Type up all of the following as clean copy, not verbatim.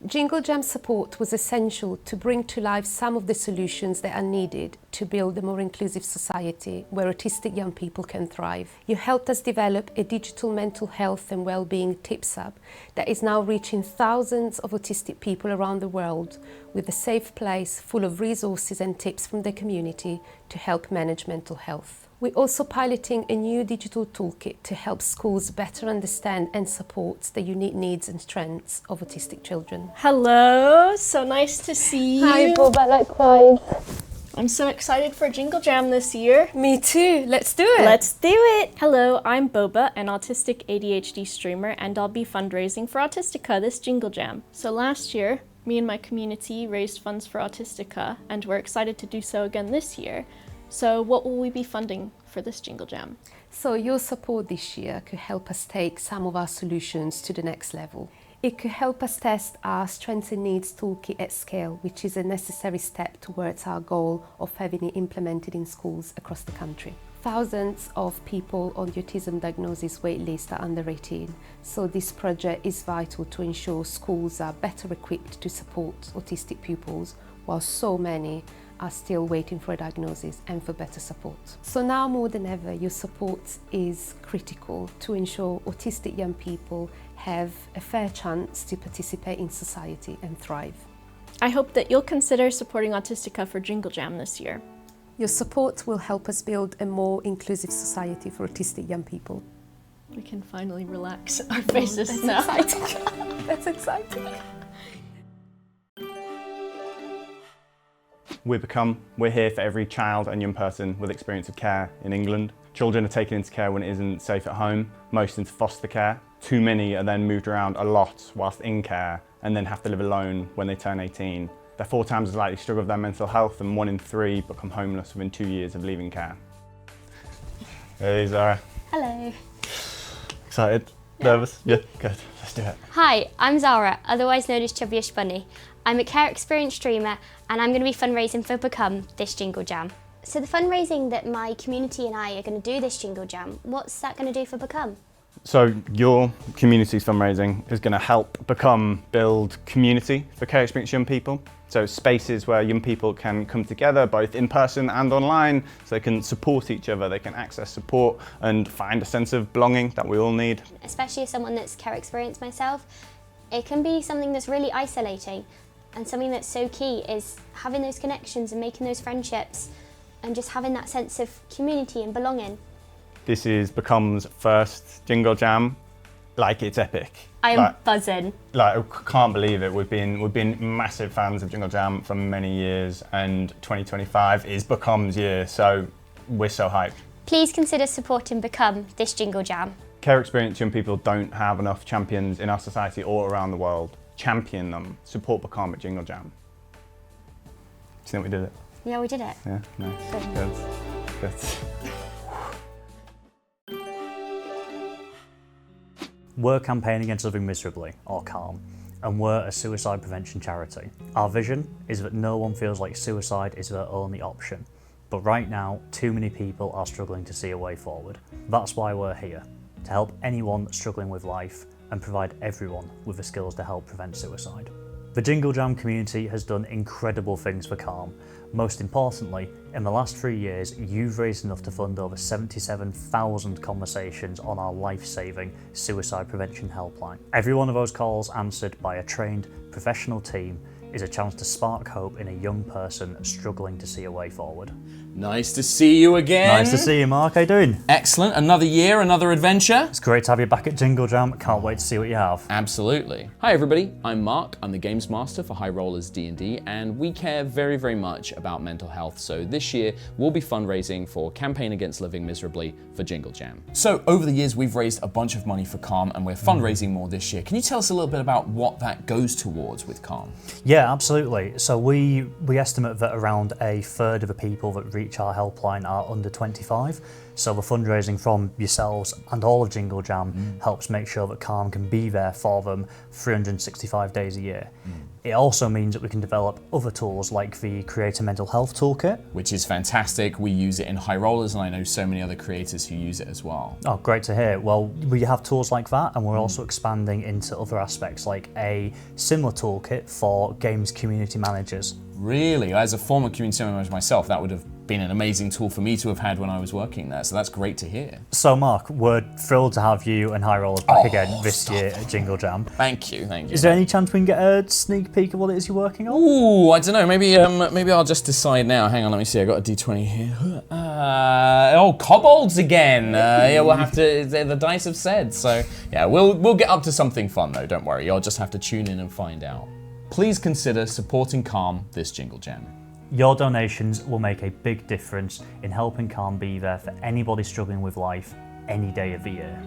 Jingle Jam support was essential to bring to life some of the solutions that are needed to build a more inclusive society where autistic young people can thrive. You helped us develop a digital mental health and well-being tips app that is now reaching thousands of autistic people around the world with a safe place full of resources and tips from the community to help manage mental health. We're also piloting a new digital toolkit to help schools better understand and support the unique needs and strengths of autistic children. Hello, so nice to see you. Hi Boba, likewise. I'm so excited for Jingle Jam this year. Me too, let's do it. Let's do it. Hello, I'm Boba, an autistic ADHD streamer, and I'll be fundraising for Autistica this Jingle Jam. So last year, me and my community raised funds for Autistica, and we're excited to do so again this year. So what will we be funding for this Jingle Jam? So your support this year could help us take some of our solutions to the next level. It could help us test our Strengths and Needs toolkit at scale, which is a necessary step towards our goal of having it implemented in schools across the country. Thousands of people on the autism diagnosis waitlist are under 18, so this project is vital to ensure schools are better equipped to support autistic pupils, while so many are still waiting for a diagnosis and for better support. So now more than ever, your support is critical to ensure autistic young people have a fair chance to participate in society and thrive. I hope that you'll consider supporting Autistica for Jingle Jam this year. Your support will help us build a more inclusive society for autistic young people. We can finally relax our faces now. Exciting. That's exciting. We're here for every child and young person with experience of care in England. Children are taken into care when it isn't safe at home, most into foster care. Too many are then moved around a lot whilst in care and then have to live alone when they turn 18. They're 4 times as likely to struggle with their mental health, and 1 in 3 become homeless within 2 years of leaving care. Hey Zara. Hello. Excited? Nervous? Yeah, good. Let's do it. Hi, I'm Zara, otherwise known as Chubbyish Bunny. I'm a care experience streamer and I'm going to be fundraising for Become this Jingle Jam. So the fundraising that my community and I are going to do this Jingle Jam, what's that going to do for Become? So your community's fundraising is going to help Become build community for care experience young people. So spaces where young people can come together both in person and online, so they can support each other, they can access support and find a sense of belonging that we all need. Especially as someone that's care experienced myself, it can be something that's really isolating, and something that's so key is having those connections and making those friendships and just having that sense of community and belonging. This is Become's first Jingle Jam. Like, it's epic. I am buzzing. Like, I can't believe it. We've been massive fans of Jingle Jam for many years, and 2025 is Become's year, so we're so hyped. Please consider supporting Become this Jingle Jam. Care experienced young people don't have enough champions in our society or around the world. Champion them. Support Become at Jingle Jam. Do you think we did it? Yeah, we did it. Yeah, nice. Good. We're campaigning against living miserably, or CALM, and we're a suicide prevention charity. Our vision is that no one feels like suicide is their only option, but right now, too many people are struggling to see a way forward. That's why we're here, to help anyone struggling with life and provide everyone with the skills to help prevent suicide. The Jingle Jam community has done incredible things for CALM. Most importantly, in the last 3 years, you've raised enough to fund over 77,000 conversations on our life-saving suicide prevention helpline. Every one of those calls answered by a trained professional team is a chance to spark hope in a young person struggling to see a way forward. Nice to see you again. Nice to see you, Mark. How you doing? Excellent. Another year, another adventure. It's great to have you back at Jingle Jam. Can't wait to see what you have. Absolutely. Hi everybody, I'm Mark. I'm the Games Master for High Rollers D&D, and we care very, very much about mental health. So this year, we'll be fundraising for Campaign Against Living Miserably for Jingle Jam. So over the years, we've raised a bunch of money for CALM, and we're fundraising more this year. Can you tell us a little bit about what that goes towards with CALM? Yeah, absolutely. So we estimate that around a third of the people that reach our helpline are under 25. So the fundraising from yourselves and all of Jingle Jam helps make sure that Calm can be there for them 365 days a year. It also means that we can develop other tools like the Creator Mental Health Toolkit. Which is fantastic. We use it in High Rollers, and I know so many other creators who use it as well. Oh, great to hear. Well, we have tools like that, and we're also expanding into other aspects like a similar toolkit for games community managers. Really? As a former community manager myself, that would have been an amazing tool for me to have had when I was working there, so that's great to hear. So Mark, we're thrilled to have you and High Rollers back again this year at Jingle Jam. Thank you, thank you. Is there any chance we can get a sneak peek of what it is you're working on? Ooh, I don't know, maybe I'll just decide now. Hang on, let me see, I got a D20 here. Kobolds again. Yeah, we'll have to, the dice have said, so yeah, we'll get up to something fun though, don't worry. You'll just have to tune in and find out. Please consider supporting Calm this Jingle Jam. Your donations will make a big difference in helping Calm be there for anybody struggling with life any day of the year.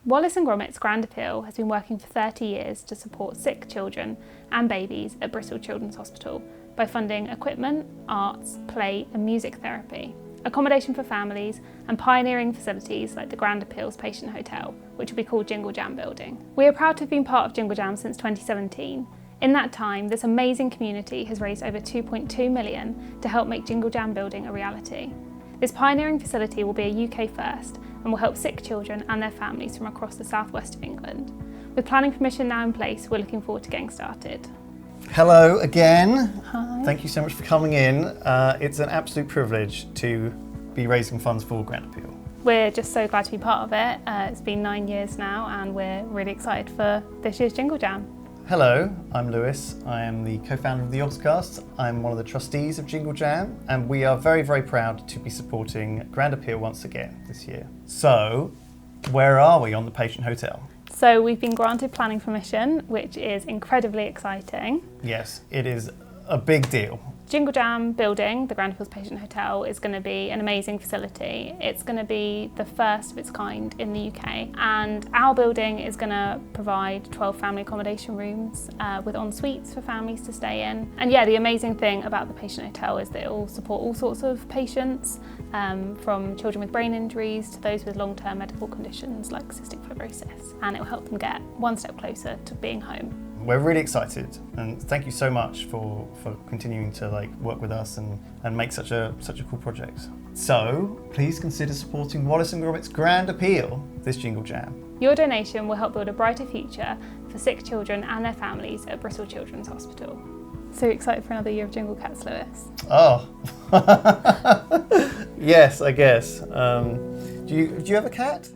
Wallace & Gromit's Grand Appeal has been working for 30 years to support sick children and babies at Bristol Children's Hospital by funding equipment, arts, play and music therapy, accommodation for families and pioneering facilities like the Grand Appeal's Patient Hotel, which will be called Jingle Jam Building. We are proud to have been part of Jingle Jam since 2017. In that time, this amazing community has raised over 2.2 million to help make Jingle Jam Building a reality. This pioneering facility will be a UK first and will help sick children and their families from across the southwest of England. With planning permission now in place, we're looking forward to getting started. Hello again. Hi. Thank you so much for coming in. It's an absolute privilege to be raising funds for Grand Appeal. We're just so glad to be part of it. It's been 9 years now and we're really excited for this year's Jingle Jam. Hello, I'm Lewis. I am the co-founder of the Yogscast. I'm one of the trustees of Jingle Jam, and we are very, very proud to be supporting Grand Appeal once again this year. So, where are we on the Patient Hotel? So we've been granted planning permission, which is incredibly exciting. Yes, it is a big deal. Jingle Jam Building, the Grand Appeal's Patient Hotel, is going to be an amazing facility. It's going to be the first of its kind in the UK, and our building is going to provide 12 family accommodation rooms with en-suites for families to stay in. And yeah, the amazing thing about the Patient Hotel is that it will support all sorts of patients, from children with brain injuries to those with long-term medical conditions like cystic fibrosis, and it will help them get one step closer to being home. We're really excited, and thank you so much for continuing to work with us and make such a cool project. So please consider supporting Wallace & Gromit's Grand Appeal this Jingle Jam. Your donation will help build a brighter future for sick children and their families at Bristol Children's Hospital. So excited for another year of Jingle Cats, Lewis? Oh, yes, I guess. Do you have a cat?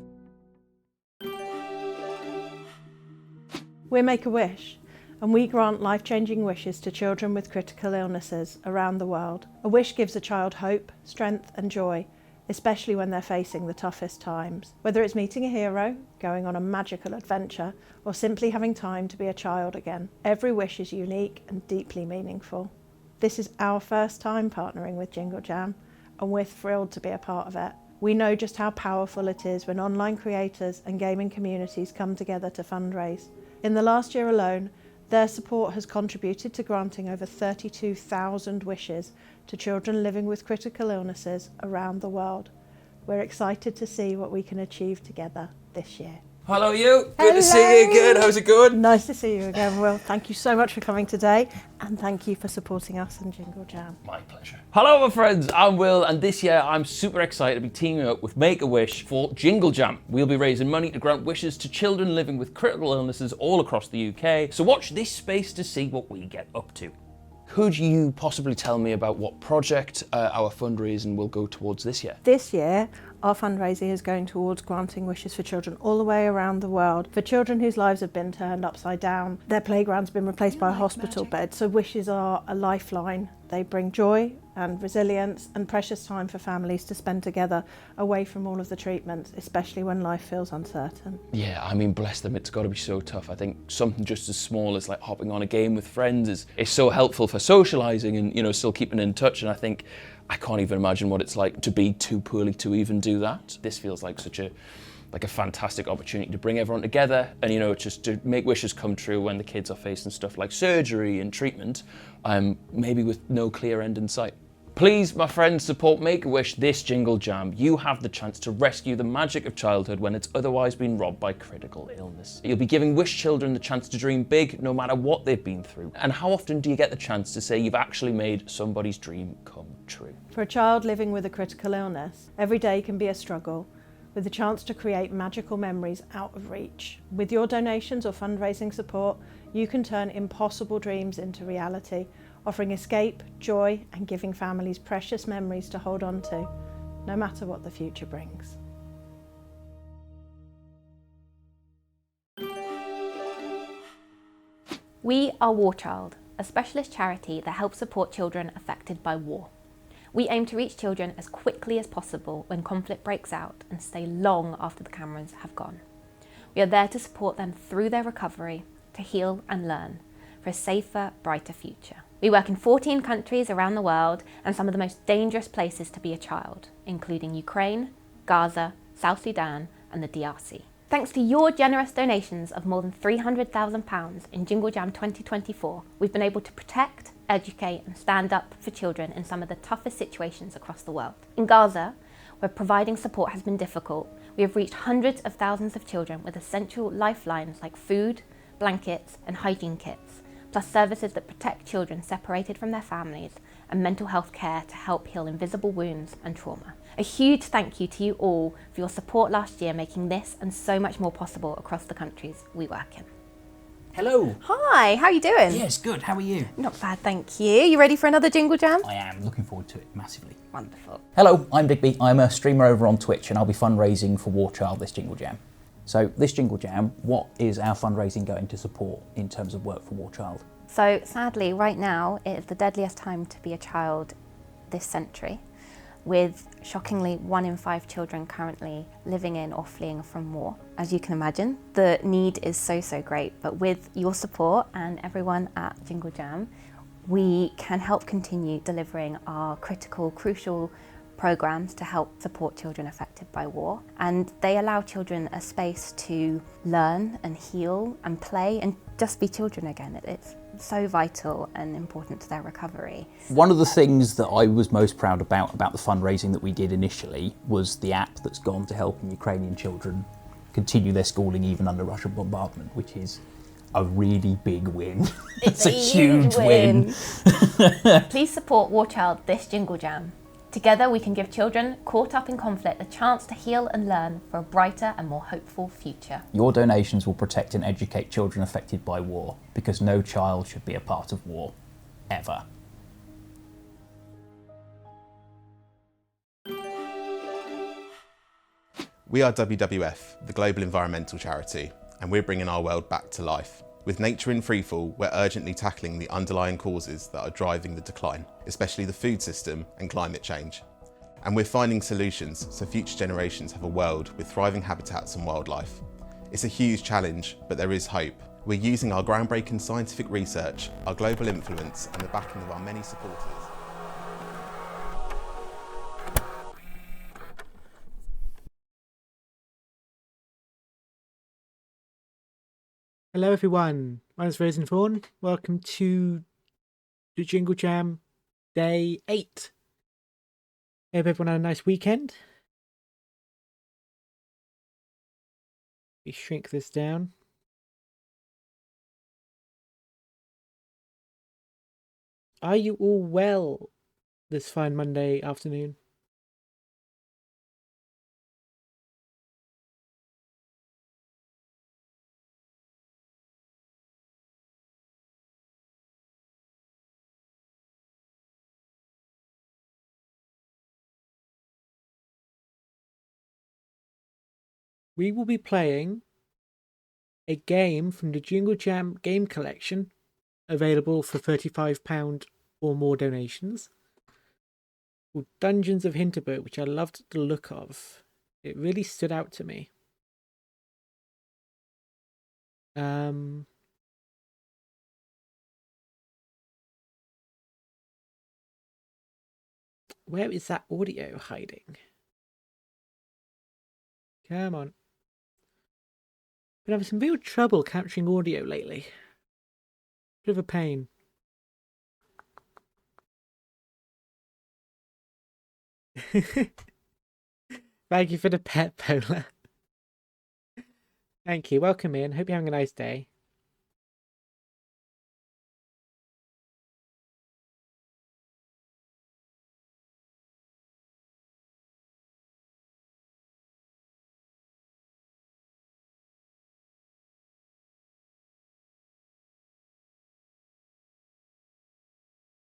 We're Make-A-Wish, and we grant life-changing wishes to children with critical illnesses around the world. A wish gives a child hope, strength and joy, especially when they're facing the toughest times. Whether it's meeting a hero, going on a magical adventure, or simply having time to be a child again, every wish is unique and deeply meaningful. This is our first time partnering with Jingle Jam, and we're thrilled to be a part of it. We know just how powerful it is when online creators and gaming communities come together to fundraise. In the last year alone, their support has contributed to granting over 32,000 wishes to children living with critical illnesses around the world. We're excited to see what we can achieve together this year. Hello you, good to see you again, how's it going? Nice to see you again, Will. Thank you so much for coming today, and thank you for supporting us in Jingle Jam. My pleasure. Hello my friends, I'm Will, and this year I'm super excited to be teaming up with Make-A-Wish for Jingle Jam. We'll be raising money to grant wishes to children living with critical illnesses all across the UK, so watch this space to see what we get up to. Could you possibly tell me about what project our fundraising will go towards this year? This year, our fundraising is going towards granting wishes for children all the way around the world. For children whose lives have been turned upside down, their playground's been replaced by a hospital bed, so wishes are a lifeline. They bring joy and resilience and precious time for families to spend together away from all of the treatments, especially when life feels uncertain. Yeah, I mean, bless them, it's got to be so tough. I think something just as small as hopping on a game with friends is so helpful for socialising and, still keeping in touch, and I think I can't even imagine what it's like to be too poorly to even do that. This feels like such a like a fantastic opportunity to bring everyone together and, you know, just to make wishes come true when the kids are facing stuff like surgery and treatment, maybe with no clear end in sight. Please, my friends, support Make-A-Wish this Jingle Jam. You have the chance to rescue the magic of childhood when it's otherwise been robbed by critical illness. You'll be giving Wish children the chance to dream big no matter what they've been through. And how often do you get the chance to say you've actually made somebody's dream come true? For a child living with a critical illness, every day can be a struggle, with the chance to create magical memories out of reach. With your donations or fundraising support, you can turn impossible dreams into reality, offering escape, joy, and giving families precious memories to hold on to, no matter what the future brings. We are War Child, a specialist charity that helps support children affected by war. We aim to reach children as quickly as possible when conflict breaks out and stay long after the cameras have gone. We are there to support them through their recovery, to heal and learn, for a safer, brighter future. We work in 14 countries around the world and some of the most dangerous places to be a child, including Ukraine, Gaza, South Sudan and the DRC. Thanks to your generous donations of more than £300,000 in Jingle Jam 2024, we've been able to protect, educate and stand up for children in some of the toughest situations across the world. In Gaza, where providing support has been difficult, we have reached hundreds of thousands of children with essential lifelines like food, blankets and hygiene kits, plus services that protect children separated from their families and mental health care to help heal invisible wounds and trauma. A huge thank you to you all for your support last year, making this and so much more possible across the countries we work in. Hello. Hi, how are you doing? Yes, good. How are you? Not bad, thank you. You ready for another Jingle Jam? I am looking forward to it massively. Wonderful. Hello, I'm Digby. I'm a streamer over on Twitch and I'll be fundraising for War Child this Jingle Jam. So this Jingle Jam, what is our fundraising going to support in terms of work for War Child? So sadly, right now, it is the deadliest time to be a child this century, with shockingly 1 in 5 children currently living in or fleeing from war. As you can imagine, the need is so great, but with your support and everyone at Jingle Jam, we can help continue delivering our critical, crucial programs to help support children affected by war. And they allow children a space to learn and heal and play and just be children again. It's so vital and important to their recovery. One of the things that I was most proud about the fundraising that we did initially was the app that's gone to helping Ukrainian children continue their schooling even under Russian bombardment, which is a really big win. It's a huge win. Please support War Child this Jingle Jam. Together we can give children caught up in conflict the chance to heal and learn for a brighter and more hopeful future. Your donations will protect and educate children affected by war, because no child should be a part of war, ever. We are WWF, the global environmental charity, and we're bringing our world back to life. With nature in freefall, we're urgently tackling the underlying causes that are driving the decline, especially the food system and climate change. And we're finding solutions so future generations have a world with thriving habitats and wildlife. It's a huge challenge, but there is hope. We're using our groundbreaking scientific research, our global influence, and the backing of our many supporters. Hello everyone, my name is Rosen Vaughan. Welcome to the Jingle Jam Day 8. Hope everyone had a nice weekend. We shrink this down. Are you all well this fine Monday afternoon? We will be playing a game from the Jingle Jam game collection, available for £35 or more donations, called Dungeons of Hinterberg, which I loved the look of. It really stood out to me. Where is that audio hiding? Come on. Been having some real trouble capturing audio lately. Bit of a pain. Thank you for the pet, Polar. Thank you. Welcome in. Hope you're having a nice day.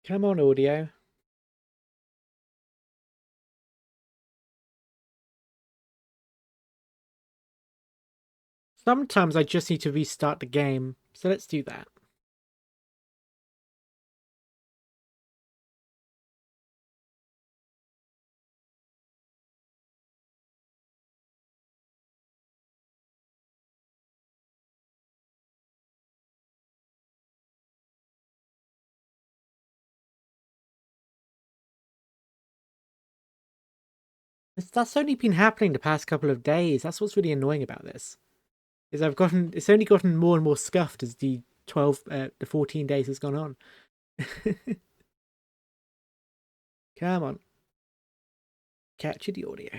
Come on, audio. Sometimes I just need to restart the game, so let's do that. That's only been happening the past couple of days. That's what's really annoying about this. Is it's only gotten more and more scuffed as the 14 days has gone on. Come on. Capture the audio.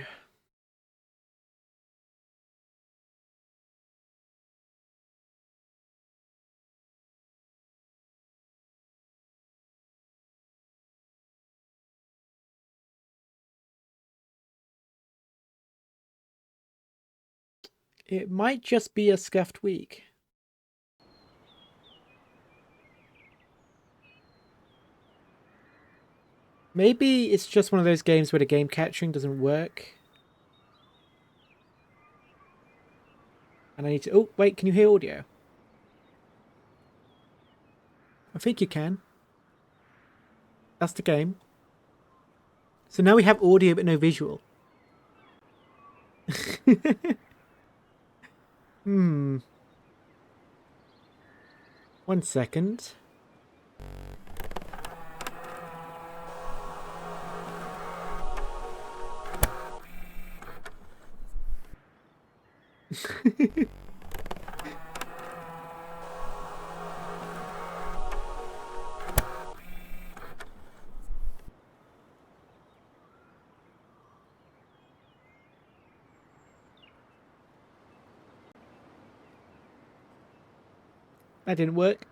It might just be a scuffed week. Maybe it's just one of those games where the game capturing doesn't work. And I need to... Oh, wait, can you hear audio? I think you can. That's the game. So now we have audio but no visual. Hmm. 1 second. That didn't work.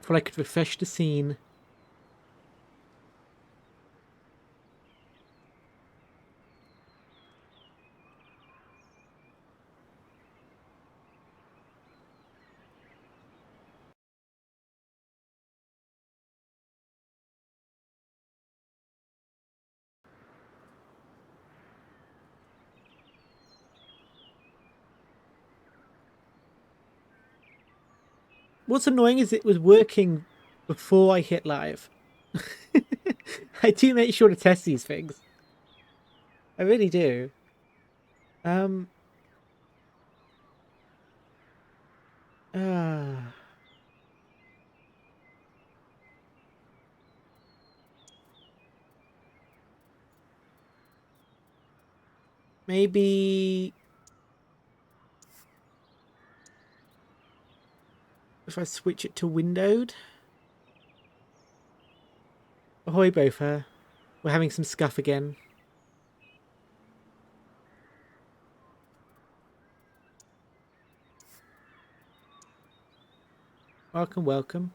Thought I could refresh the scene. What's annoying is it was working before I hit live. I do make sure to test these things. I really do. Maybe if I switch it to windowed. Ahoy, Bofa. We're having some scuff again. Welcome, welcome.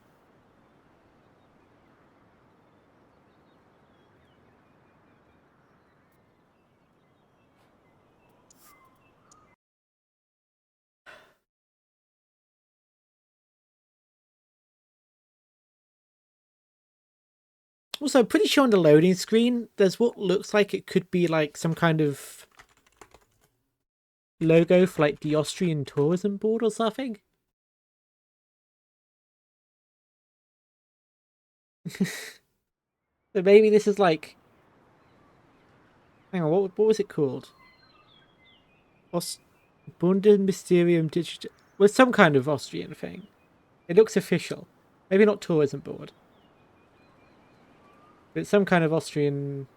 Also, I'm pretty sure on the loading screen, there's what looks like it could be like some kind of logo for like the Austrian Tourism Board or something. So maybe this is like... Hang on, what was it called? Bundesministerium Digital... Was some kind of Austrian thing. It looks official. Maybe not Tourism Board. But it's some kind of Austrian...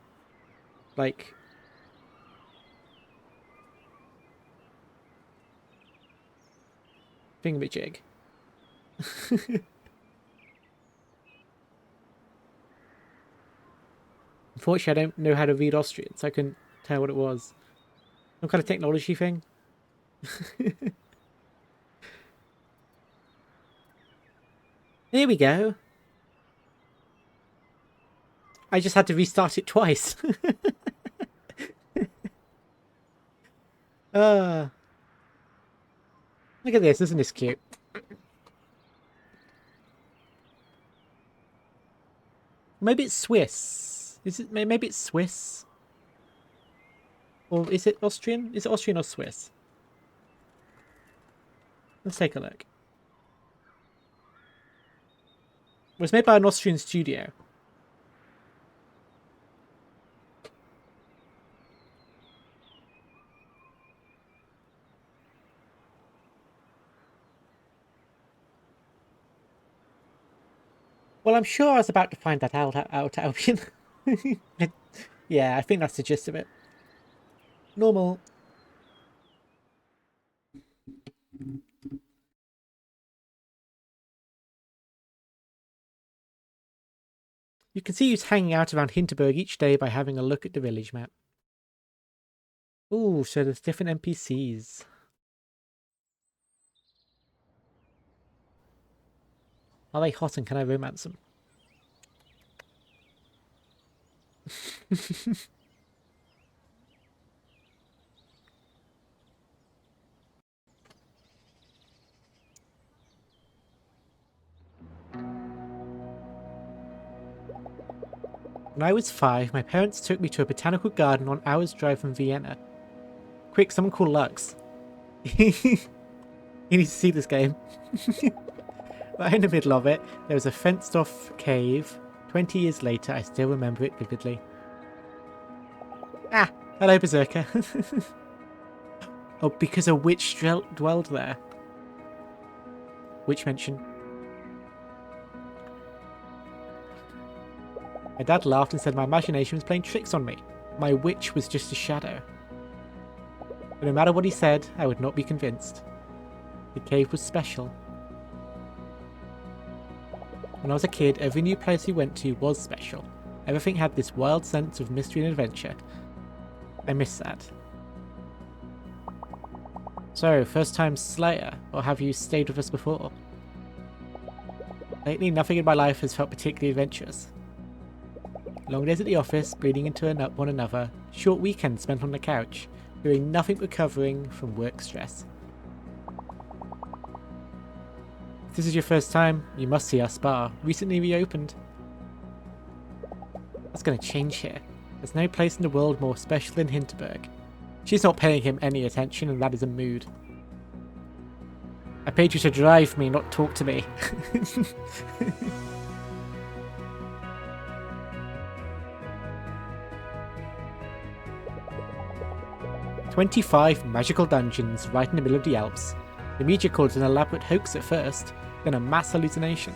like... thingamajig. Unfortunately, I don't know how to read Austrian, so I couldn't tell what it was. Some kind of technology thing. There we go. I just had to restart it twice. Look at this, isn't this cute? Maybe it's Swiss. Is it? Maybe it's Swiss. Or is it Austrian? Is it Austrian or Swiss? Let's take a look. It was made by an Austrian studio. Well, I'm sure I was about to find that out, Albion. Yeah, I think that's the gist of it. Normal. You can see who's hanging out around Hinterberg each day by having a look at the village map. Ooh, so there's different NPCs. Are they hot and can I romance them? When I was 5, my parents took me to a botanical garden on hours' drive from Vienna. Quick, someone call Lux. You need to see this game. Right in the middle of it, there was a fenced-off cave. 20 years later, I still remember it vividly. Ah! Hello, Berserker. Oh, because a witch dwelled there. Witch mention. My dad laughed and said my imagination was playing tricks on me. My witch was just a shadow. But no matter what he said, I would not be convinced. The cave was special. When I was a kid, every new place we went to was special. Everything had this wild sense of mystery and adventure. I miss that. So, first time Slayer, or have you stayed with us before? Lately, nothing in my life has felt particularly adventurous. Long days at the office, bleeding into one another, short weekends spent on the couch, doing nothing but recovering from work stress. If this is your first time, you must see our spa, recently reopened. What's going to change here? There's no place in the world more special than Hinterberg. She's not paying him any attention, and that is a mood. I paid you to drive me, not talk to me. 25 magical dungeons right in the middle of the Alps. The media called it an elaborate hoax at first, then a mass hallucination.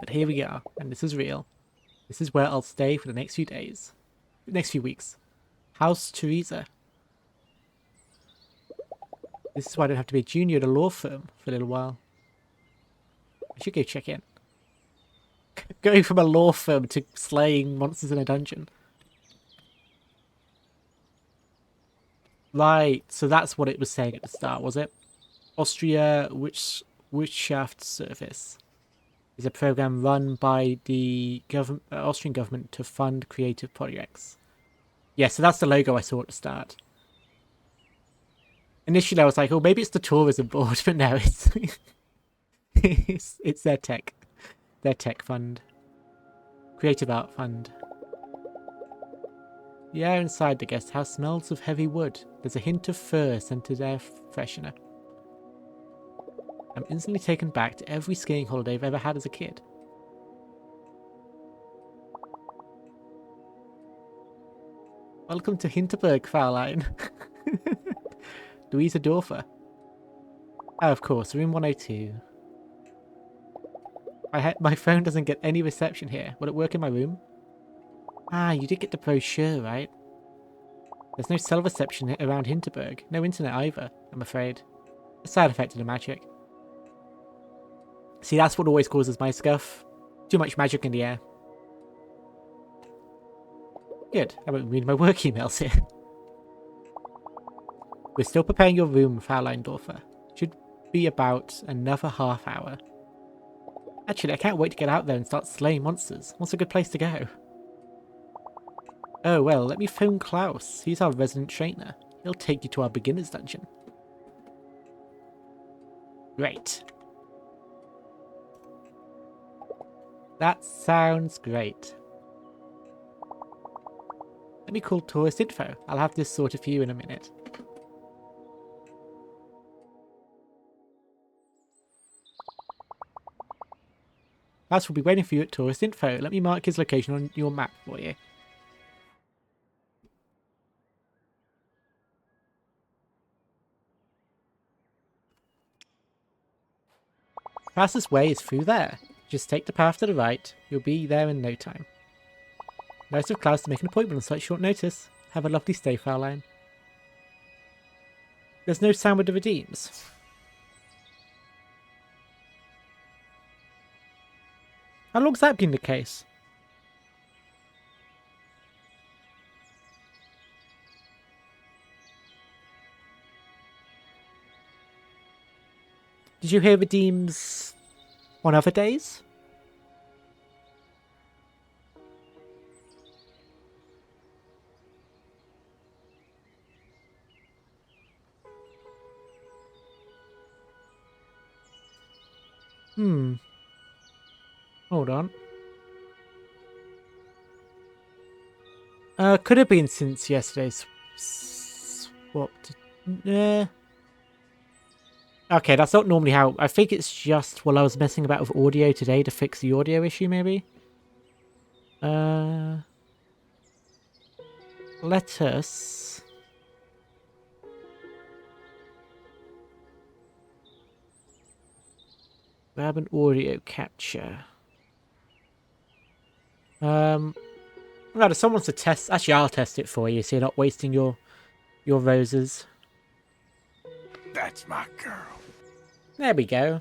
But here we are, and this is real. This is where I'll stay for the next few days. The next few weeks. House Teresa. This is why I don't have to be a junior at a law firm for a little while. I should go check in. Going from a law firm to slaying monsters in a dungeon. Right, so that's what it was saying at the start, was it? Austria Wirtschaft Service is a program run by the Austrian government to fund creative projects. Yeah, so that's the logo I saw at the start. Initially I was like, oh, maybe it's the tourism board, but no, it's their tech fund. Creative art fund. The air inside the guest house smells of heavy wood. There's a hint of fur-scented air freshener. I'm instantly taken back to every skiing holiday I've ever had as a kid. Welcome to Hinterberg, Fraulein. Louisa Dorfer. Oh, of course, room 102. My phone doesn't get any reception here. Will it work in my room? Ah, you did get the brochure, right? There's no cell reception around Hinterberg. No internet either, I'm afraid. A side effect of the magic. See, that's what always causes my scuff. Too much magic in the air. Good. I won't read my work emails here. We're still preparing your room, Fraulein Dorfer. Should be about another half hour. Actually, I can't wait to get out there and start slaying monsters. What's a good place to go? Oh, well, let me phone Klaus. He's our resident trainer. He'll take you to our beginner's dungeon. Great. That sounds great. Let me call Tourist Info. I'll have this sorted for you in a minute. Klaus will be waiting for you at Tourist Info. Let me mark his location on your map for you. Fastest way is through there. Just take the path to the right. You'll be there in no time. Nice of Klaus to make an appointment on such short notice. Have a lovely stay, Fraulein. There's no sound with the redeems. How long's that been the case? Did you hear redeems on other days? Hold on. Could have been since yesterday's swapped. Okay, that's not normally how. I think it's just while I was messing about with audio today to fix the audio issue, maybe. Let us grab an audio capture. Right, if someone wants to test, actually I'll test it for you so you're not wasting your roses. That's my girl. There we go.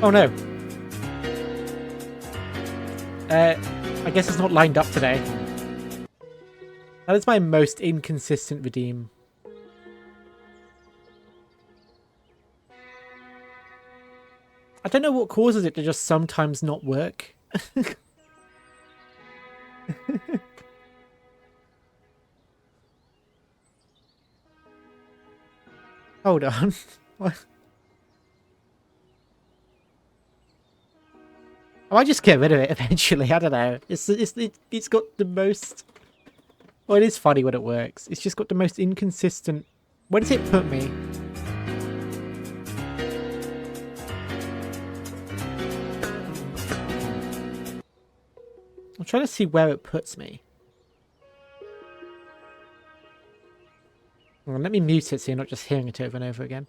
Oh no. I guess it's not lined up today. That is my most inconsistent redeem. I don't know what causes it to just sometimes not work. Hold on. What? I might just get rid of it eventually. I don't know. It's got the most. Well, it is funny when it works. It's just got the most inconsistent. Where does it put me? I'm trying to see where it puts me. Well, let me mute it so you're not just hearing it over and over again.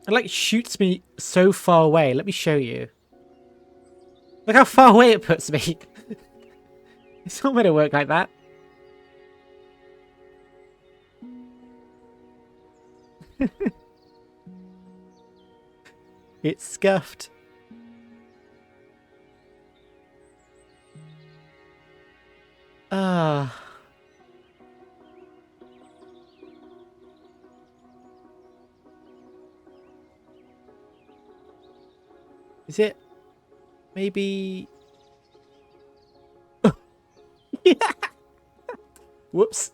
It like shoots me so far away. Let me show you. Look how far away it puts me. It's not meant to work like that. It's scuffed. Ah. Is it maybe? Yeah. Whoops.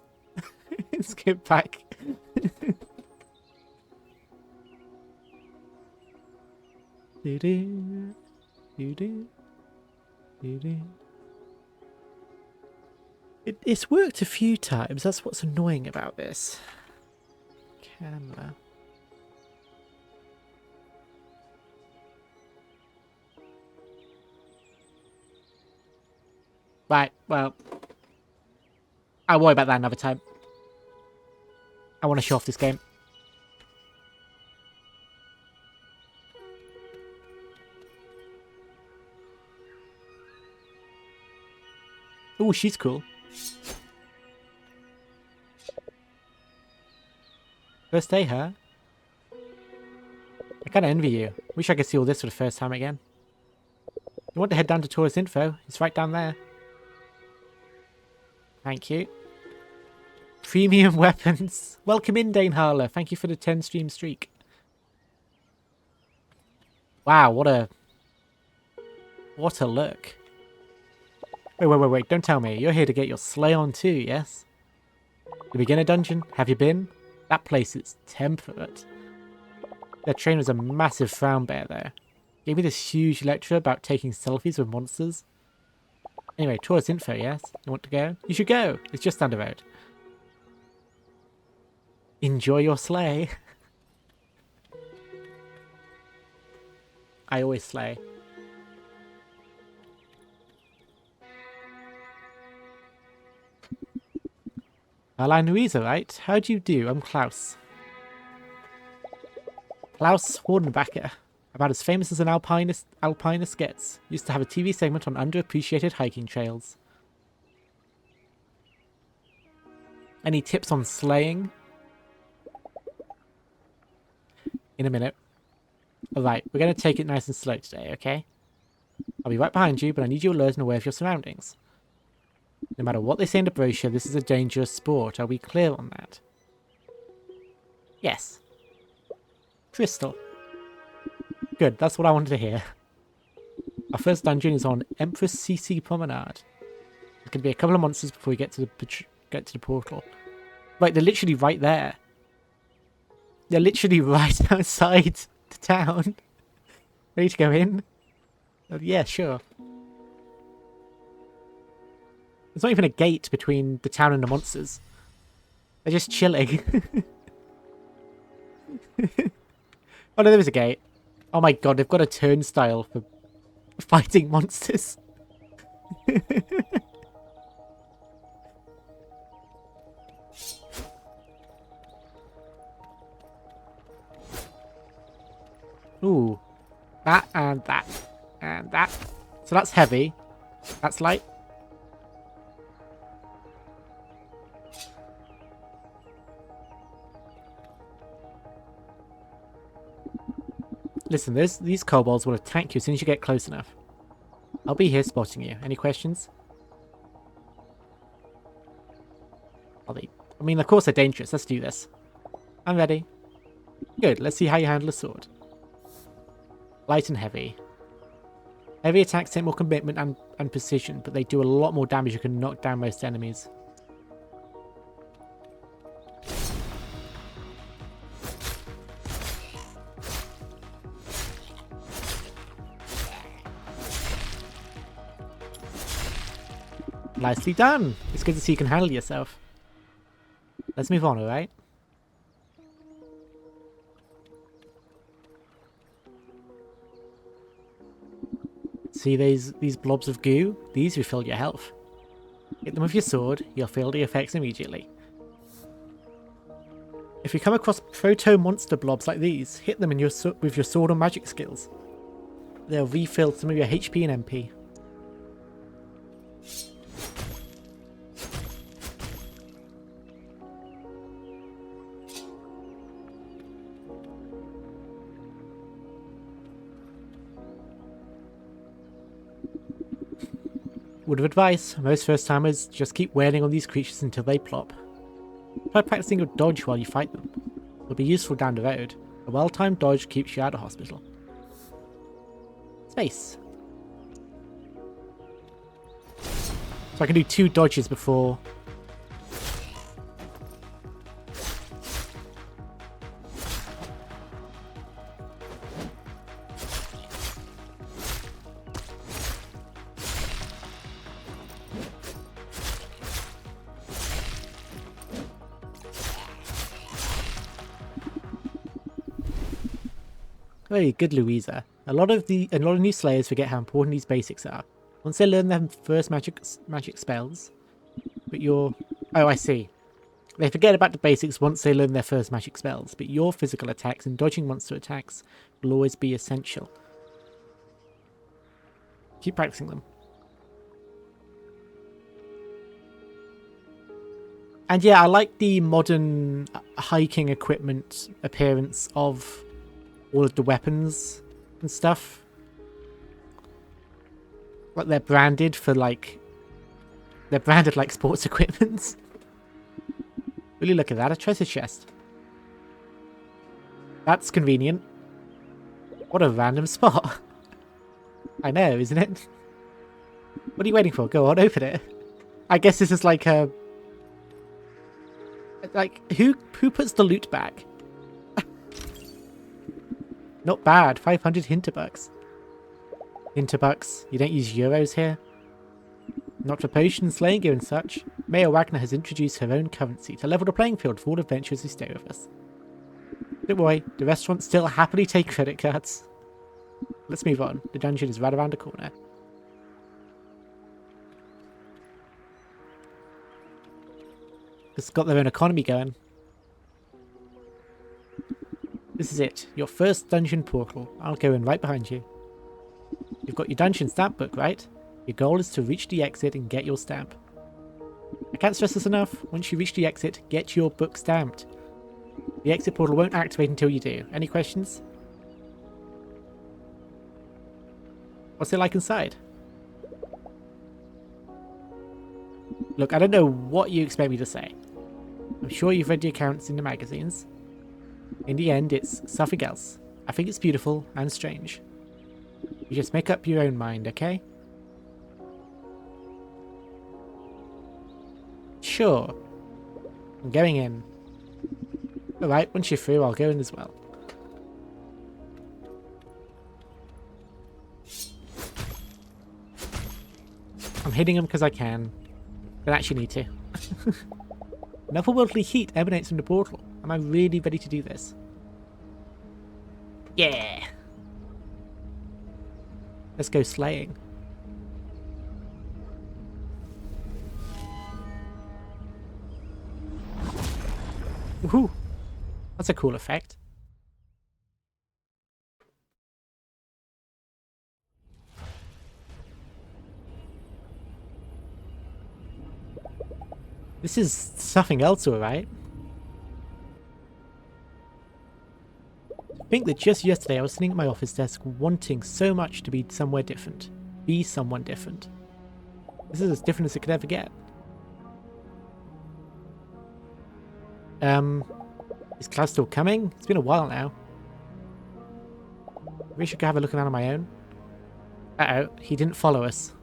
Let's get back. Do-do. Do-do. It's worked a few times. That's what's annoying about this. Camera. Right, well, I'll worry about that another time. I want to show off this game. Oh, she's cool. First day, huh? I kinda envy you. Wish I could see all this for the first time again. You want to head down to Tourist Info? It's right down there. Thank you. Premium weapons. Welcome in, Dane Harler. Thank you for the 10 stream streak. Wow, what a look. Wait. Don't tell me. You're here to get your sleigh on too, yes? The beginner dungeon? Have you been? That place is temperate. Their trainer's a massive frown bear there. Gave me this huge lecture about taking selfies with monsters. Anyway, tourist info, yes? You want to go? You should go. It's just down the road. Enjoy your sleigh. I always slay. Well, I'm Louisa, right? How do you do? I'm Klaus. Klaus Wardenbacher. About as famous as an alpinist gets. Used to have a TV segment on underappreciated hiking trails. Any tips on sleighing? In a minute. Alright, we're going to take it nice and slow today, okay? I'll be right behind you, but I need you alert and aware of your surroundings. No matter what they say in the brochure, this is a dangerous sport. Are we clear on that? Yes. Crystal. Good, that's what I wanted to hear. Our first dungeon is on Empress CC Promenade. There's going to be a couple of monsters before we get to the portal. Right, they're literally right there. They're literally right outside the town. Ready to go in? Yeah, sure. There's not even a gate between the town and the monsters. They're just chilling. Oh no, there is a gate. Oh my god, they've got a turnstile for fighting monsters. Ooh. That and that. And that. So that's heavy. That's light. Listen, these kobolds will attack you as soon as you get close enough. I'll be here spotting you. Any questions? I mean, of course they're dangerous. Let's do this. I'm ready. Good. Let's see how you handle a sword. Light and heavy. Heavy attacks take more commitment and precision, but they do a lot more damage. You can knock down most enemies. Nicely done. It's good to see you can handle yourself. Let's move on, alright? See these blobs of goo? These refill your health. Hit them with your sword, you'll feel the effects immediately. If you come across proto-monster blobs like these, hit them with your sword or magic skills. They'll refill some of your HP and MP. Word of advice, most first timers just keep wailing on these creatures until they plop. Try practicing your dodge while you fight them. It'll be useful down the road. A well-timed dodge keeps you out of hospital. Space. So I can do 2 dodges before... Very good, Louisa. A lot of new Slayers forget how important these basics are. Once they learn their first magic spells, but oh, I see. They forget about the basics once they learn their first magic spells, but your physical attacks and dodging monster attacks will always be essential. Keep practicing them. And yeah, I like the modern hiking equipment appearance of all of the weapons and stuff. Like they're branded like sports equipment. Really look at that, a treasure chest. That's convenient. What a random spot. I know, isn't it? What are you waiting for? Go on, open it. I guess this is like a... Like, who puts the loot back? Not bad, 500 Hinterbergs. Hinterbucks, you don't use euros here? Not for potions, slaying gear and such. Mayor Wagner has introduced her own currency to level the playing field for all adventurers who stay with us. Don't worry, the restaurants still happily take credit cards. Let's move on. The dungeon is right around the corner. It's got their own economy going. This is it. Your first dungeon portal. I'll go in right behind you. You've got your dungeon stamp book, right? Your goal is to reach the exit and get your stamp. I can't stress this enough. Once you reach the exit, get your book stamped. The exit portal won't activate until you do. Any questions? What's it like inside? Look, I don't know what you expect me to say. I'm sure you've read the accounts in the magazines. In the end, it's something else. I think it's beautiful and strange. You just make up your own mind, okay? Sure. I'm going in. Alright, once you're through, I'll go in as well. I'm hitting them because I can. Don't actually need to. Otherworldly heat emanates from the portal. Am I really ready to do this? Yeah! Let's go slaying. Woohoo! That's a cool effect. This is something else, alright. I think that just yesterday I was sitting at my office desk wanting so much to be somewhere different. Be someone different. This is as different as it could ever get. Is class still coming? It's been a while now. Maybe I should go have a look around on my own. Uh-oh, he didn't follow us.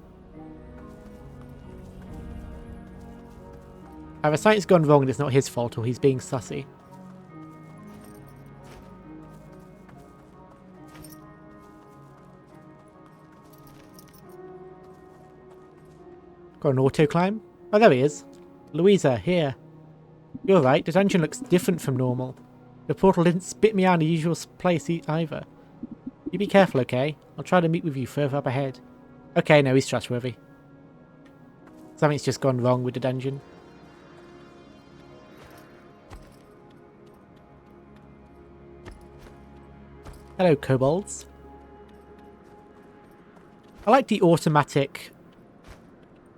Either something's gone wrong and it's not his fault, or he's being sussy. Got an auto climb? Oh, there he is. Louisa, here. You're right, the dungeon looks different from normal. The portal didn't spit me out in the usual place either. You be careful, okay? I'll try to meet with you further up ahead. Okay, no, he's trustworthy. Something's just gone wrong with the dungeon. Hello, kobolds. I like the automatic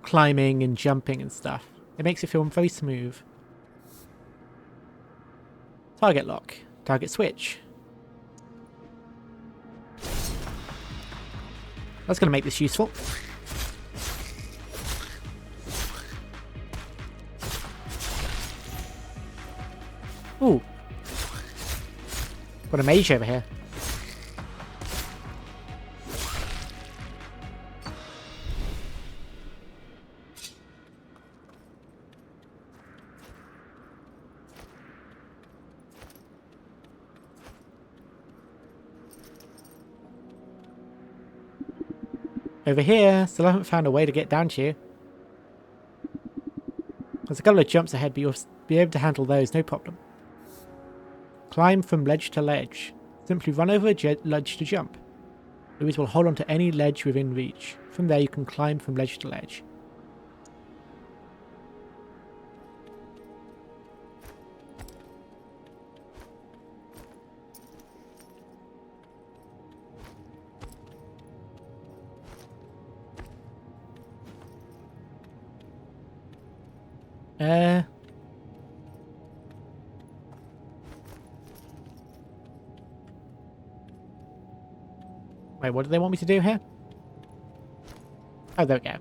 climbing and jumping and stuff. It makes it feel very smooth. Target lock. Target switch. That's going to make this useful. Ooh. Got a mage over here. Over here, still haven't found a way to get down to you. There's a couple of jumps ahead, but you'll be able to handle those, no problem. Climb from ledge to ledge. Simply run over a ledge to jump. Louise will hold on to any ledge within reach. From there you can climb from ledge to ledge. Wait, what do they want me to do here? Oh, there we go.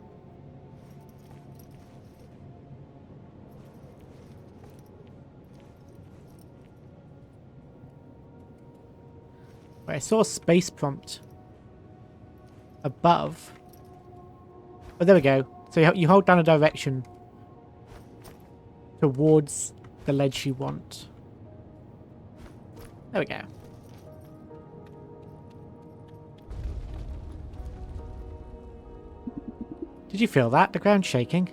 Wait, I saw a space prompt above. Oh, there we go. So you hold down a direction towards the ledge you want. There we go. Did you feel that? The ground's shaking.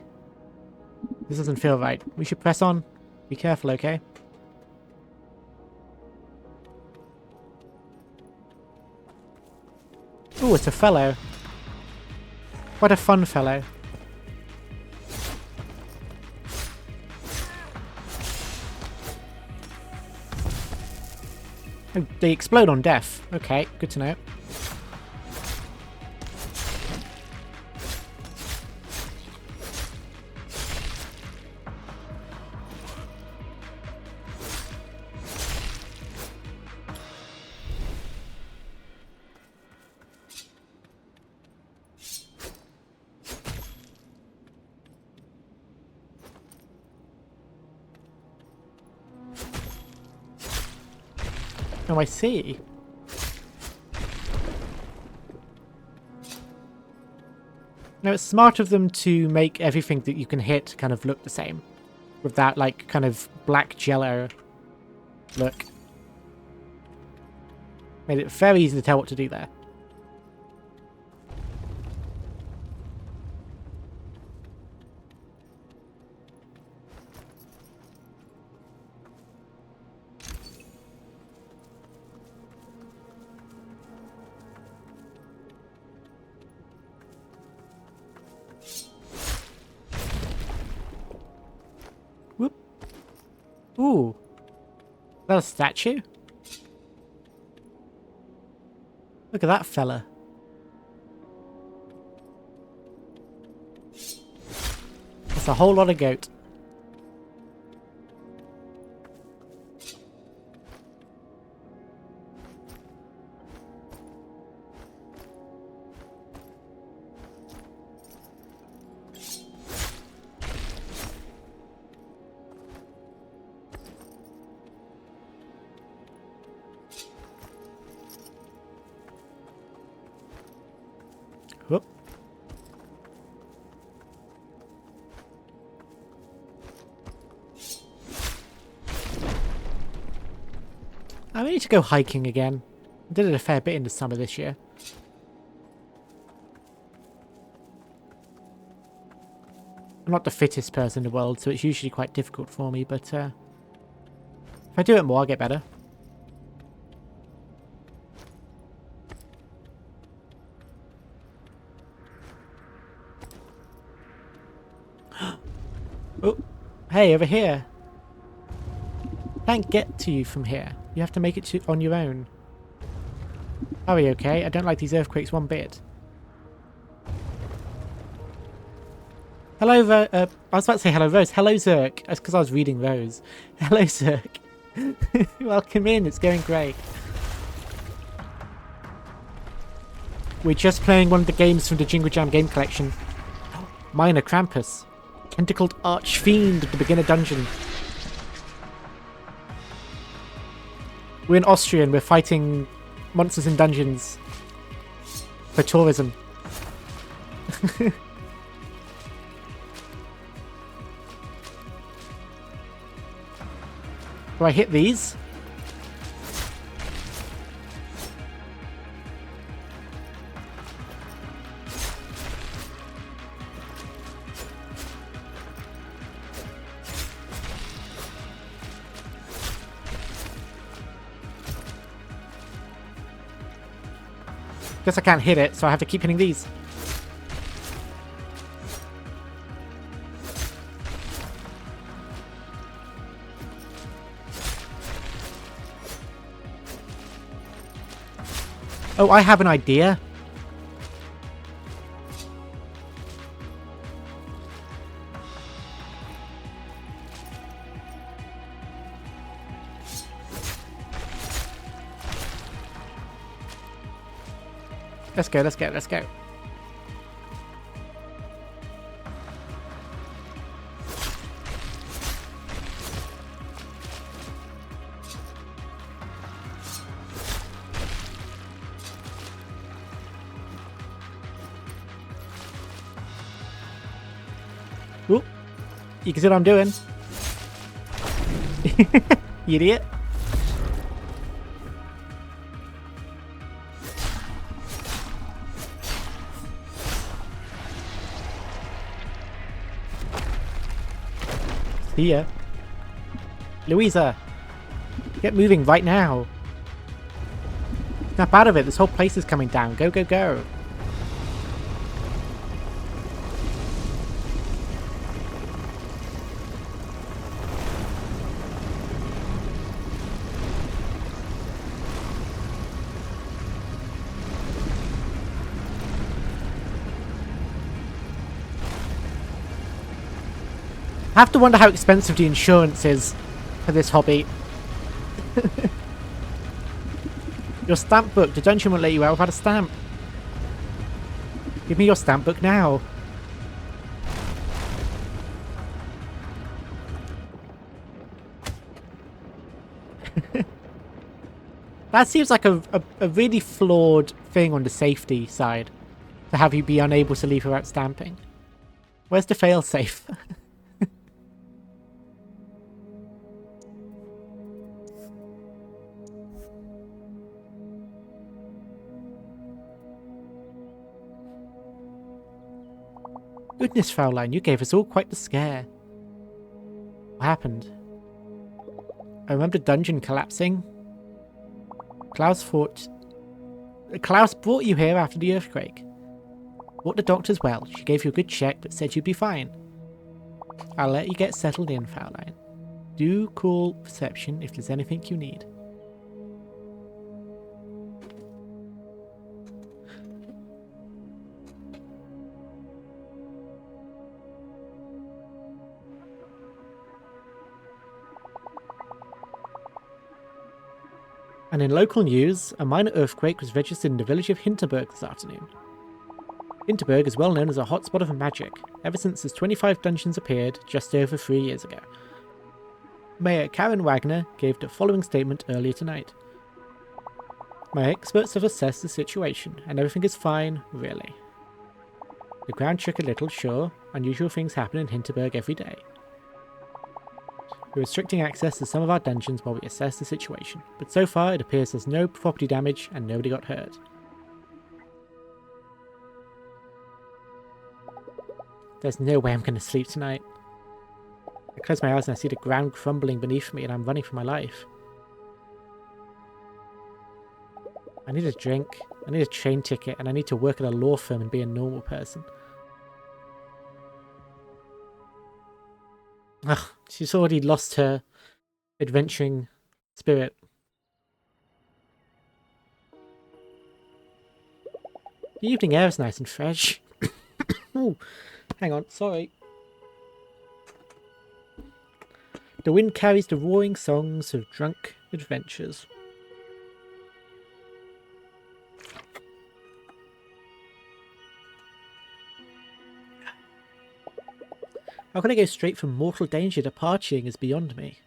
This doesn't feel right. We should press on. Be careful, okay? Ooh, it's a fellow. What a fun fellow. Oh, they explode on death. Okay, good to know. Oh, I see. Now, it's smart of them to make everything that you can hit kind of look the same. With that, like, kind of black jello look. Made it very easy to tell what to do there. Whoop. Ooh. Is that a statue? Look at that fella. That's a whole lot of goat. Whoop. I need to go hiking again. I did it a fair bit in the summer this year. I'm not the fittest person in the world, so it's usually quite difficult for me, but if I do it more, I'll get better. Oh, hey, over here. Can't get to you from here. You have to make it on your own. Are we okay? I don't like these earthquakes one bit. Hello, I was about to say hello, Rose. Hello, Zerk. That's because I was reading Rose. Hello, Zerk. Welcome in. It's going great. We're just playing one of the games from the Jingle Jam game collection. Minor Krampus. Tentacled Archfiend of the beginner dungeon. We're in Austria and we're fighting monsters in dungeons for tourism. Do I hit these? Guess I can't hit it, so I have to keep hitting these. Oh, I have an idea. Let's go, let's go, let's go. Ooh, you can see what I'm doing. You idiot. See ya. Louisa, get moving right now. Snap out of it, this whole place is coming down. Go, go, go. I have to wonder how expensive the insurance is for this hobby. Your stamp book. The dungeon won't let you out without a stamp. Give me your stamp book now. That seems like a really flawed thing on the safety side. To have you be unable to leave without stamping. Where's the failsafe? Goodness, Fraulein, you gave us all quite the scare. What happened? I remember the dungeon collapsing. Klaus brought you here after the earthquake. Brought the doctors well. She gave you a good check, but said you'd be fine. I'll let you get settled in, Fraulein. Do call reception if there's anything you need. And in local news, a minor earthquake was registered in the village of Hinterberg this afternoon. Hinterberg is well known as a hotspot of magic, ever since its 25 dungeons appeared just over 3 years ago. Mayor Karen Wagner gave the following statement earlier tonight. My experts have assessed the situation, and everything is fine, really. The ground shook a little, sure, unusual things happen in Hinterberg every day. We're restricting access to some of our dungeons while we assess the situation, but so far it appears there's no property damage and nobody got hurt. There's no way I'm going to sleep tonight. I close my eyes and I see the ground crumbling beneath me and I'm running for my life. I need a drink, I need a train ticket, and I need to work at a law firm and be a normal person. Ugh, she's already lost her adventuring spirit. The evening air is nice and fresh. Oh, hang on, sorry. The wind carries the roaring songs of drunk adventures. How can I go straight from mortal danger to partying is beyond me.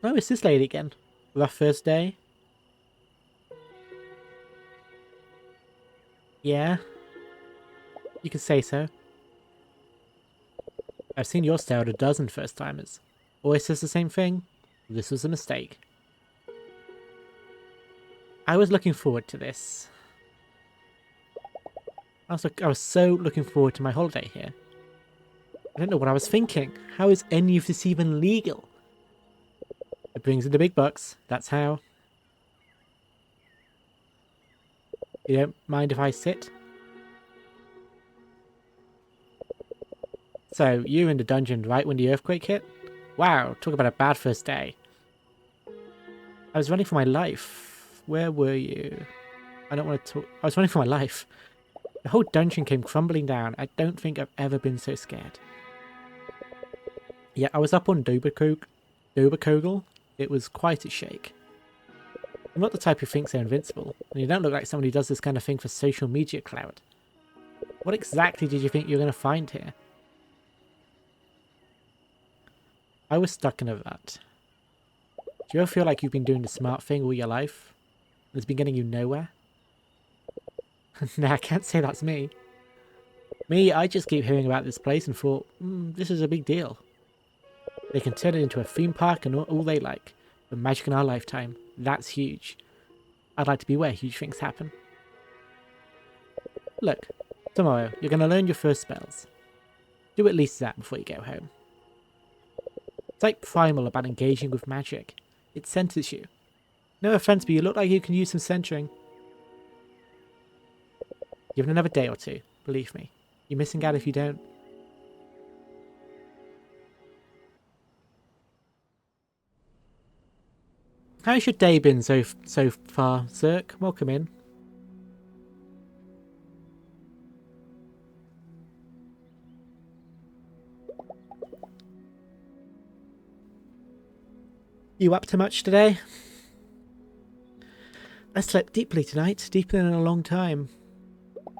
Oh, it's this lady again. Rough first day? Yeah. You could say so. I've seen your stare at a dozen first-timers. Always says the same thing. This was a mistake. I was looking forward to this. I was so looking forward to my holiday here. I don't know what I was thinking. How is any of this even legal? It brings in the big bucks, that's how. You don't mind if I sit? So, you were in the dungeon right when the earthquake hit? Wow, talk about a bad first day. I was running for my life. Where were you? I don't want to talk. I was running for my life. The whole dungeon came crumbling down. I don't think I've ever been so scared. Yeah, I was up on Doberkogel. It was quite a shake. I'm not the type who thinks they're invincible, and you don't look like somebody who does this kind of thing for social media clout. What exactly did you think you were going to find here? I was stuck in a rut. Do you ever feel like you've been doing the smart thing all your life, and it's been getting you nowhere? Nah, I can't say that's me. Me, I just keep hearing about this place and thought, this is a big deal. They can turn it into a theme park and all they like. But magic in our lifetime, that's huge. I'd like to be where huge things happen. Look, tomorrow you're going to learn your first spells. Do at least that before you go home. It's like primal about engaging with magic. It centers you. No offense, but you look like you can use some centering. Give it another day or two, believe me. You're missing out if you don't. How's your day been so far, Zerk? Welcome in. You up to much today? I slept deeply tonight, deeper than in a long time.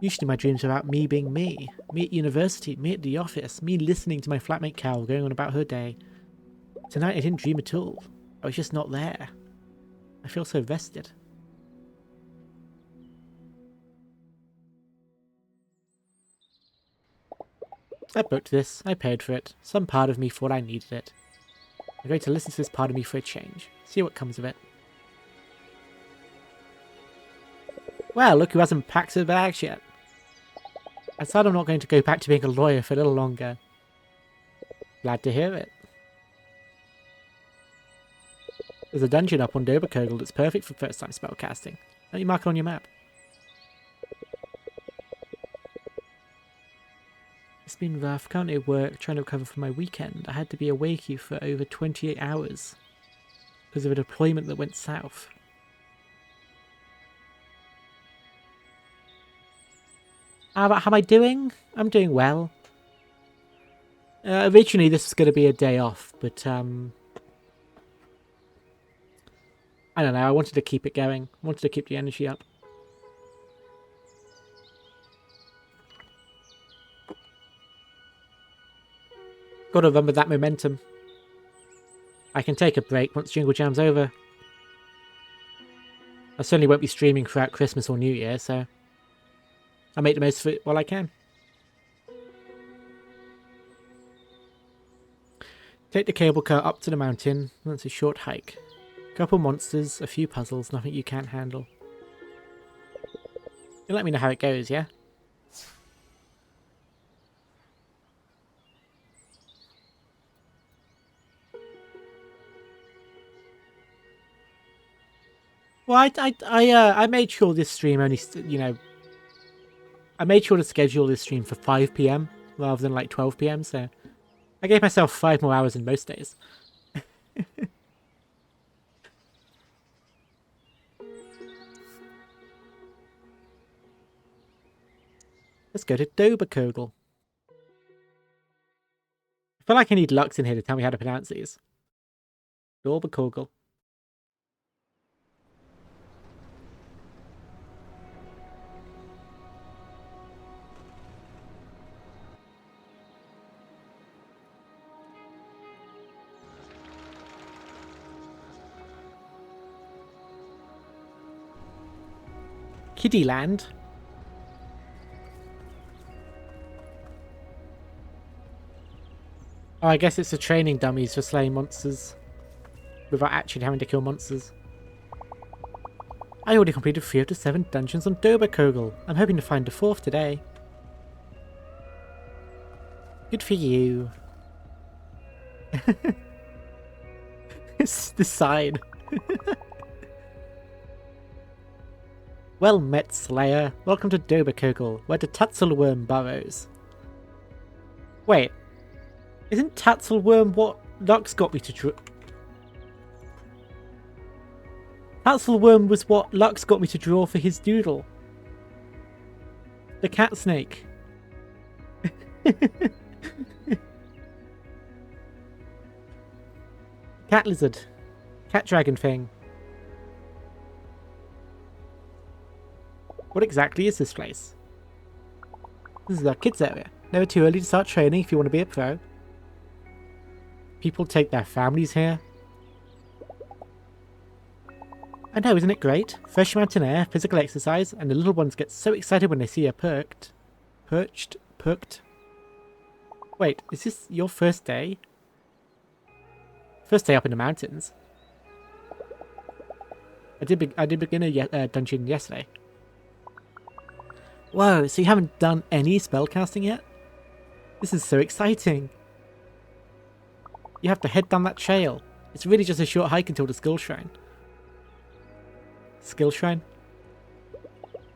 Usually my dreams are about me being me. Me at university, me at the office, me listening to my flatmate Cal going on about her day. Tonight I didn't dream at all. I was just not there. I feel so vested. I booked this. I paid for it. Some part of me thought I needed it. I'm going to listen to this part of me for a change. See what comes of it. Well, look who hasn't packed her bags yet. I said I'm not going to go back to being a lawyer for a little longer. Glad to hear it. There's a dungeon up on Doberkogel that's perfect for first-time spellcasting. Let me mark it on your map. It's been rough. Currently at work, trying to recover from my weekend. I had to be awake for over 28 hours because of a deployment that went south. How am I doing? I'm doing well. Originally this was going to be a day off, but I don't know, I wanted to keep it going. I wanted to keep the energy up. Gotta run with that momentum. I can take a break once Jingle Jam's over. I certainly won't be streaming throughout Christmas or New Year, so I'll make the most of it while I can. Take the cable car up to the mountain. That's a short hike. Couple monsters, a few puzzles, nothing you can't handle. You let me know how it goes, yeah? Well, I made sure this stream only, I made sure to schedule this stream for 5 PM rather than like 12 PM, so I gave myself 5 more hours in most days. Let's go to Doberkogel. I feel like I need Lux in here to tell me how to pronounce these. Doberkogel. Kiddyland. Oh, I guess it's a training dummies for slaying monsters without actually having to kill monsters. I already completed 3 of the 7 dungeons on Doberkogel. I'm hoping to find the 4th today. Good for you. It's the sign. Well met, Slayer. Welcome to Doberkogel, where the Tatzelworm burrows. Wait, isn't Tatzelworm what Lux got me to draw? Tatzelworm was what Lux got me to draw for his doodle. The cat snake. Cat lizard. Cat dragon thing. What exactly is this place? This is our kids area. Never too early to start training if you want to be a pro. People take their families here. I know, isn't it great? Fresh mountain air, physical exercise, and the little ones get so excited when they see a perked. Wait, is this your first day? First day up in the mountains. I did begin a dungeon yesterday. Whoa, so you haven't done any spellcasting yet? This is so exciting. You have to head down that trail. It's really just a short hike until the skill shrine. Skill shrine?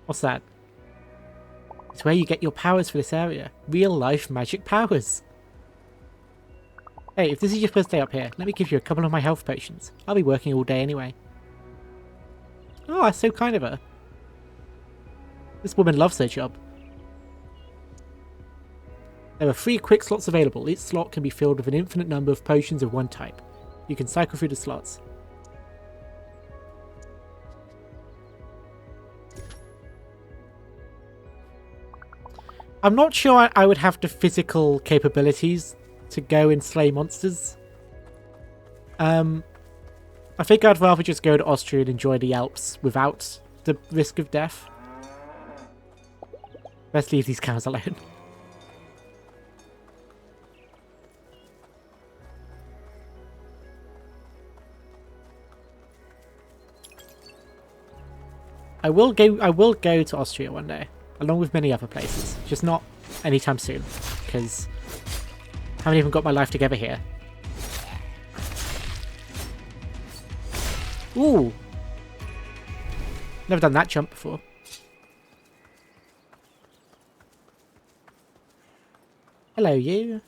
What's that? It's where you get your powers for this area. Real life magic powers. Hey, if this is your first day up here, let me give you a couple of my health potions. I'll be working all day anyway. Oh, that's so kind of her. This woman loves her job. There are 3 quick slots available. Each slot can be filled with an infinite number of potions of one type. You can cycle through the slots. I'm not sure I would have the physical capabilities to go and slay monsters. I think I'd rather just go to Austria and enjoy the Alps without the risk of death. Let's leave these cows alone. I will go to Austria one day, along with many other places. Just not anytime soon, because I haven't even got my life together here. Ooh! Never done that jump before. Hello, you.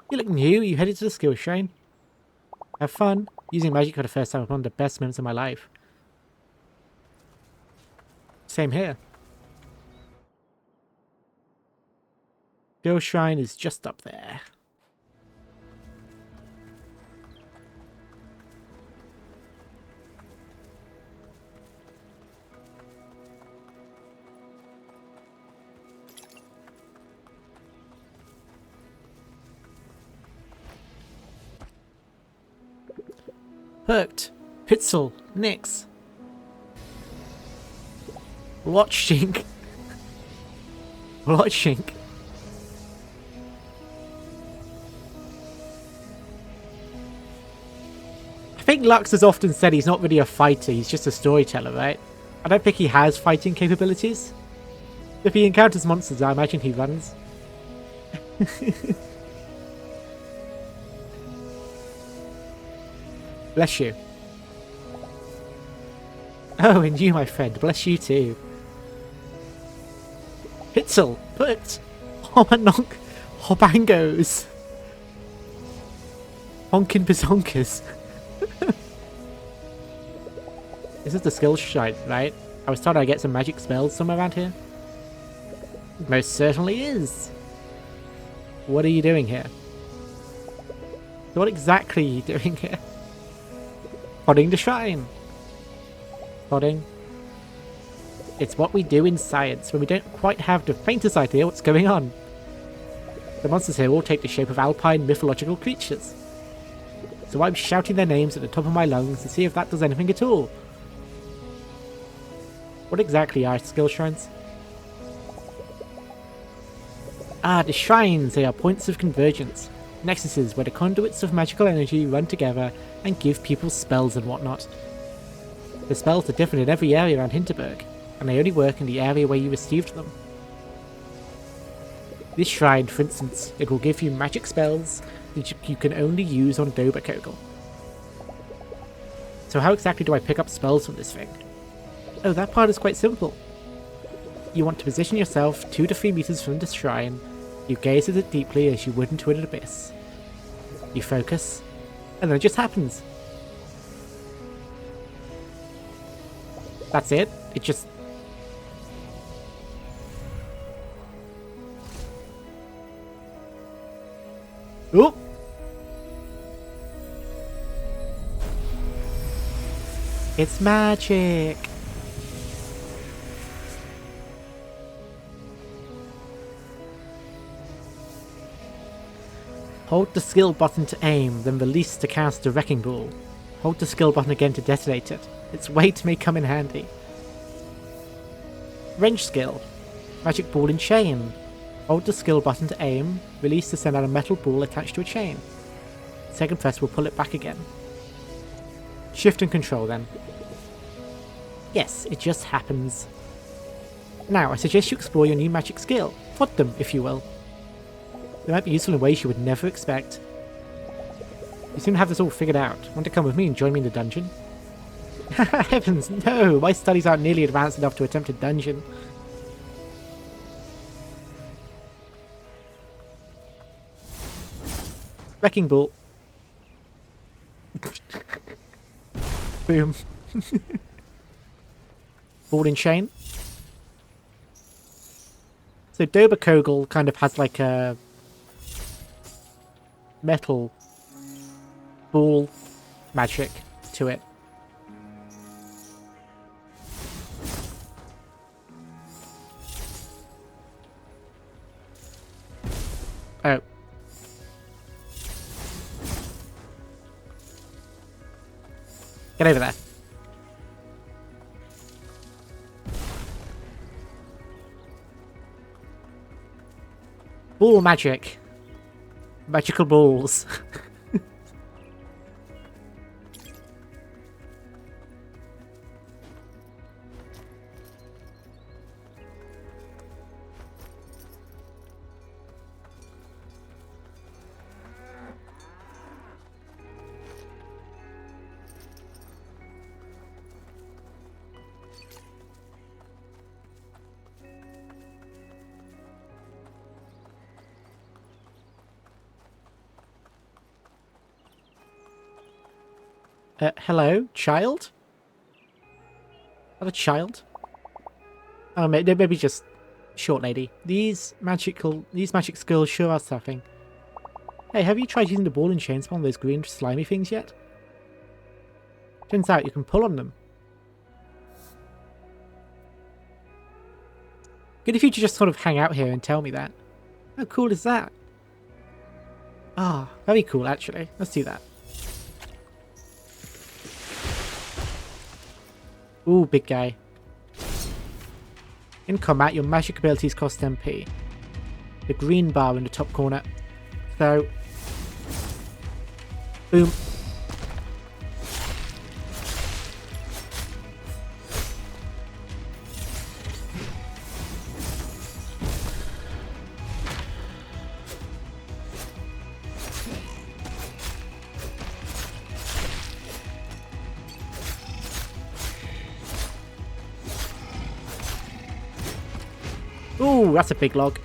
You look new. You headed to the skill shrine. Have fun. Using magic for the first time was one of the best moments of my life. Same here. Skill shrine is just up there. Hooked. Pitzel. Nix. Watching. Watching. I think Lux has often said he's not really a fighter, he's just a storyteller, right? I don't think he has fighting capabilities. If he encounters monsters, I imagine he runs. Bless you. Oh, and you, my friend. Bless you too. Pitzel, put Homanonk, Hobangos, Honkin' Bazonkas. This is the skill shrine, right? I was told I'd get some magic spells somewhere around here. Most certainly is. What are you doing here? What exactly are you doing here? Podding the shrine. Podding. It's what we do in science when we don't quite have the faintest idea what's going on. The monsters here all take the shape of alpine mythological creatures. So I'm shouting their names at the top of my lungs to see if that does anything at all. What exactly are skill shrines? Ah, the shrines, they are points of convergence. Nexuses where the conduits of magical energy run together and give people spells and whatnot. The spells are different in every area around Hinterberg, and they only work in the area where you received them. This shrine, for instance, it will give you magic spells that you can only use on Doberkogel. So how exactly do I pick up spells from this thing? Oh, that part is quite simple. You want to position yourself 2 to 3 meters from the shrine. You gaze at it deeply as you would into an abyss. You focus, and then it just happens. That's it. It just... Oop! It's magic! Hold the skill button to aim, then release to cast a wrecking ball. Hold the skill button again to detonate it. Its weight may come in handy. Range skill. Magic ball and chain. Hold the skill button to aim, release to send out a metal ball attached to a chain. Second press will pull it back again. Shift and control then. Yes, it just happens. Now, I suggest you explore your new magic skill. Plot them, if you will. They might be useful in ways you would never expect. You seem to have this all figured out. Want to come with me and join me in the dungeon? Heavens, no! My studies aren't nearly advanced enough to attempt a dungeon. Wrecking ball. Boom. Ball and chain. So Dobakogel kind of has like a metal ball magic to it. Oh. Get over there. Ball magic. Magical balls. Hello, child? Not a child? Oh, maybe just short lady. These magic skills sure are something. Hey, have you tried using the ball and chain spell on those green slimy things yet? Turns out you can pull on them. Good if you just sort of hang out here and tell me that. How cool is that? Ah, very cool actually. Let's do that. Ooh, big guy. In combat, your magic abilities cost MP. The green bar in the top corner. So... Boom. Ooh, that's a big log.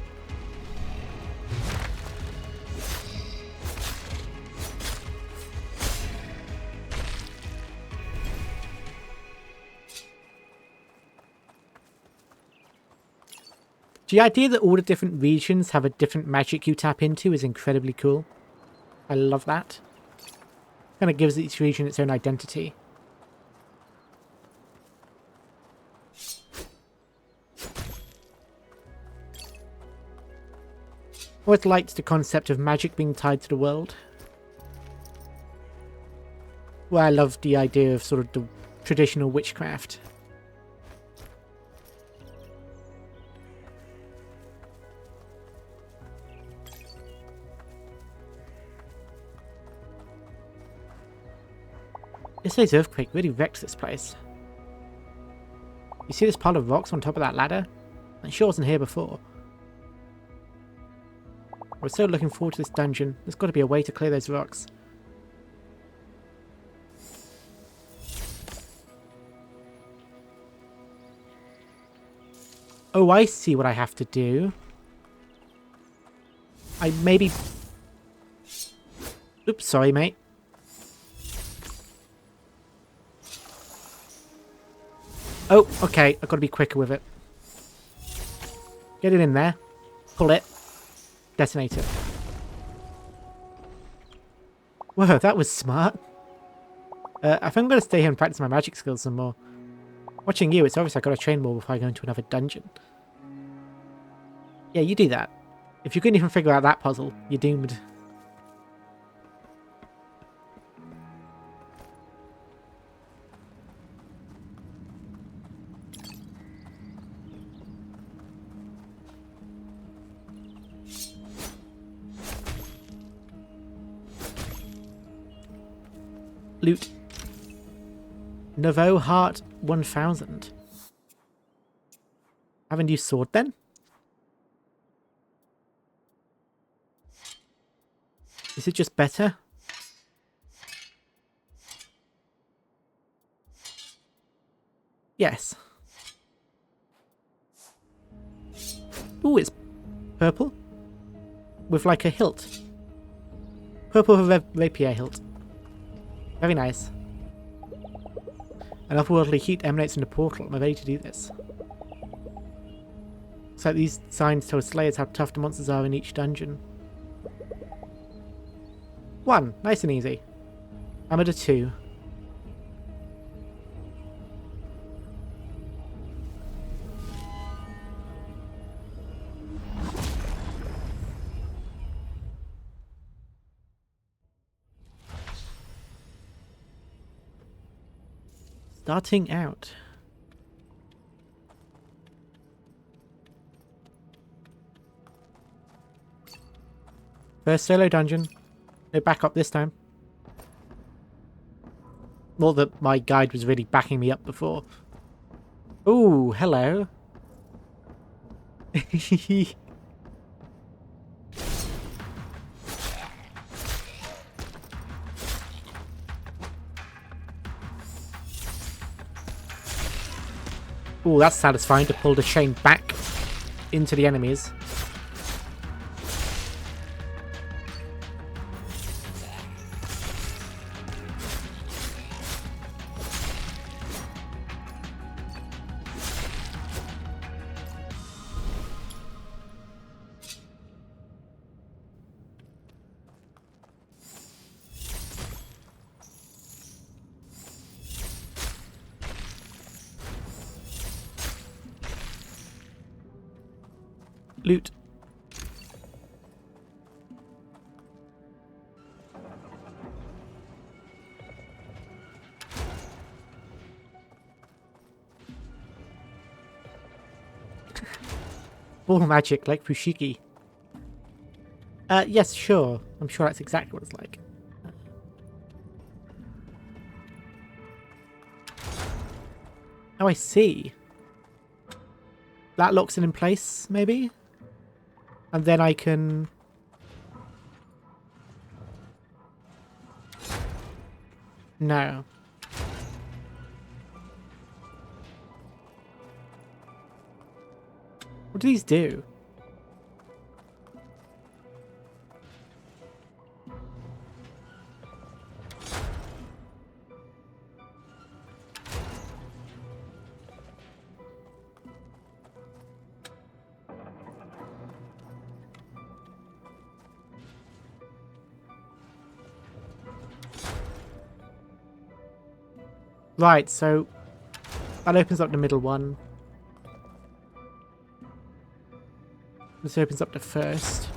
The idea that all the different regions have a different magic you tap into is incredibly cool. I love that. Kind of gives each region its own identity. Always liked the concept of magic being tied to the world. Well, I love the idea of sort of the traditional witchcraft. Yesterday's earthquake really wrecked this place. You see this pile of rocks on top of that ladder? It sure wasn't here before. We're so looking forward to this dungeon. There's got to be a way to clear those rocks. Oh, I see what I have to do. I maybe... Oops, sorry, mate. Oh, okay. I've got to be quicker with it. Get it in there. Pull it. Detonate it. Whoa, that was smart. I think I'm going to stay here and practice my magic skills some more. Watching you, it's obvious I've got to train more before I go into another dungeon. Yeah, you do that. If you couldn't even figure out that puzzle, you're doomed. Loot. Nouveau Heart 1000. Have a new sword then? Is it just better? Yes. Ooh, it's purple. With like a hilt. Purple with a rapier hilt. Very nice. An otherworldly heat emanates from the portal. I'm ready to do this. Looks like these signs tell slayers how tough the monsters are in each dungeon. 1. Nice and easy. I'm at a 2. Starting out. First solo dungeon. No backup this time. More that my guide was really backing me up before. Ooh, hello. Ooh, that's satisfying to pull the chain back into the enemies. Loot. Ball magic like Fushigi. Yes, sure. I'm sure that's exactly what it's like. Oh, I see. That locks it in place, maybe? And then I can... No. What do these do? Right, so that opens up the middle one. This opens up the first.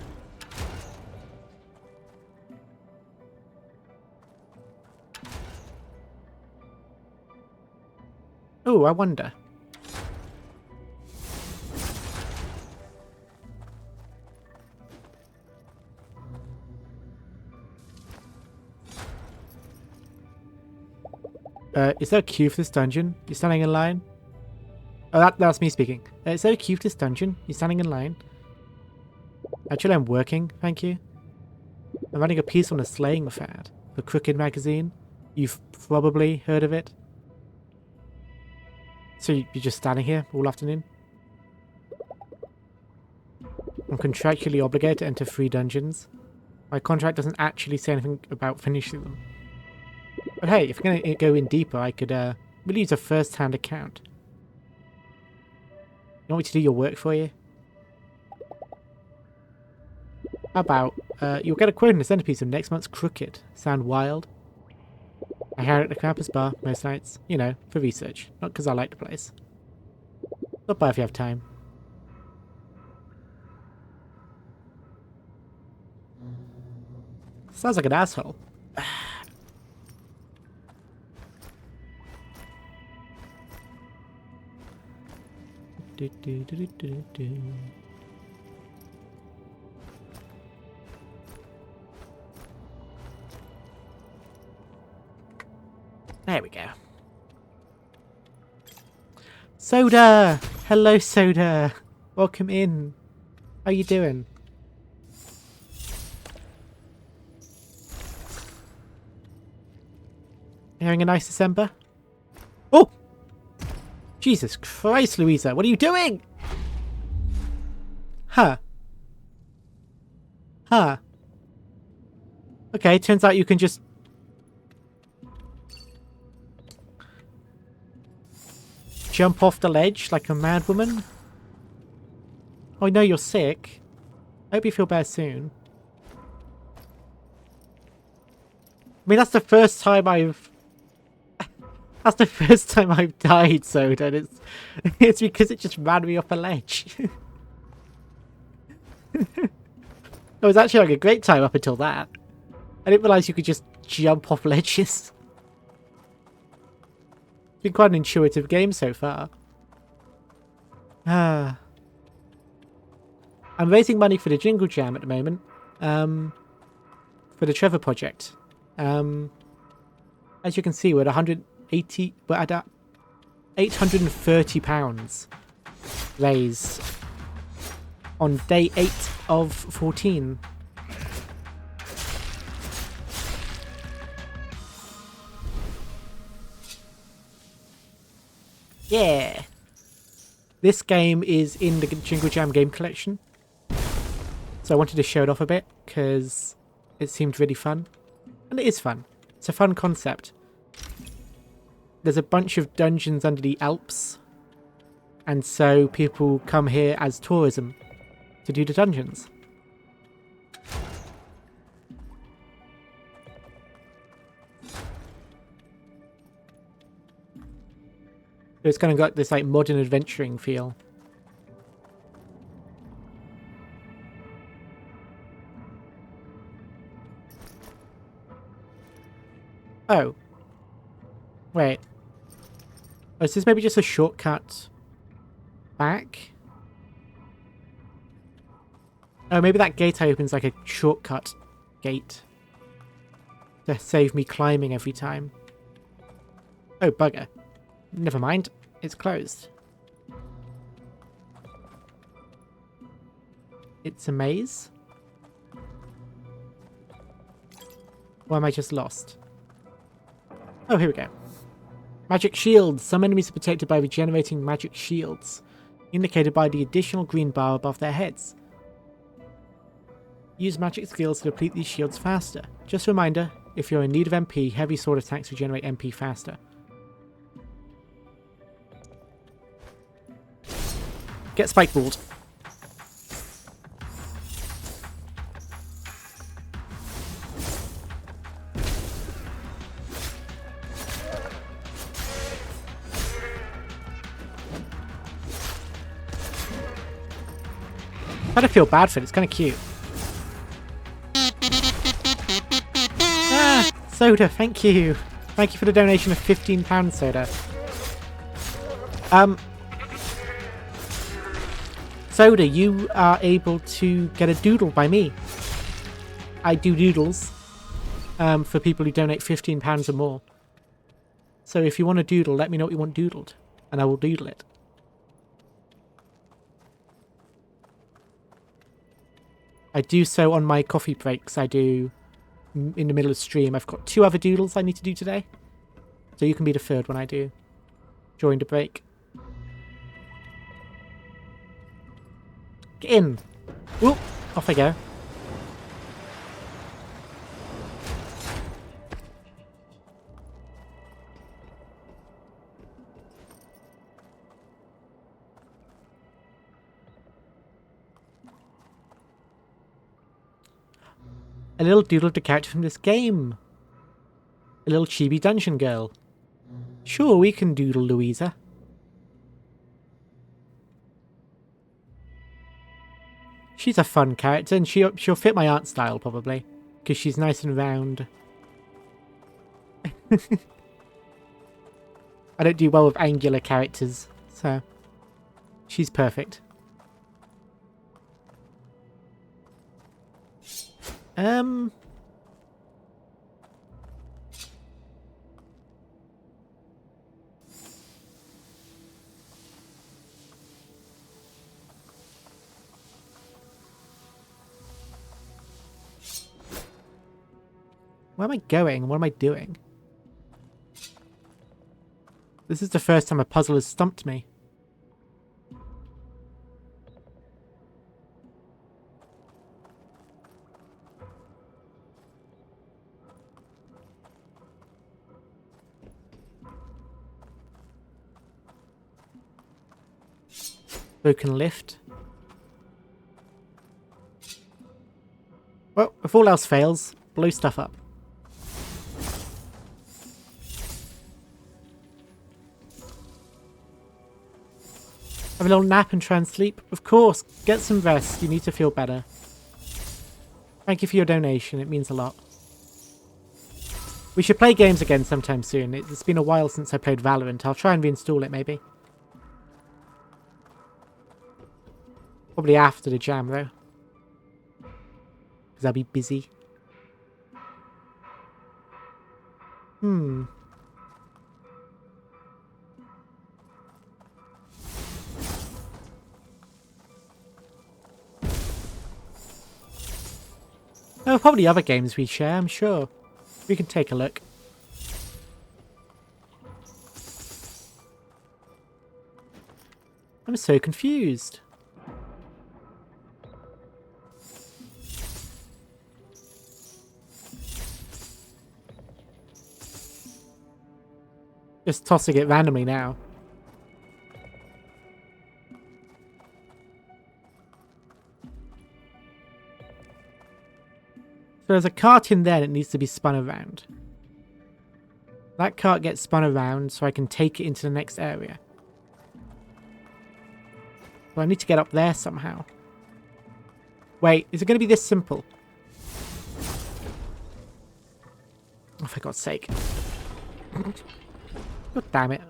Oh, I wonder. Is there a queue for this dungeon? You're standing in line? Oh, that's me speaking. Is there a queue for this dungeon? You're standing in line? Actually, I'm working, thank you. I'm running a piece on the slaying fad, the Crooked magazine. You've probably heard of it. So you're just standing here all afternoon? contractually obligated to enter 3 dungeons. My contract doesn't actually say anything about finishing them. But hey, if you're going to go in deeper, I could really use a first-hand account. You want me to do your work for you? How about, you'll get a quote in the centerpiece of next month's Crooked. Sound wild? I hire at the campus bar most nights, you know, for research, not because I like the place. Stop by if you have time. Sounds like an asshole. There we go. Soda! Hello, Soda! Welcome in. How you doing? You having a nice December? Oh! Jesus Christ, Louisa, what are you doing? Huh. Huh. Okay, turns out you can just... jump off the ledge like a mad woman? Oh, I know you're sick. I hope you feel better soon. I mean, that's the first time I've... That's the first time I've died, Soda, and it's because it just ran me off a ledge. It was actually like a great time up until that. I didn't realise you could just jump off ledges. It's been quite an intuitive game so far. I'm raising money for the Jingle Jam at the moment. For the Trevor project. As you can see, we're at 180. We're at £830 raised on day 8 of 14. Yeah. This game is in the Jingle Jam game collection. So I wanted to show it off a bit because it seemed really fun. And it is fun. It's a fun concept. There's a bunch of dungeons under the Alps. And so people come here as tourism to do the dungeons. So it's kind of got this like modern adventuring feel. Oh. Wait. Oh, is this maybe just a shortcut back? Oh, maybe that gate opens like a shortcut gate to save me climbing every time. Oh, bugger. Never mind. It's closed. It's a maze? Or am I just lost? Oh, here we go. Magic shields. Some enemies are protected by regenerating magic shields, indicated by the additional green bar above their heads. Use magic skills to deplete these shields faster. Just a reminder, if you're in need of MP, heavy sword attacks regenerate MP faster. Get spike balled. I kind of feel bad for it. It's kind of cute. Ah, Soda, thank you. Thank you for the donation of £15, Soda. Soda, you are able to get a doodle by me. I do doodles for people who donate £15 or more. So if you want a doodle, let me know what you want doodled, and I will doodle it. I do so on my coffee breaks. I do in the middle of stream. I've got 2 other doodles I need to do today. So you can be the third one I do during the break. Get in. Oop, off I go. A little doodle character from this game. A little chibi dungeon girl. Sure, we can doodle Louisa. She's a fun character, and she'll fit my art style, probably. Because she's nice and round. I don't do well with angular characters, so... she's perfect. Where am I going? What am I doing? This is the first time a puzzle has stumped me. Broken lift. Well, if all else fails, blow stuff up. Have a little nap and try and sleep? Of course, get some rest. You need to feel better. Thank you for your donation, it means a lot. We should play games again sometime soon. It's been a while since I played Valorant. I'll try and reinstall it maybe. Probably after the jam though. Because I'll be busy. There are probably other games we share, I'm sure. We can take a look. I'm so confused. Just tossing it randomly now. So there's a cart in there that needs to be spun around. That cart gets spun around so I can take it into the next area. Well, I need to get up there somehow. Wait, is it going to be this simple? Oh, for God's sake. God damn it.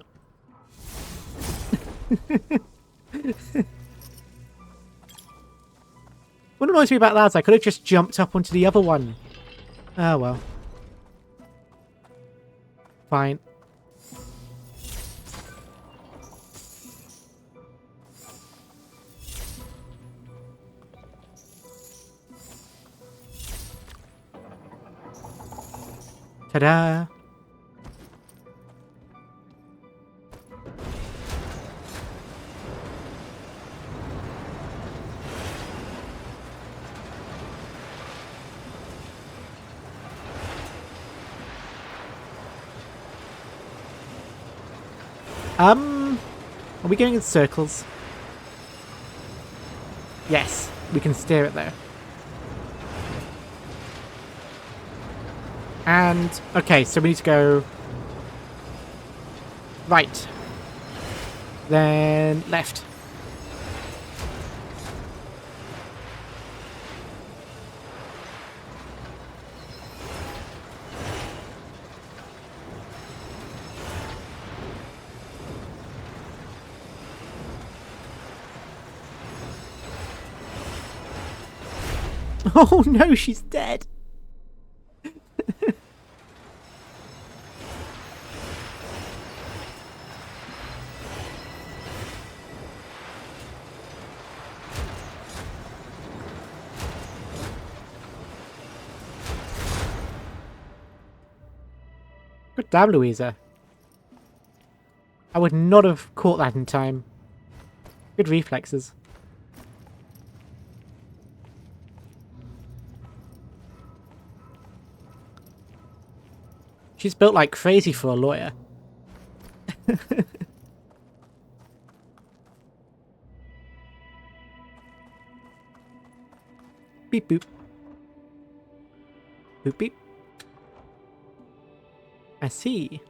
What annoys me about that is I could have just jumped up onto the other one. Oh well. Fine. Ta-da! Are we going in circles? Yes, we can steer it there. And, okay, so we need to go right. Then left. Oh no, she's dead. Good damn, Louisa. I would not have caught that in time. Good reflexes. She's built like crazy for a lawyer. Beep boop. Boop beep. I see.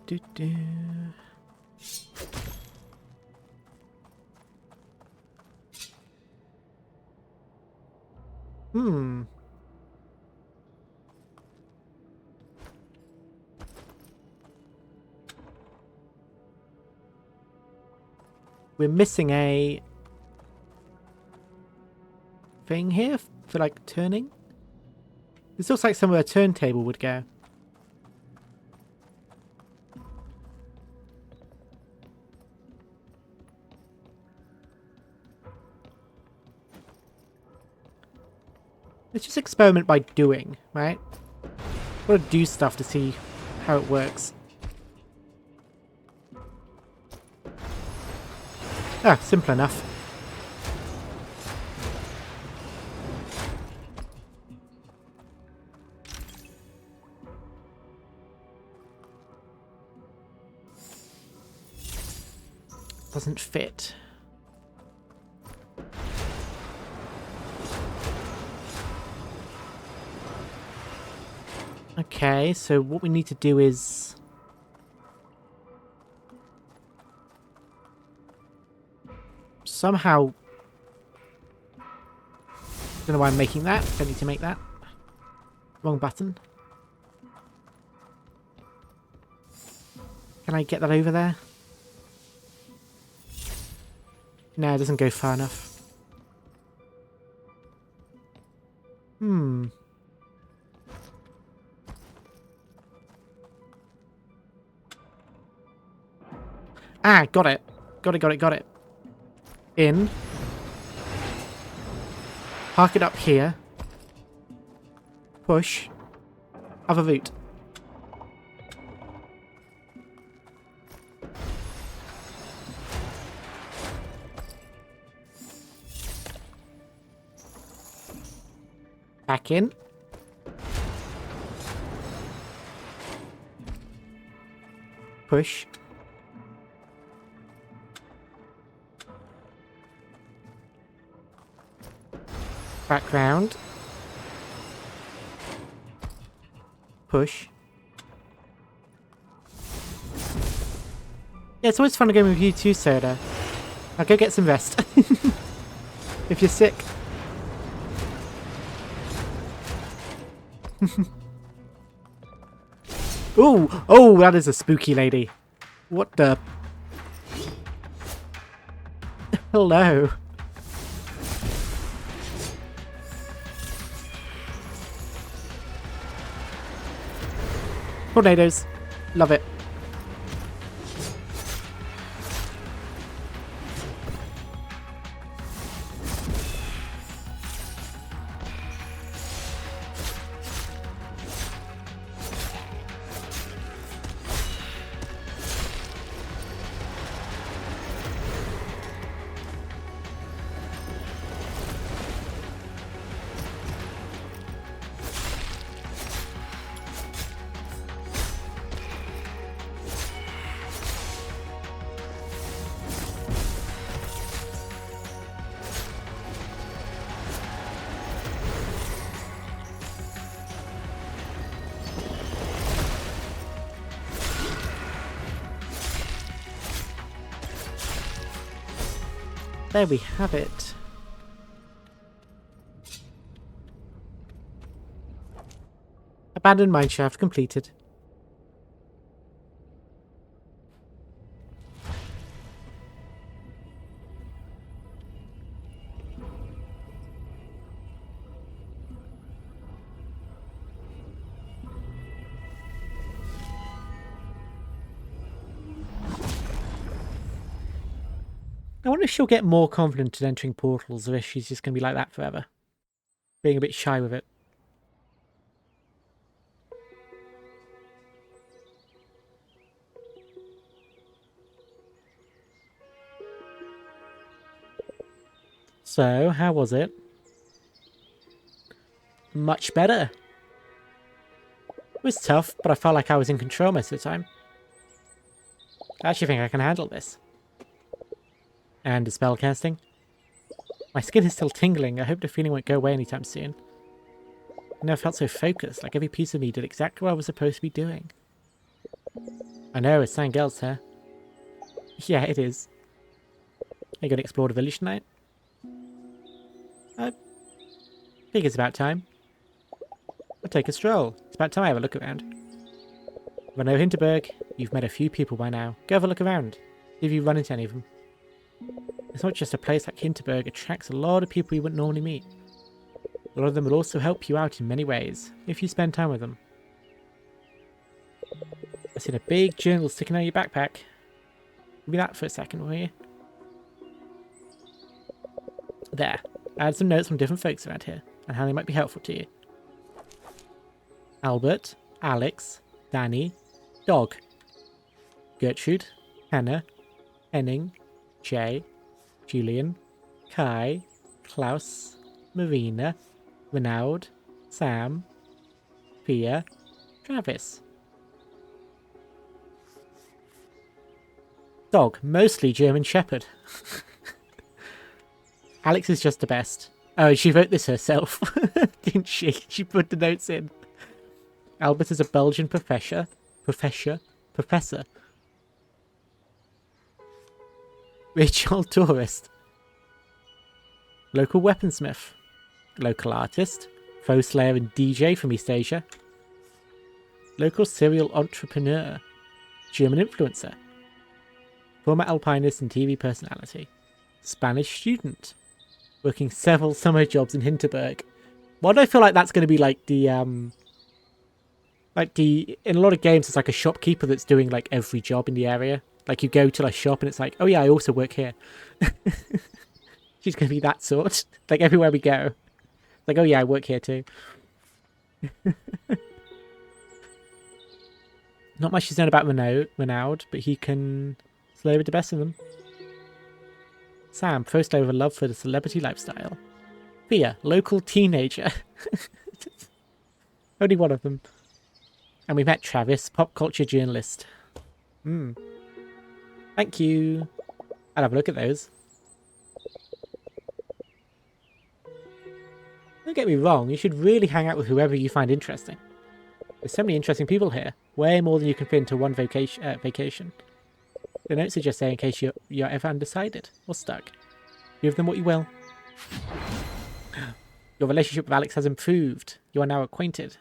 Do, do. Hmm. We're missing a thing here for like turning. This looks like somewhere a turntable would go. Let's just experiment by doing, right? Gotta do stuff to see how it works. Ah, simple enough. Doesn't fit. Okay, so what we need to do is somehow, don't know why I'm making that, don't need to make that. Wrong button. Can I get that over there? No, it doesn't go far enough. Hmm. Ah, got it. Got it. In. Park it up here. Push. Other route. Back in. Push. Back round. Push. Yeah, it's always fun to go with you too, Soda. Now go get some rest. If you're sick. Ooh! Oh, that is a spooky lady. What the... Hello. Tornadoes. Love it. There we have it. Abandoned mineshaft completed. I wonder if she'll get more confident at entering portals or if she's just going to be like that forever. Being a bit shy with it. So, how was it? much better. It was tough, but I felt like I was in control most of the time. I actually think I can handle this. And the spellcasting. My skin is still tingling. I hope the feeling won't go away anytime soon. I never felt so focused, like every piece of me did exactly what I was supposed to be doing. I know, it's something else, huh? Yeah, it is. Are you going to explore the village tonight? I think it's about time. I'll take a stroll. It's about time I have a look around. If I know Hinterberg, you've met a few people by now. Go have a look around. See if you run into any of them. It's not just a place like Hinterberg attracts a lot of people you wouldn't normally meet. A lot of them will also help you out in many ways, if you spend time with them. I've seen a big journal sticking out of your backpack. Give me that for a second, will you? There. I had some notes from different folks around here, and how they might be helpful to you. Albert, Alex, Danny, Dog, Gertrude, Hannah, Henning, Jay, Julian, Kai, Klaus, Marina, Renaud, Sam, Pia, Travis. Dog, mostly German Shepherd. Alex is just the best. Oh, she wrote this herself, didn't she? She put the notes in. Albert is a Belgian professor. Rachel, tourist. Local weaponsmith. Local artist. Foe slayer and DJ from East Asia. Local serial entrepreneur. German influencer. Former alpinist and TV personality. Spanish student. Working several summer jobs in Hinterberg. Why do I feel like that's going to be like the, in a lot of games, it's like a shopkeeper that's doing like every job in the area. Like you go to a shop and it's like, oh yeah, I also work here. She's going to be that sort. Like everywhere we go. Like, oh yeah, I work here too. Not much is known about Renaud, but he can slay with the best of them. Sam, first over love for the celebrity lifestyle. Thea, local teenager. Only one of them. And we met Travis, pop culture journalist. Thank you. I'll have a look at those. Don't get me wrong, you should really hang out with whoever you find interesting. There's so many interesting people here. Way more than you can fit into one vacation. The notes are just there in case you're ever undecided or stuck. Give them what you will. Your relationship with Alex has improved. You are now acquainted.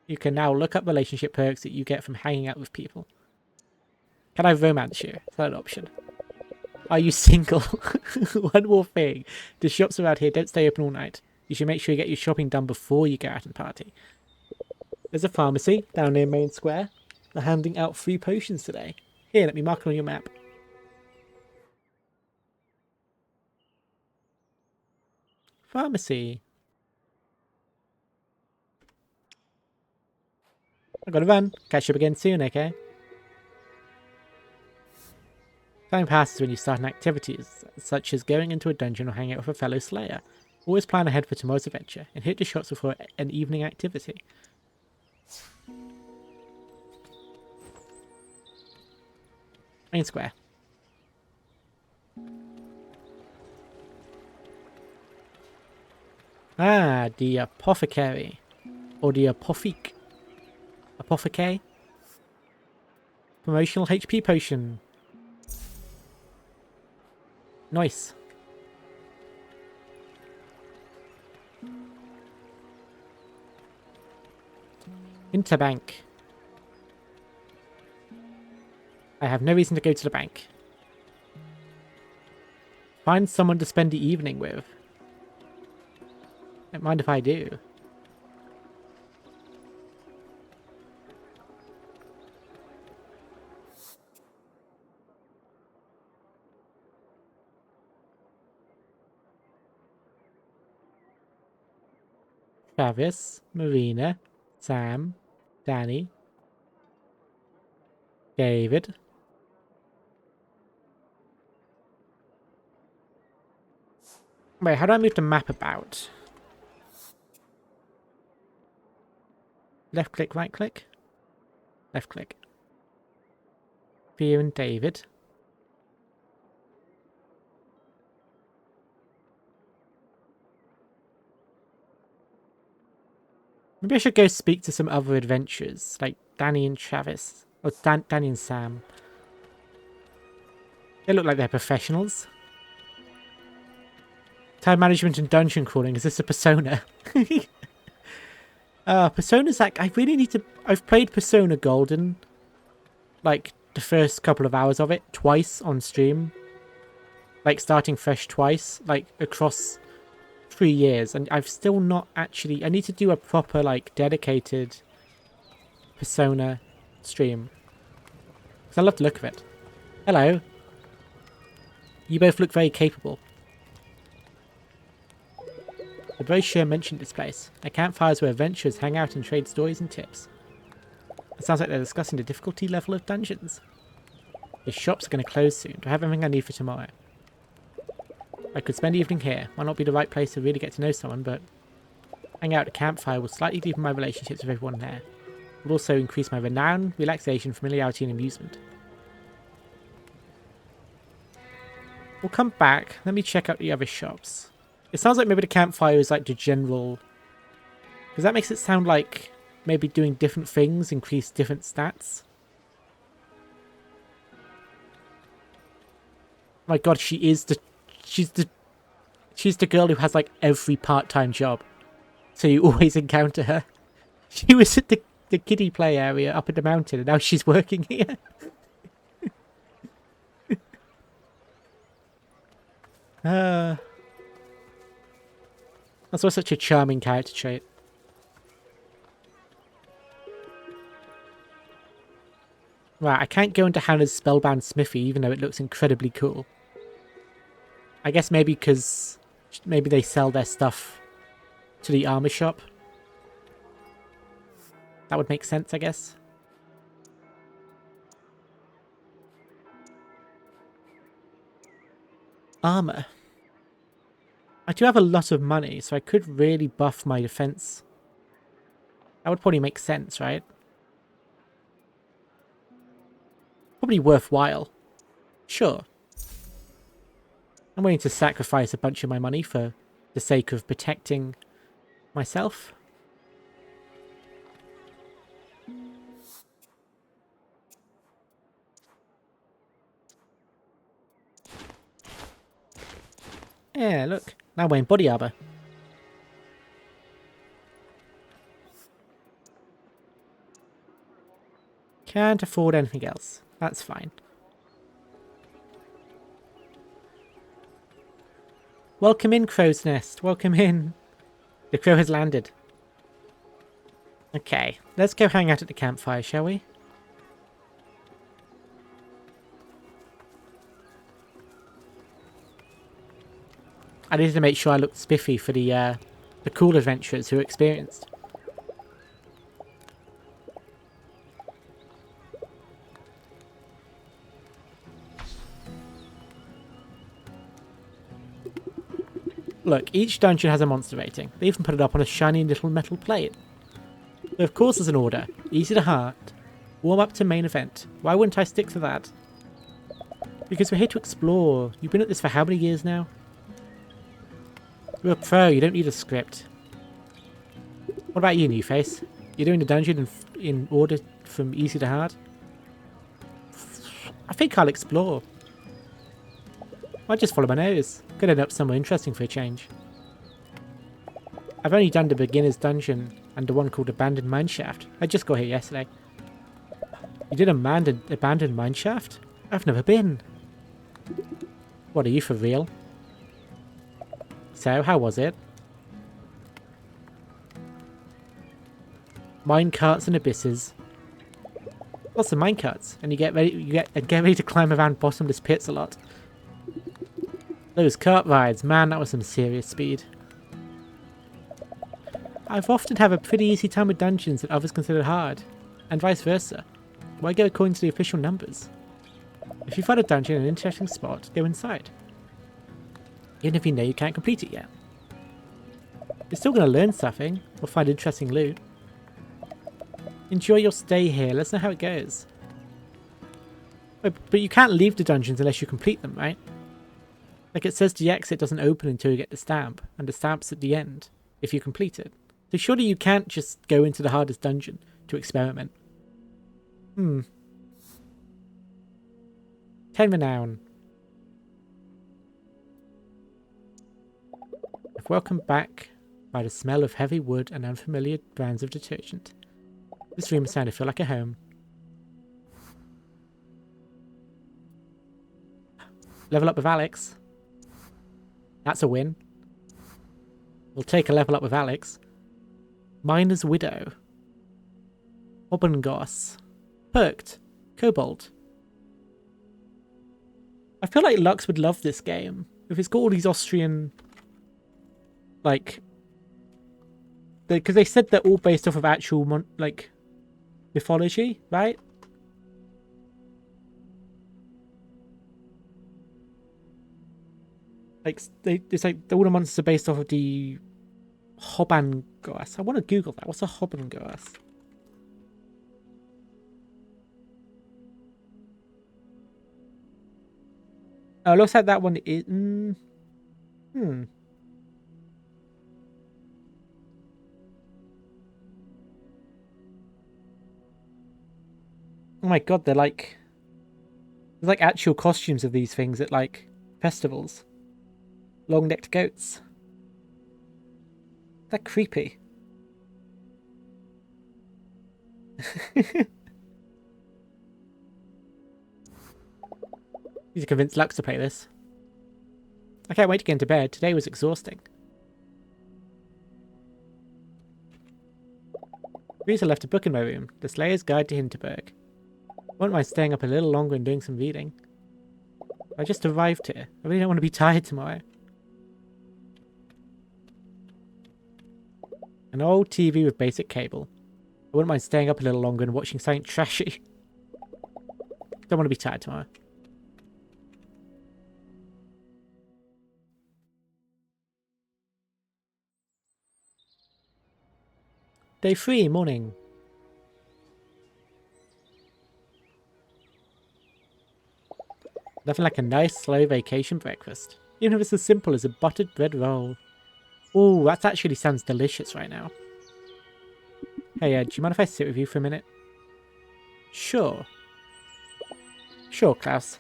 You can now look up relationship perks that you get from hanging out with people. Can I romance you? Is that an option? Are you single? One more thing. The shops around here don't stay open all night. You should make sure you get your shopping done before you go out and party. There's a pharmacy down near Main Square. They're handing out free potions today. Here, let me mark it on your map. Pharmacy. I've got to run. Catch up again soon, okay? Time passes when you start an activity, such as going into a dungeon or hanging out with a fellow slayer. Always plan ahead for tomorrow's adventure, and hit the shots before an evening activity. Main Square. Ah, the apothecary. Or the apothec. Apothecary? Promotional HP potion. Nice. Interbank. I have no reason to go to the bank. Find someone to spend the evening with. Don't mind if I do. Travis, Marina, Sam, Danny, David. Wait, how do I move the map about? Left click, right click. Left click. Theo and David. Maybe I should go speak to some other adventurers, like Danny and Travis. Or Danny and Sam. They look like they're professionals. Time management and dungeon crawling. Is this a Persona? Persona's like, I really need to... I've played Persona Golden. Like, the first couple of hours of it. Twice on stream. Like, starting fresh twice. Like, across 3 years. And I've still not actually... I need to do a proper, like, dedicated Persona stream. Because I love the look of it. Hello. You both look very capable. The brochure mentioned this place. A campfires where adventurers hang out and trade stories and tips. It sounds like they're discussing the difficulty level of dungeons. The shops are going to close soon. Do I have everything I need for tomorrow? I could spend the evening here. Might not be the right place to really get to know someone, but hang out at a campfire will slightly deepen my relationships with everyone there. It will also increase my renown, relaxation, familiarity, and amusement. We'll come back. Let me check out the other shops. It sounds like maybe the campfire is like the general... Because that makes it sound like maybe doing different things increase different stats. My god, she's the girl who has like every part-time job. So you always encounter her. She was at the kiddie play area up at the mountain and now she's working here. That's such a charming character trait. Right, I can't go into Hannah's spellbound smithy even though it looks incredibly cool. I guess maybe because maybe they sell their stuff to the armor shop. That would make sense, I guess. Armor. I do have a lot of money, so I could really buff my defense. That would probably make sense, right? Probably worthwhile. Sure. I'm willing to sacrifice a bunch of my money for the sake of protecting myself. Yeah, look. Now we're in body armor. Can't afford anything else. That's fine. Welcome in, Crow's Nest. Welcome in. The crow has landed. Okay, let's go hang out at the campfire, shall we? I needed to make sure I looked spiffy for the cool adventurers who are experienced. Look, each dungeon has a monster rating. They even put it up on a shiny little metal plate. So of course there's an order. Easy to hard. Warm up to main event. Why wouldn't I stick to that? Because we're here to explore. You've been at this for how many years now? You're a pro, you don't need a script. What about you, Newface? You're doing the dungeon in order from easy to hard? I think I'll explore. I'll just follow my nose. Could end up somewhere interesting for a change. I've only done the beginner's dungeon and the one called Abandoned Mineshaft. I just got here yesterday. You did Abandoned Mineshaft? I've never been. What, are you for real? So, how was it? Minecarts and abysses. Lots of minecarts, and you get ready to climb around bottomless pits a lot. Those cart rides, man, that was some serious speed. I've often had a pretty easy time with dungeons that others consider hard, and vice versa. Why go according to the official numbers? If you find a dungeon in an interesting spot, go inside. Even if you know you can't complete it yet. You're still going to learn something, or find interesting loot. Enjoy your stay here. Let's know how it goes. But you can't leave the dungeons unless you complete them, right? Like it says the exit doesn't open until you get the stamp, and the stamp's at the end if you complete it. So surely you can't just go into the hardest dungeon to experiment. 10 renown. If welcomed back by the smell of heavy wood and unfamiliar brands of detergent. This room is starting to feel like a home. Level up with Alex. That's a win. We'll take a level up with Alex. Miner's Widow. Obengoss. Perked. Kobold. I feel like Lux would love this game. If it's got all these Austrian... like... Because they said they're all based off of actual, like... mythology, right? Like, it's like all the monsters are based off of the Hobangoss. I want to Google that. What's a Hobangoss? Oh, looks like that one is... Oh my god, they're like... There's like actual costumes of these things at like festivals. Long-necked goats. That creepy. Need to convince Lux to play this. I can't wait to get into bed. Today was exhausting. Rita left a book in my room. The Slayer's Guide to Hinterberg. I wouldn't mind staying up a little longer and doing some reading. I just arrived here. I really don't want to be tired tomorrow. An old TV with basic cable. I wouldn't mind staying up a little longer and watching something trashy. Don't want to be tired tomorrow. Day 3, morning. Nothing like a nice, slow vacation breakfast. Even if it's as simple as a buttered bread roll. Ooh, that actually sounds delicious right now. Hey, do you mind if I sit with you for a minute? Sure. Sure, Klaus.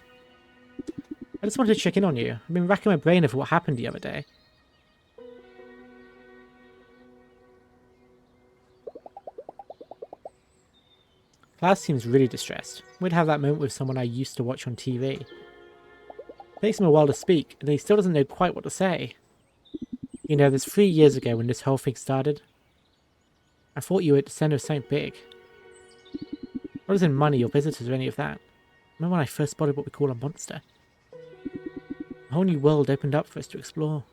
I just wanted to check in on you. I've been racking my brain over what happened the other day. Klaus seems really distressed. We'd have that moment with someone I used to watch on TV. It takes him a while to speak, and he still doesn't know quite what to say. You know, there's 3 years ago when this whole thing started. I thought you were at the centre of something big. Not as in money or visitors or any of that. Remember when I first spotted what we call a monster? A whole new world opened up for us to explore.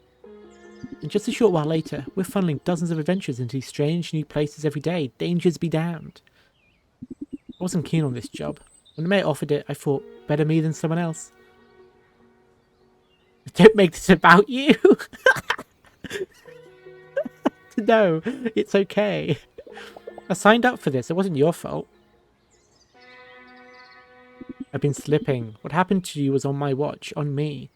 And just a short while later, we're funneling dozens of adventures into these strange new places every day. Dangers be damned. I wasn't keen on this job. When the mate offered it, I thought, better me than someone else. Don't make this about you! No, it's okay. I signed up for this. It wasn't your fault. I've been slipping. What happened to you was on my watch. On me.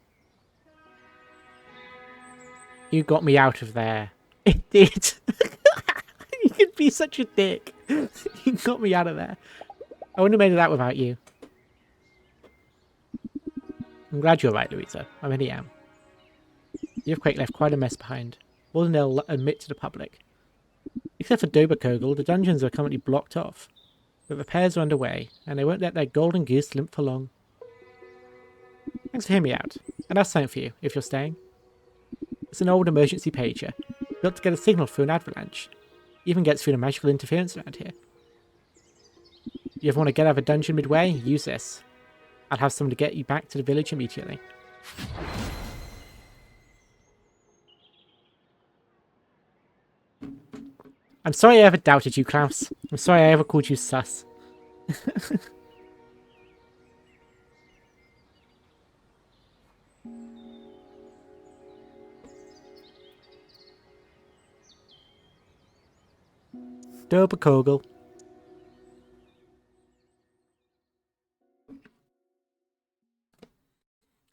You got me out of there. It did. You could be such a dick. You got me out of there. I wouldn't have made it out without you. I'm glad you're right, Louisa. I really am. The earthquake left quite a mess behind. More than they'll admit to the public. Except for Doberkogel, the dungeons are currently blocked off. But repairs are underway, and they won't let their golden goose limp for long. Thanks for hearing me out. And I'll sign for you, if you're staying. It's an old emergency pager, built to get a signal through an avalanche. Even gets through the magical interference around here. You ever want to get out of a dungeon midway? Use this. I'll have someone to get you back to the village immediately. I'm sorry I ever doubted you, Klaus. I'm sorry I ever called you sus. Doberkogel.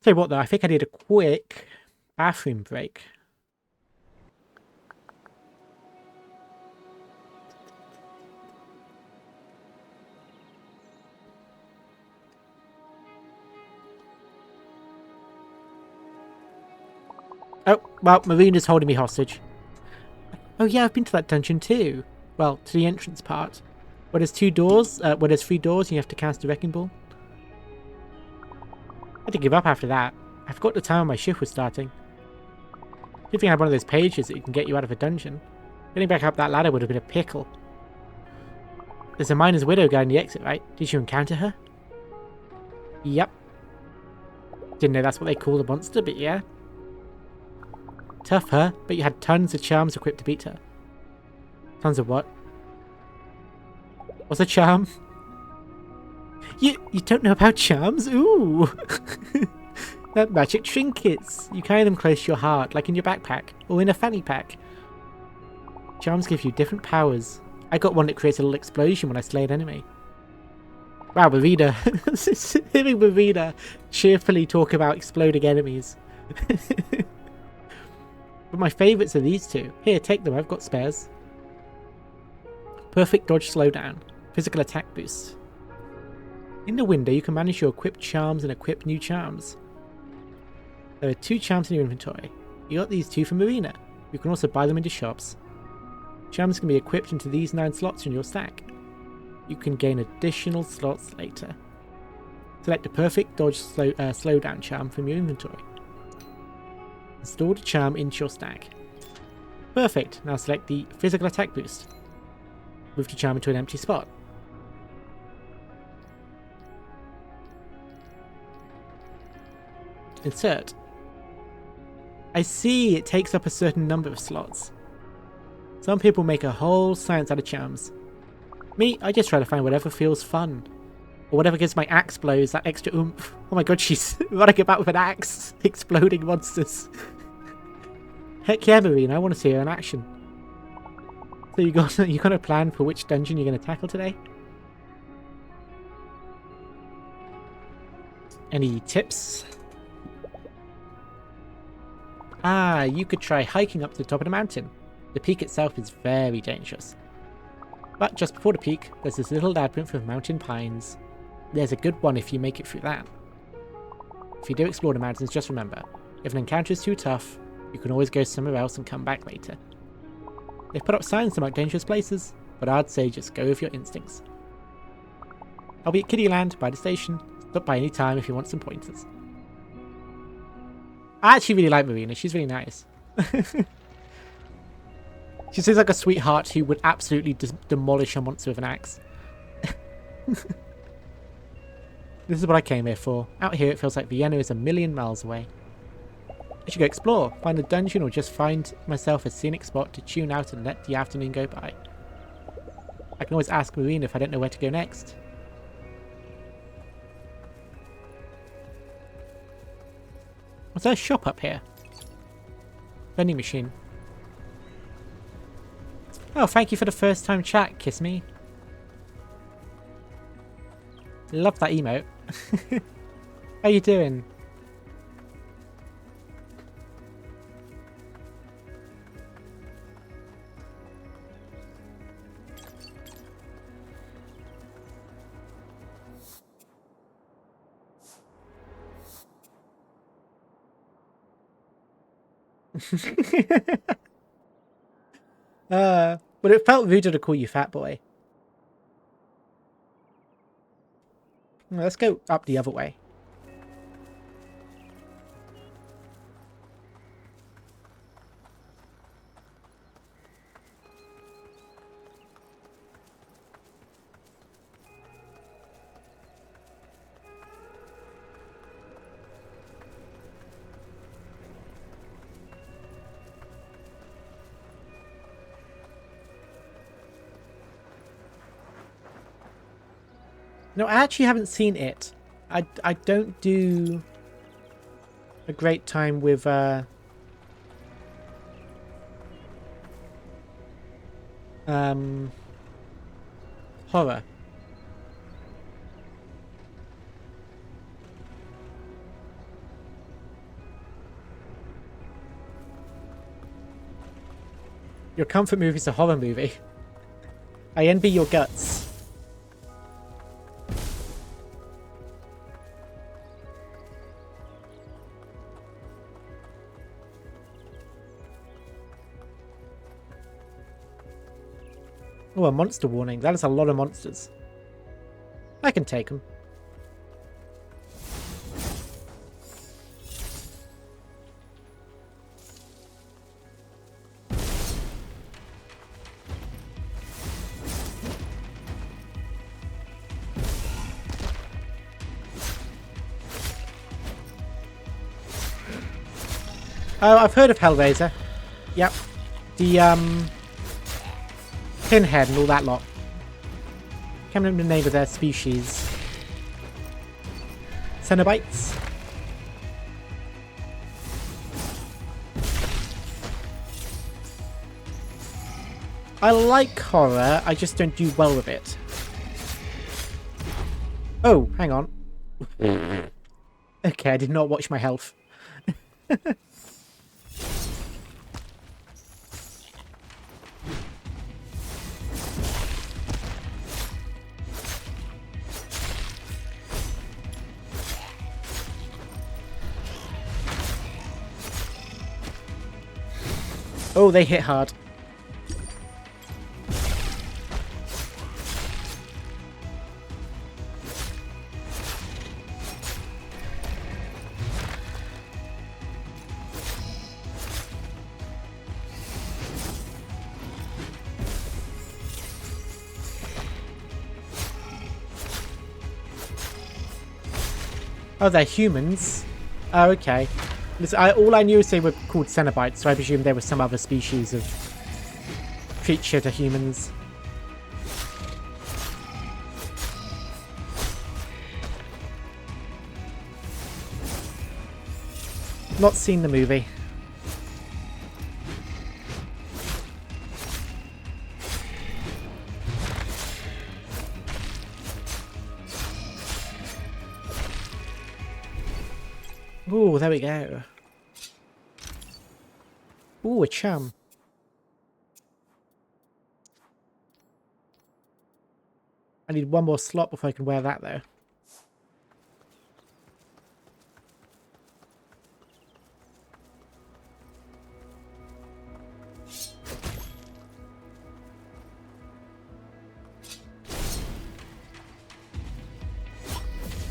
Tell you what though, I think I need a quick bathroom break. Oh, well, Marina's holding me hostage. Oh yeah, I've been to that dungeon too. Well, to the entrance part. Where there's 2 doors, where there's 3 doors and you have to cast a wrecking ball. I had to give up after that. I forgot the time my shift was starting. If you had one of those pages that you can get you out of a dungeon, getting back up that ladder would have been a pickle. There's a miner's widow guarding the exit, right? Did you encounter her? Yep. Didn't know that's what they call a monster, but yeah. Tough, huh? But you had tons of charms equipped to beat her. Tons of what? What's a charm? You don't know about charms? Ooh! They're magic trinkets. You carry them close to your heart, like in your backpack, or in a fanny pack. Charms give you different powers. I got one that creates a little explosion when I slay an enemy. Wow, Marina. Hearing Marina cheerfully talk about exploding enemies. But my favourites are these 2. Here, take them, I've got spares. Perfect dodge slowdown. Physical attack boost. In the window, you can manage your equipped charms and equip new charms. There are 2 charms in your inventory. You got these 2 from Marina. You can also buy them into shops. Charms can be equipped into these 9 slots in your stack. You can gain additional slots later. Select the perfect dodge slowdown charm from your inventory. Install the charm into your stack. Perfect. Now select the physical attack boost. Move the charm into an empty spot. Insert. I see it takes up a certain number of slots. Some people make a whole science out of charms. Me, I just try to find whatever feels fun. Or whatever gives my axe blows that extra oomph. Oh my god, she's running about with an axe, exploding monsters. Heck yeah, Marina, I want to see her in action. So you got a plan for which dungeon you're going to tackle today? Any tips? Ah, you could try hiking up to the top of the mountain. The peak itself is very dangerous. But just before the peak, there's this little labyrinth of mountain pines. There's a good one if you make it through that. If you do explore the mountains, just remember, if an encounter is too tough, you can always go somewhere else and come back later. They've put up signs to mark dangerous places, but I'd say just go with your instincts. I'll be at Kiddieland by the station. Stop by any time if you want some pointers. I actually really like Marina, she's really nice. She seems like a sweetheart who would absolutely demolish a monster with an axe. This is what I came here for. Out here it feels like Vienna is a million miles away. I should go explore, find a dungeon, or just find myself a scenic spot to tune out and let the afternoon go by. I can always ask Marina if I don't know where to go next. Was there a shop up here? Vending machine. Oh, thank you for the first time chat, kiss me. Love that emote. How you doing? But it felt rude to call you fat boy. Let's go up the other way. No, I actually haven't seen it. I don't do a great time with horror. Your comfort movie is a horror movie. I envy your guts. Oh, a monster warning. That is a lot of monsters. I can take them. Oh, I've heard of Hellraiser. Yep. The, Pinhead and all that lot. Can't remember the name of their species. Cenobites? I like horror, I just don't do well with it. Oh, hang on. Okay, I did not watch my health. Oh, they hit hard. Oh, they're humans. Oh, okay. All I knew is they were called Cenobites, so I presumed there was some other species of creature to humans. Not seen the movie. Ooh, there we go. Ooh, a chum. I need one more slot before I can wear that, though.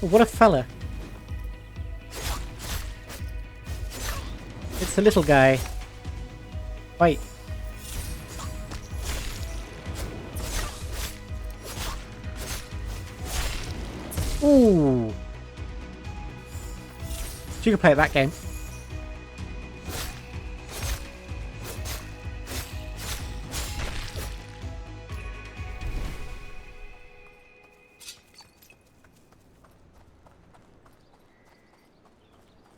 Oh, what a fella. It's the little guy. Wait. Ooh. You can play that game.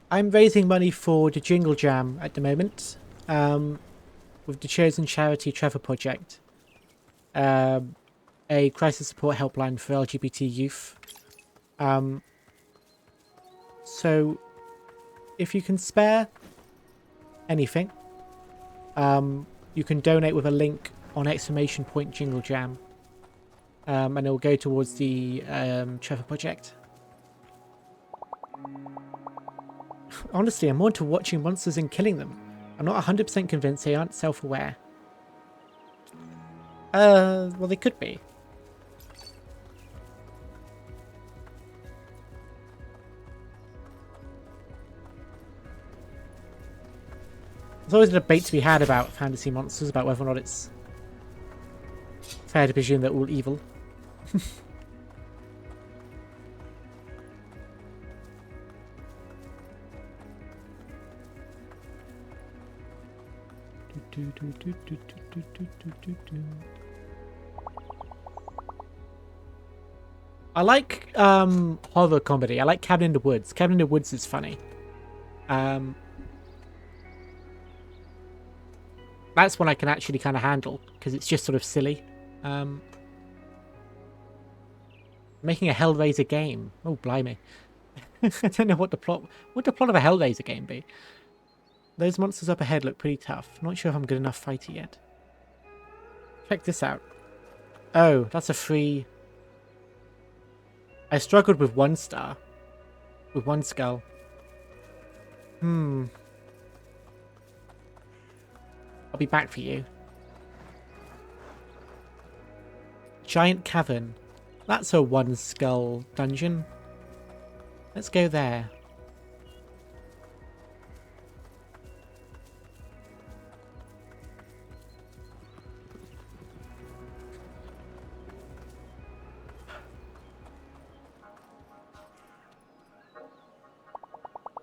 I'm raising money for the Jingle Jam at the moment, with the chosen charity Trevor Project, a crisis support helpline for LGBT youth. So, if you can spare anything, you can donate with a link on !Jingle Jam, and it will go towards the Trevor Project. Honestly, I'm more into watching monsters and killing them. I'm not 100% convinced they aren't self-aware. Well, they could be. There's always a debate to be had about fantasy monsters, about whether or not it's fair to presume they're all evil. I like horror comedy. I like Cabin in the Woods. Cabin in the Woods is funny. That's one I can actually kind of handle because it's just sort of silly. Making a Hellraiser game. Oh, blimey. I don't know what the plot would of a Hellraiser game be. Those monsters up ahead look pretty tough. Not sure if I'm good enough fighter yet. Check this out. Oh, that's a free... I struggled with 1 star. With 1 skull. I'll be back for you. Giant cavern. That's a 1 skull dungeon. Let's go there.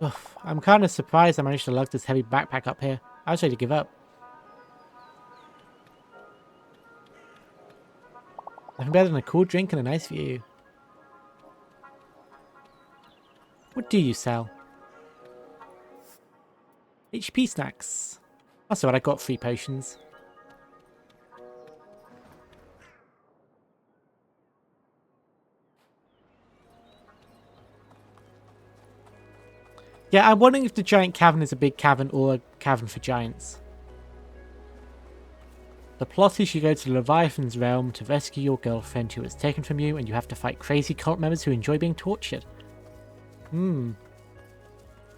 Oof, I'm kind of surprised I managed to lug this heavy backpack up here. I was ready to give up. Nothing better than a cool drink and a nice view. What do you sell? HP snacks. That's what I got, 3 potions. Yeah, I'm wondering if the giant cavern is a big cavern or a cavern for giants. The plot is you go to the Leviathan's realm to rescue your girlfriend who was taken from you, and you have to fight crazy cult members who enjoy being tortured.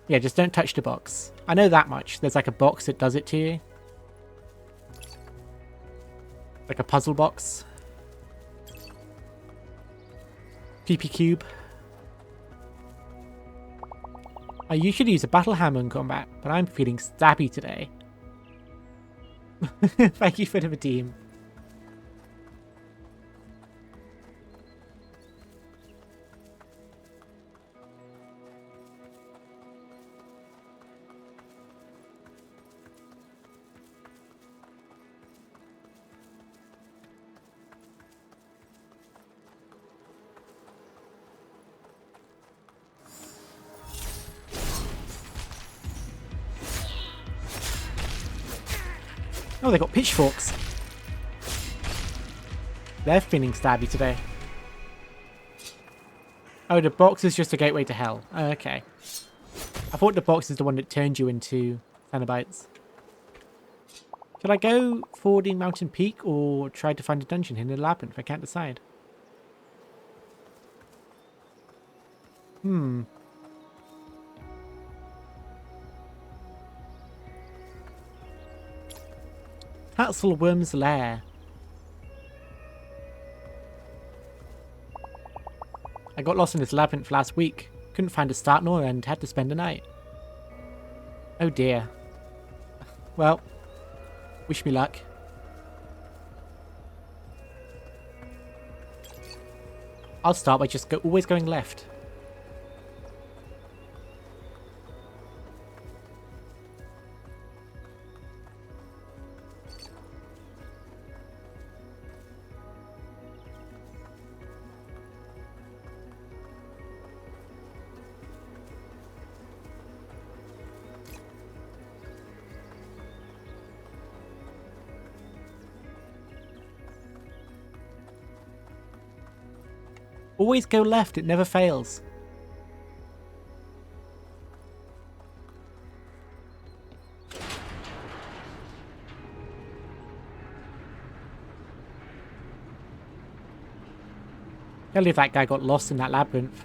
Yeah, just don't touch the box. I know that much. There's like a box that does it to you. Like a puzzle box. PP cube. I usually use a battle hammer in combat, but I'm feeling stabby today. Thank you for the redeem. Oh, they got pitchforks. They're feeling stabby today. Oh, the box is just a gateway to hell. Oh, okay. I thought the box is the one that turned you into Cenobites. Should I go forwarding Mountain Peak or try to find a dungeon in the labyrinth? I can't decide. Tatzelworm's Lair. I got lost in this labyrinth last week. Couldn't find a start nor end, had to spend a night. Oh dear. Well, wish me luck. I'll start by just always going left. Always go left, it never fails. Can't believe that guy got lost in that labyrinth.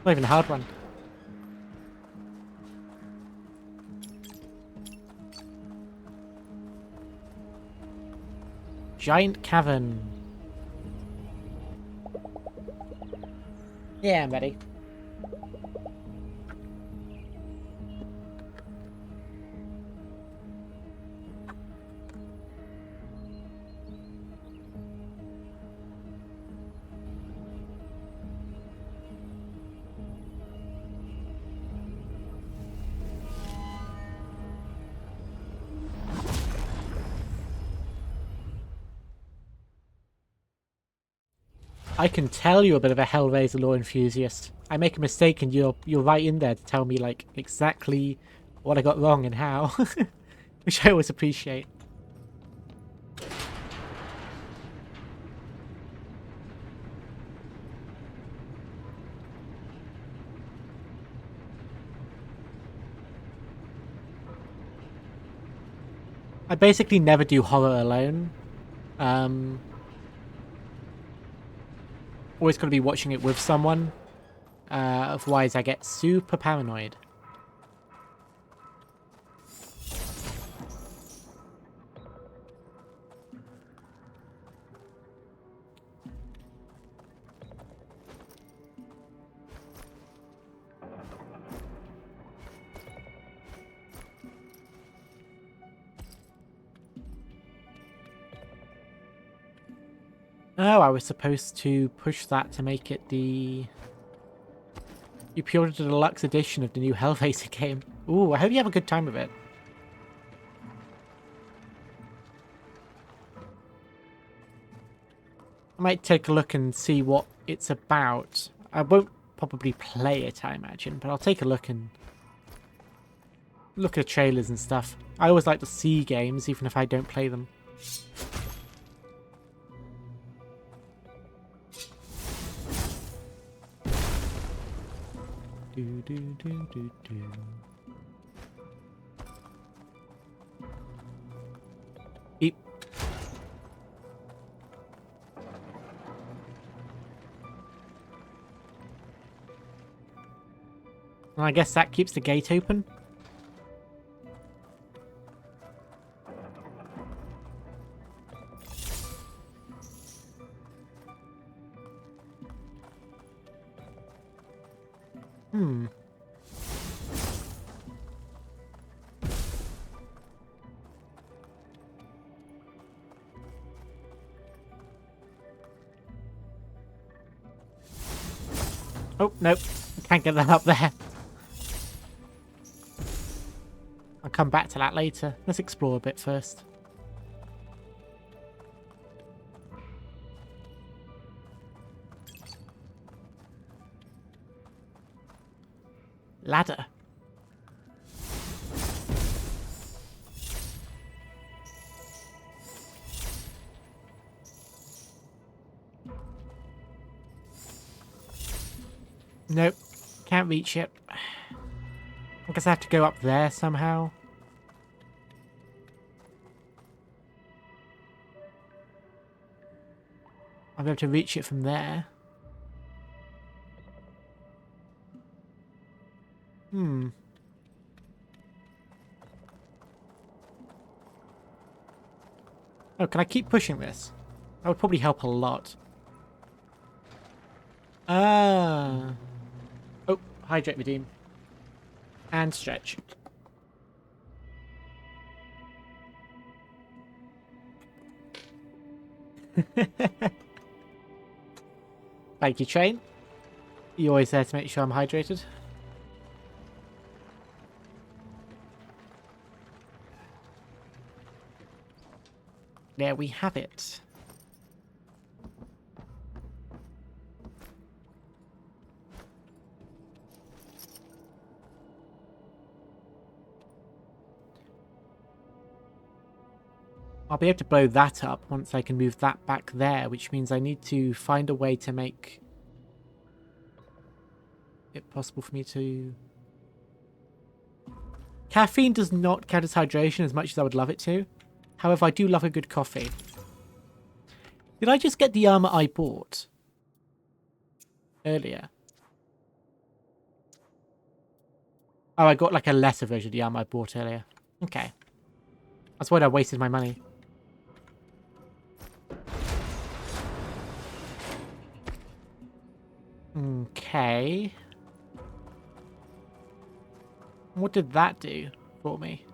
Not even a hard one. Giant cavern. Yeah, I'm ready. I can tell you're a bit of a Hellraiser lore enthusiast. I make a mistake and you're right in there to tell me like exactly what I got wrong and how. Which I always appreciate. I basically never do horror alone. Always got to be watching it with someone. Otherwise I get super paranoid. Oh, I was supposed to push that to make it the... You pre-ordered the deluxe edition of the new Hellraiser game. Ooh, I hope you have a good time with it. I might take a look and see what it's about. I won't probably play it, I imagine, but I'll take a look and look at trailers and stuff. I always like to see games, even if I don't play them. Do, do, do, do, do. Eep. Well, I guess that keeps the gate open. Hmm. Oh, nope. I can't get that up there. I'll come back to that later. Let's explore a bit first. Ladder. Nope. Can't reach it. I guess I have to go up there somehow. I'll be able to reach it from there. Hmm. Oh, can I keep pushing this? That would probably help a lot. Ah. Oh, hydrate, redeem. And stretch. Thank you, Train. You're always there to make sure I'm hydrated. There we have it. I'll be able to blow that up once I can move that back there, which means I need to find a way to make it possible for me to... Caffeine does not count as hydration as much as I would love it to. However, I do love a good coffee. Did I just get the armor I bought earlier? Oh, I got like a lesser version of the armor I bought earlier. Okay. That's why I wasted my money. Okay. What did that do for me?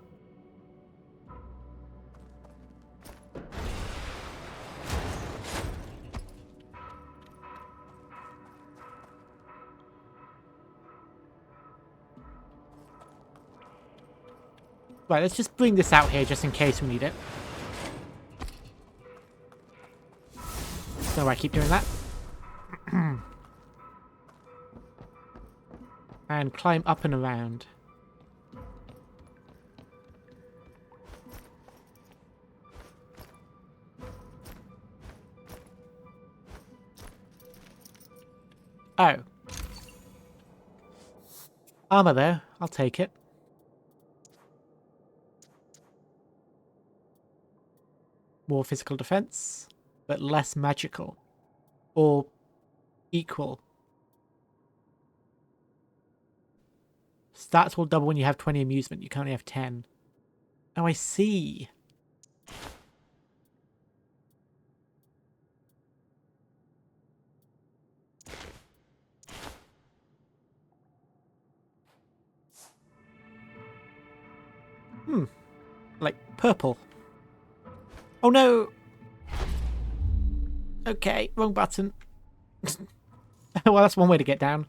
Right, let's just bring this out here just in case we need it. So I keep doing that. And climb up and around. Oh. Armor there. I'll take it. more physical defense, but less magical. Or equal. Stats will double when you have 20 amusement. You can only have 10. Oh, I see. Like purple. Oh no! Okay, wrong button. Well, that's one way to get down.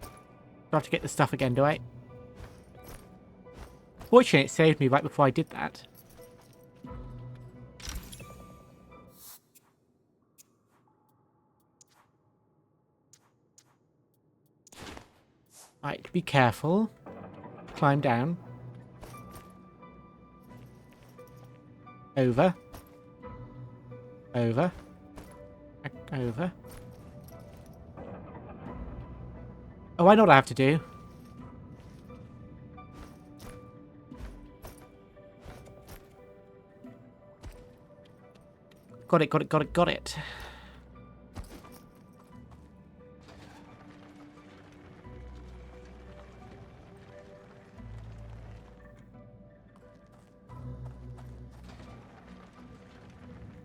Do I have to get the stuff again, do I? Fortunately, it saved me right before I did that. Right, be careful. Climb down. Over. Over. Over. Oh, I know what I have to do. Got it, got it, got it, got it.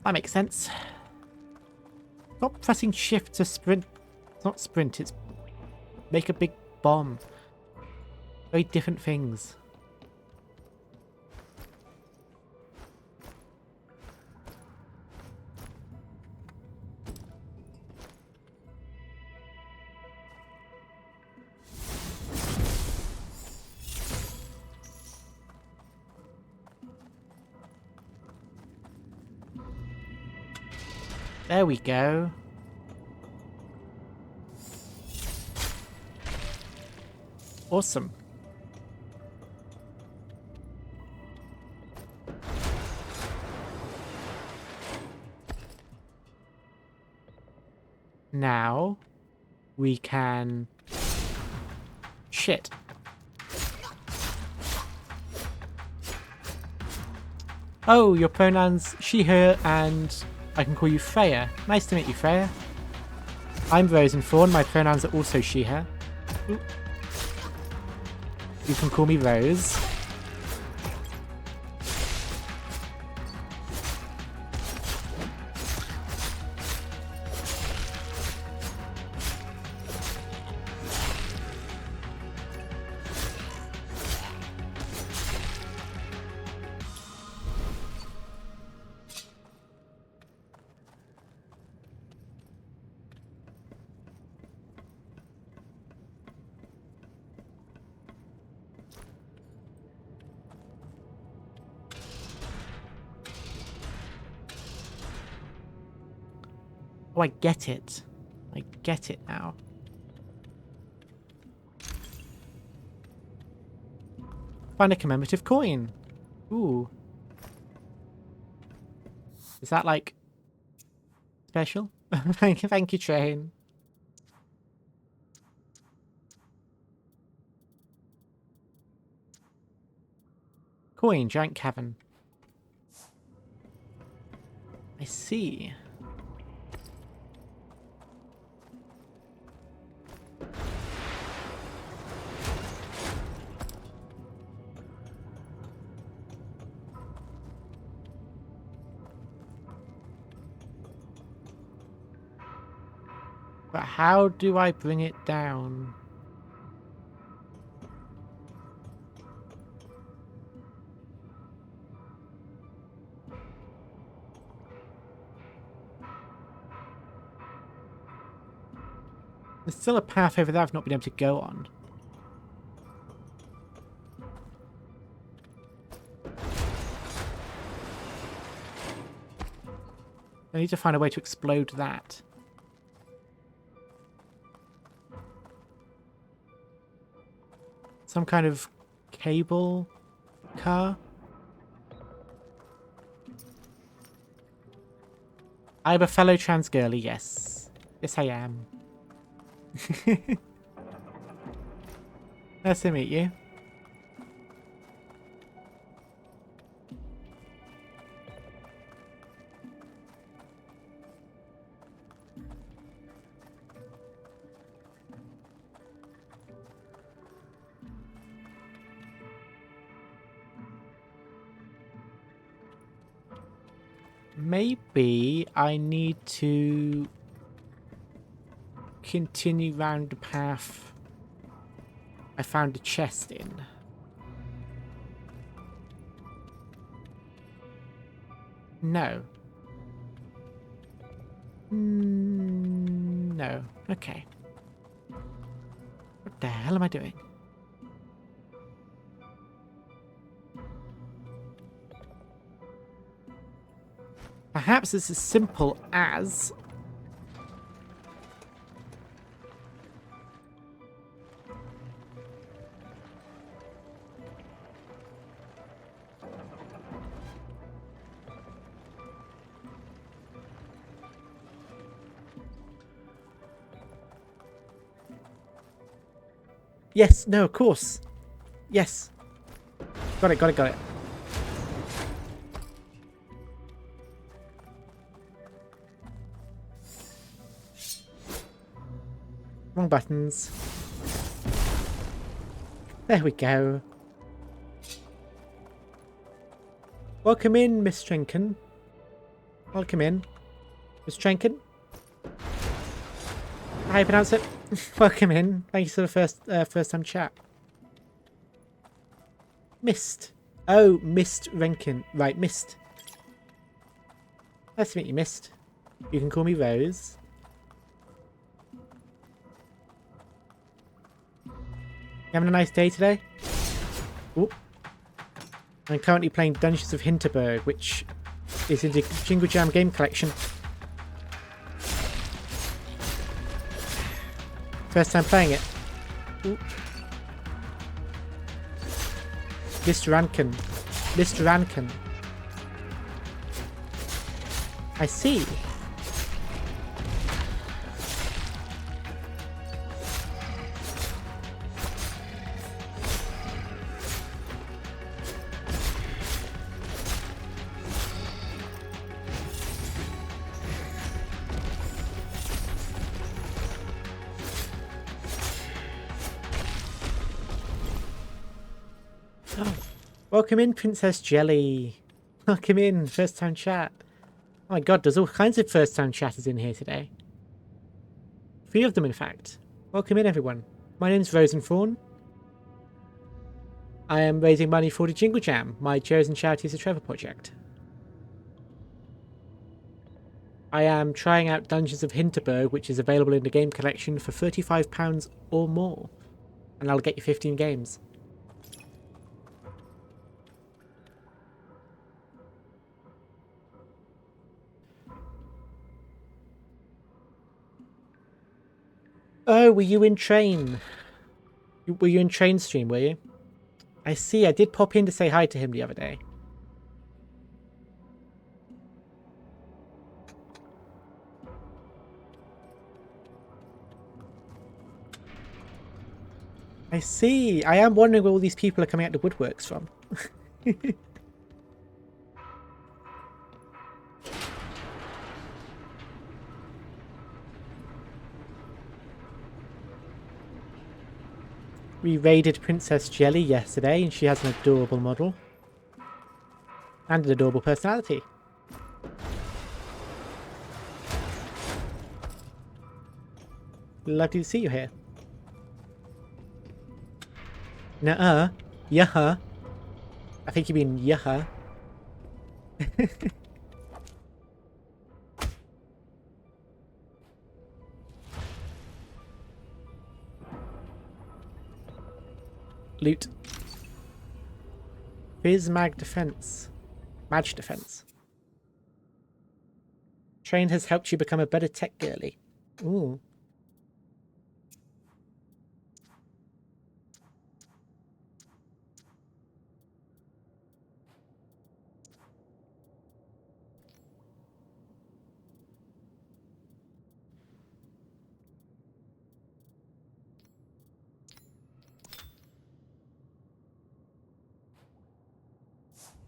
That makes sense. Stop pressing shift to sprint. It's not sprint, it's make a big bomb. Very different things. There we go. Awesome. Now we can... Shit. Oh, your pronouns she, her, and I can call you Freya. Nice to meet you, Freya. I'm Rose and Fawn. My pronouns are also she, her. Ooh. You can call me Rose. Oh, I get it. I get it now. Find a commemorative coin. Ooh. Is that like special? Thank you, Train. Coin, giant cavern. I see. But how do I bring it down? There's still a path over there I've not been able to go on. I need to find a way to explode that. Some kind of cable car? I'm a fellow trans girly, yes. Yes, I am. Nice to meet you. Maybe I need to continue round the path I found a chest in. No. No. Okay. What the hell am I doing? Perhaps it's as simple as... Yes, no, of course. Yes. Got it, got it, got it. Wrong buttons. There we go. Welcome in, Miss Trenken. Welcome in. Miss Trenken? How you pronounce it? Welcome in. Thank you for the first time chat. Mist. Oh, Mist Renkin. Right, Mist. Nice to meet you, Mist. You can call me Rose. You having a nice day today? Ooh. I'm currently playing Dungeons of Hinterberg, which is in the Jingle Jam game collection. First time playing it. Ooh. Mr. Rankin. Mr. Rankin. I see. Welcome in, Princess Jelly. Welcome in, first time chat. Oh my god, there's all kinds of first time chatters in here today. 3 of them, in fact. Welcome in, everyone. My name's Rosenthorn. I am raising money for the Jingle Jam, my chosen charity is the Trevor Project. I am trying out Dungeons of Hinterberg, which is available in the game collection for £35 or more. And I'll get you 15 games. Oh, were you in Train? Were you in Train stream, were you? I see, I did pop in to say hi to him the other day. I see. I am wondering where all these people are coming out the woodworks from. We raided Princess Jelly yesterday and she has an adorable model. And an adorable personality. Lovely to see you here. Nuh-uh. Yuh-huh. I think you mean yuh-huh. Loot. Fizz Mag Defense. Mage Defense. Train has helped you become a better tech girly. Ooh.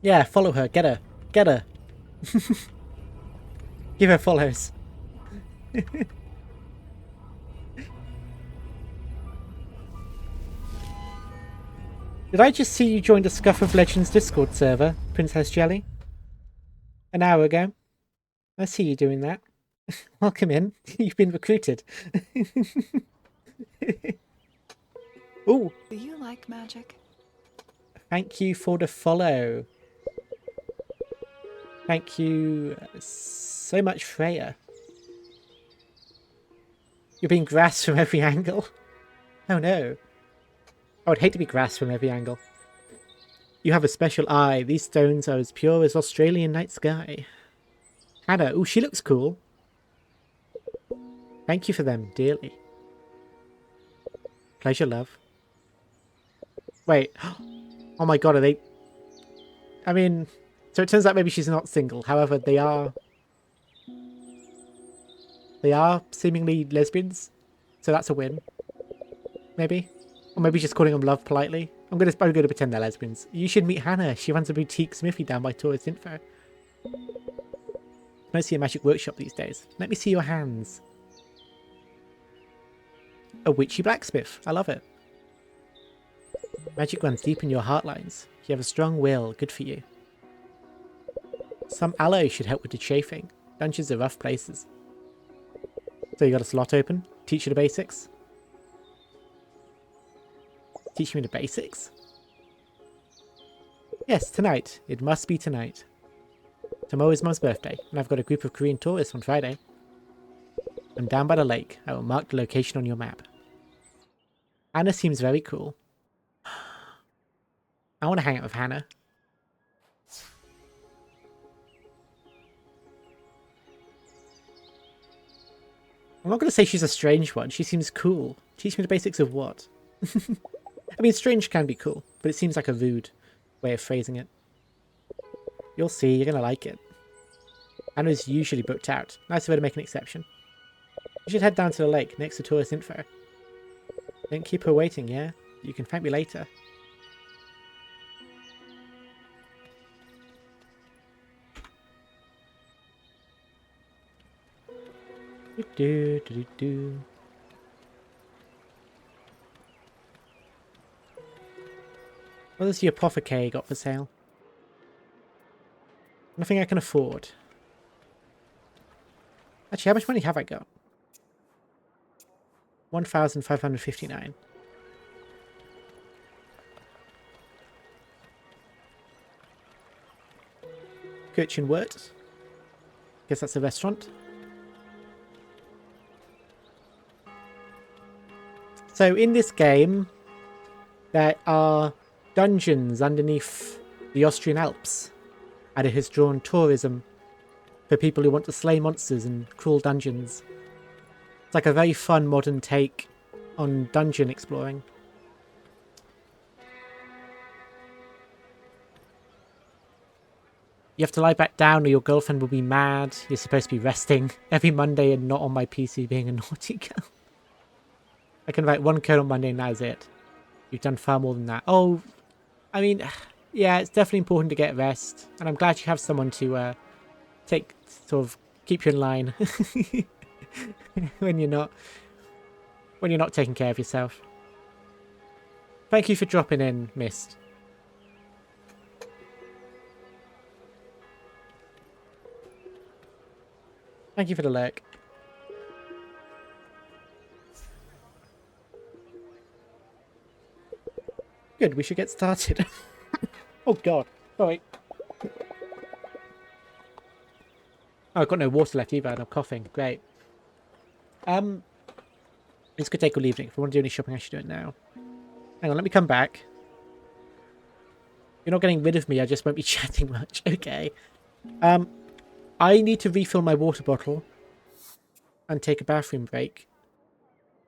Yeah, follow her. Get her. Get her. Give her follows. Did I just see you join the Scuff of Legends Discord server, Princess Jelly? An hour ago? I see you doing that. Welcome in. You've been recruited. Ooh. Do you like magic? Thank you for the follow. Thank you so much, Freya. You're being grasped from every angle. Oh no. I would hate to be grasped from every angle. You have a special eye. These stones are as pure as Australian night sky. Hannah, ooh, she looks cool. Thank you for them, dearly. Pleasure, love. Wait. Oh my god, are they... I mean... So it turns out maybe she's not single. However, they are... They are seemingly lesbians. So that's a win. Maybe. Or maybe just calling them love politely. I'm going to pretend they're lesbians. You should meet Hannah. She runs a boutique smithy down by Tourist Info. Mostly a magic workshop these days. Let me see your hands. A witchy blacksmith. I love it. Magic runs deep in your heartlines. You have a strong will. Good for you. Some aloe should help with the chafing. Dungeons are rough places. So you got a slot open? Teach you the basics? Teach me the basics? Yes, tonight. It must be tonight. Tomorrow is Mum's birthday, and I've got a group of Korean tourists on Friday. I'm down by the lake. I will mark the location on your map. Hannah seems very cool. I want to hang out with Hannah. I'm not going to say she's a strange one. She seems cool. Teach me the basics of what? I mean, strange can be cool, but it seems like a rude way of phrasing it. You'll see, you're going to like it. Hannah's usually booked out. Nice of her to make an exception. You should head down to the lake next to Tourist Info. Don't keep her waiting, yeah? You can thank me later. What does the apothecary got for sale? Nothing I can afford. Actually, how much money have I got? 1,559. Kitchen Wort. Guess that's a restaurant. So in this game, there are dungeons underneath the Austrian Alps, and it has drawn tourism for people who want to slay monsters in cruel dungeons. It's like a very fun modern take on dungeon exploring. You have to lie back down or your girlfriend will be mad. You're supposed to be resting every Monday and not on my PC being a naughty girl. I can write one code on Monday and that's it. You've done far more than that. Oh, I mean, yeah, it's definitely important to get rest. And I'm glad you have someone to keep you in line when you're not taking care of yourself. Thank you for dropping in, Mist. Thank you for the lurk. Good, we should get started. Oh god, sorry. Oh, I've got no water left either and I'm coughing. Great. This could take all evening. If I want to do any shopping, I should do it now. Hang on, let me come back. You're not getting rid of me, I just won't be chatting much. Okay. I need to refill my water bottle and take a bathroom break.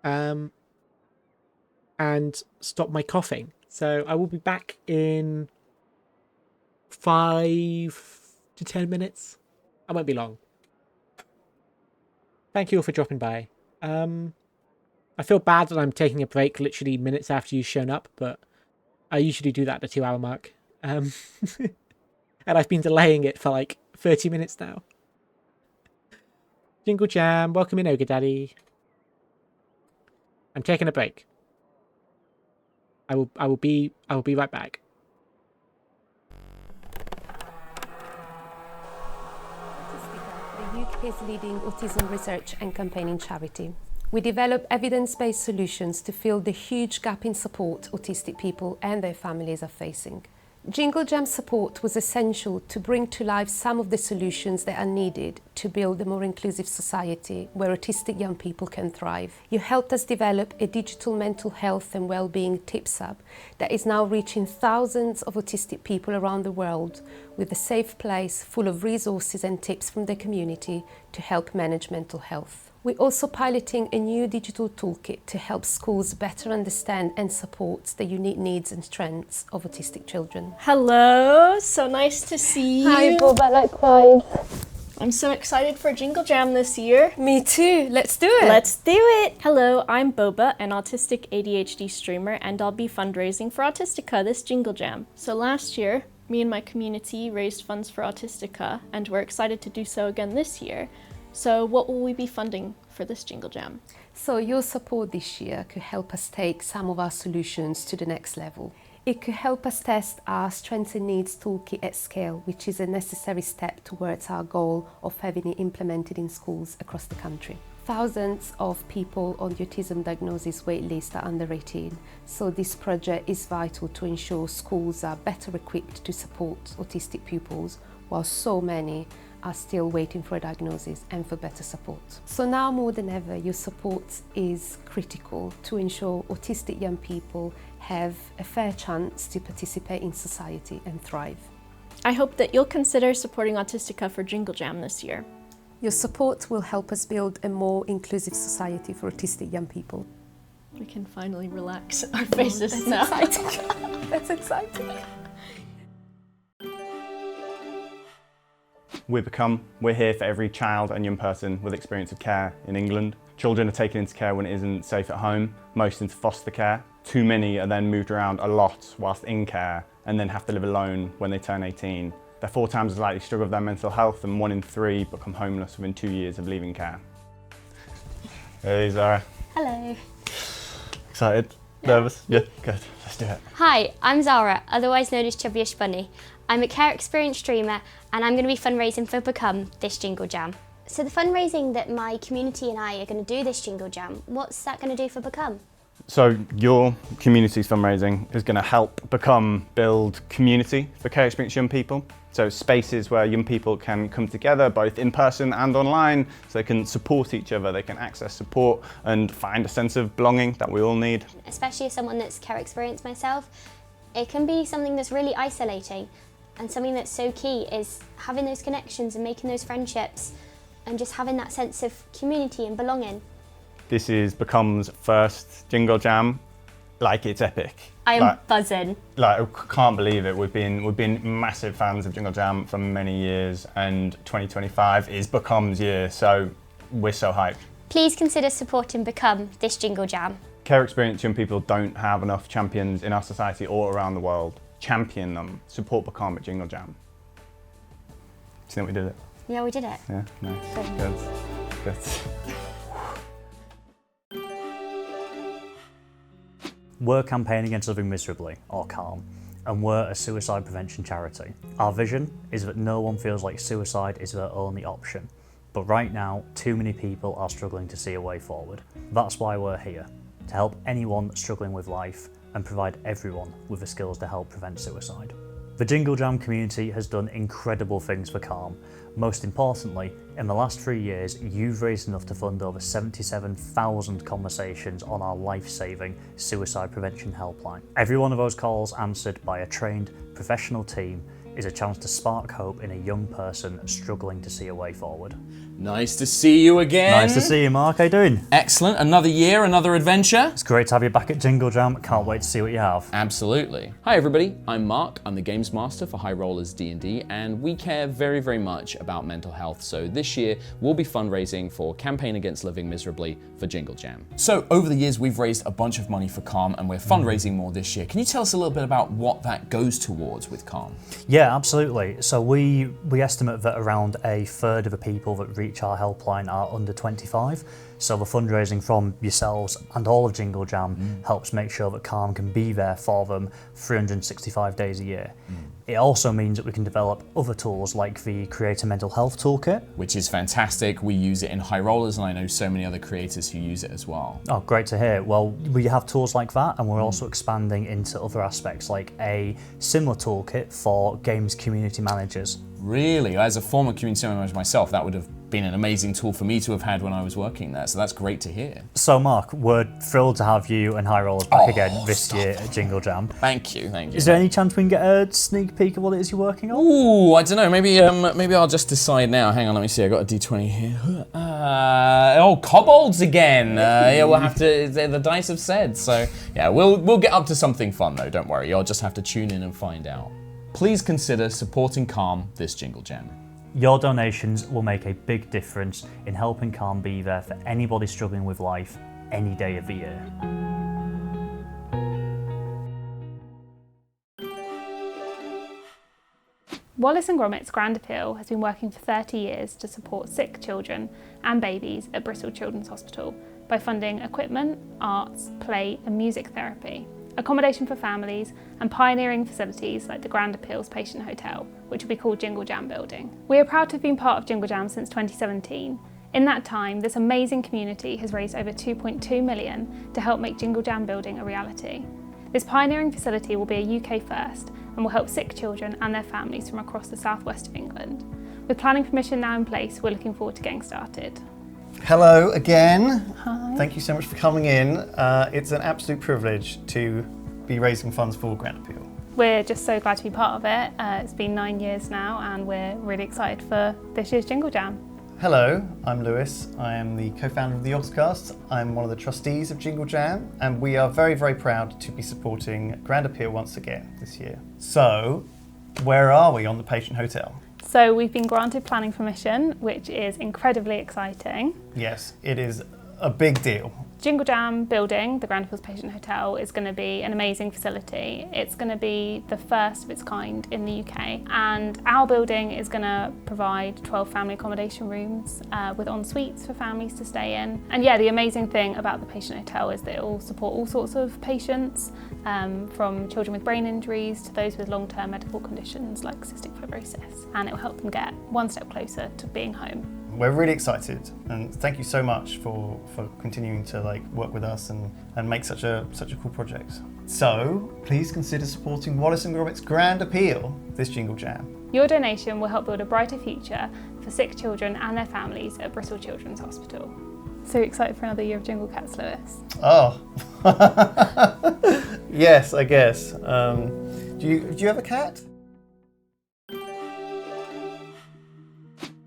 And stop my coughing. So I will be back in 5 to 10 minutes. I won't be long. Thank you all for dropping by. I feel bad that I'm taking a break literally minutes after you've shown up, but I usually do that at the 2-hour mark. And I've been delaying it for like 30 minutes now. Jingle Jam, welcome in, Ogre Daddy. I'm taking a break. I will be right back. The UK's leading autism research and campaigning charity. We develop evidence-based solutions to fill the huge gap in support autistic people and their families are facing. Jingle Jam support was essential to bring to life some of the solutions that are needed to build a more inclusive society where autistic young people can thrive. You helped us develop a digital mental health and well-being tips hub that is now reaching thousands of autistic people around the world with a safe place full of resources and tips from the community to help manage mental health. We're also piloting a new digital toolkit to help schools better understand and support the unique needs and strengths of autistic children. Hello, so nice to see you. Hi, Boba, likewise. I'm so excited for Jingle Jam this year. Me too, let's do it. Let's do it. Hello, I'm Boba, an autistic ADHD streamer, and I'll be fundraising for Autistica this Jingle Jam. So last year, me and my community raised funds for Autistica, and we're excited to do so again this year. So what will we be funding for this Jingle Jam? So your support this year could help us take some of our solutions to the next level. It could help us test our Strengths and Needs Toolkit at scale, which is a necessary step towards our goal of having it implemented in schools across the country. Thousands of people on the autism diagnosis waitlist are under 18, so this project is vital to ensure schools are better equipped to support autistic pupils, while so many are still waiting for a diagnosis and for better support. So now more than ever, your support is critical to ensure autistic young people have a fair chance to participate in society and thrive. I hope that you'll consider supporting Autistica for Jingle Jam this year. Your support will help us build a more inclusive society for autistic young people. We can finally relax our faces now. That's exciting. That's exciting. We're here for every child and young person with experience of care in England. Children are taken into care when it isn't safe at home, most into foster care. Too many are then moved around a lot whilst in care and then have to live alone when they turn 18. They're 4 times as likely to struggle with their mental health, and 1 in 3 become homeless within 2 years of leaving care. Hey Zara. Hello. Excited? Nervous? Yeah, good. Let's do it. Hi, I'm Zara, otherwise known as Chubbyish Bunny. I'm a care experience streamer and I'm going to be fundraising for Become this Jingle Jam. So the fundraising that my community and I are going to do this Jingle Jam, what's that going to do for Become? So your community's fundraising is going to help Become build community for care experienced young people. So spaces where young people can come together both in person and online so they can support each other, they can access support and find a sense of belonging that we all need. Especially as someone that's care experienced myself, it can be something that's really isolating, and something that's so key is having those connections and making those friendships and just having that sense of community and belonging. This is Become's first Jingle Jam. Like, it's epic. I am buzzing. Like, I can't believe it. We've been massive fans of Jingle Jam for many years, and 2025 is Become's year, so we're so hyped. Please consider supporting Become this Jingle Jam. Care experienced young people don't have enough champions in our society or around the world. Champion them. Support Become at Jingle Jam. Do you think we did it? Yeah, we did it. Yeah, nice. Good. Good. We're campaigning against living miserably, or CALM, and we're a suicide prevention charity. Our vision is that no one feels like suicide is their only option, but right now, too many people are struggling to see a way forward. That's why we're here, to help anyone struggling with life and provide everyone with the skills to help prevent suicide. The Jingle Jam community has done incredible things for CALM. Most importantly, in the last 3 years, you've raised enough to fund over 77,000 conversations on our life-saving suicide prevention helpline. Every one of those calls answered by a trained professional team is a chance to spark hope in a young person struggling to see a way forward. Nice to see you again. Nice to see you, Mark. How you doing? Excellent. Another year, another adventure. It's great to have you back at Jingle Jam. Can't wait to see what you have. Absolutely. Hi everybody, I'm Mark. I'm the Games Master for High Rollers D&D, and we care very, very much about mental health. So this year, we'll be fundraising for Campaign Against Living Miserably for Jingle Jam. So over the years, we've raised a bunch of money for Calm, and we're fundraising more this year. Can you tell us a little bit about what that goes towards with Calm? Yeah, absolutely. So we estimate that around a third of the people that reach our helpline are under 25. So the fundraising from yourselves and all of Jingle Jam helps make sure that Calm can be there for them 365 days a year. It also means that we can develop other tools like the Creator Mental Health Toolkit. Which is fantastic. We use it in High Rollers, and I know so many other creators who use it as well. Oh, great to hear. Well, we have tools like that, and we're also expanding into other aspects like a similar toolkit for games community managers. Really? As a former community manager myself, that would have been an amazing tool for me to have had when I was working there, so that's great to hear. So Mark, we're thrilled to have you and High Rollers back again this year at Jingle Jam. Thank you, thank you. Is there any chance we can get a sneak peek of what it is you're working on? Ooh, I don't know, maybe I'll just decide now. Hang on, let me see, I got a D20 here. Kobolds again. Yeah, we'll have to, the dice have said, so yeah, we'll get up to something fun though, don't worry, you'll just have to tune in and find out. Please consider supporting Calm this Jingle Jam. Your donations will make a big difference in helping Calm be there for anybody struggling with life any day of the year. Wallace & Gromit's Grand Appeal has been working for 30 years to support sick children and babies at Bristol Children's Hospital by funding equipment, arts, play and music therapy, accommodation for families and pioneering facilities like the Grand Appeal's Patient Hotel, which will be called Jingle Jam Building. We are proud to have been part of Jingle Jam since 2017. In that time, this amazing community has raised over 2.2 million to help make Jingle Jam Building a reality. This pioneering facility will be a UK first and will help sick children and their families from across the southwest of England. With planning permission now in place, we're looking forward to getting started. Hello again. Hi. Thank you so much for coming in. It's an absolute privilege to be raising funds for Grand Appeal. We're just so glad to be part of it. It's been 9 years now and we're really excited for this year's Jingle Jam. Hello, I'm Lewis. I am the co-founder of the Yogscast. I'm one of the trustees of Jingle Jam, and we are very, very proud to be supporting Grand Appeal once again this year. So, where are we on the Patient Hotel? So we've been granted planning permission, which is incredibly exciting. Yes, it is a big deal. Jingle Jam Building, the Grand Appeal's Patient Hotel, is going to be an amazing facility. It's going to be the first of its kind in the UK, and our building is going to provide 12 family accommodation rooms with en-suites for families to stay in. And yeah, the amazing thing about the Patient Hotel is that it will support all sorts of patients, from children with brain injuries to those with long-term medical conditions like cystic fibrosis, and it will help them get one step closer to being home. We're really excited, and thank you so much for continuing to work with us and make such a cool project. So please consider supporting Wallace & Gromit's Grand Appeal this Jingle Jam. Your donation will help build a brighter future for sick children and their families at Bristol Children's Hospital. So excited for another year of Jingle Cats, Lewis? Oh, yes, I guess. Do you have a cat?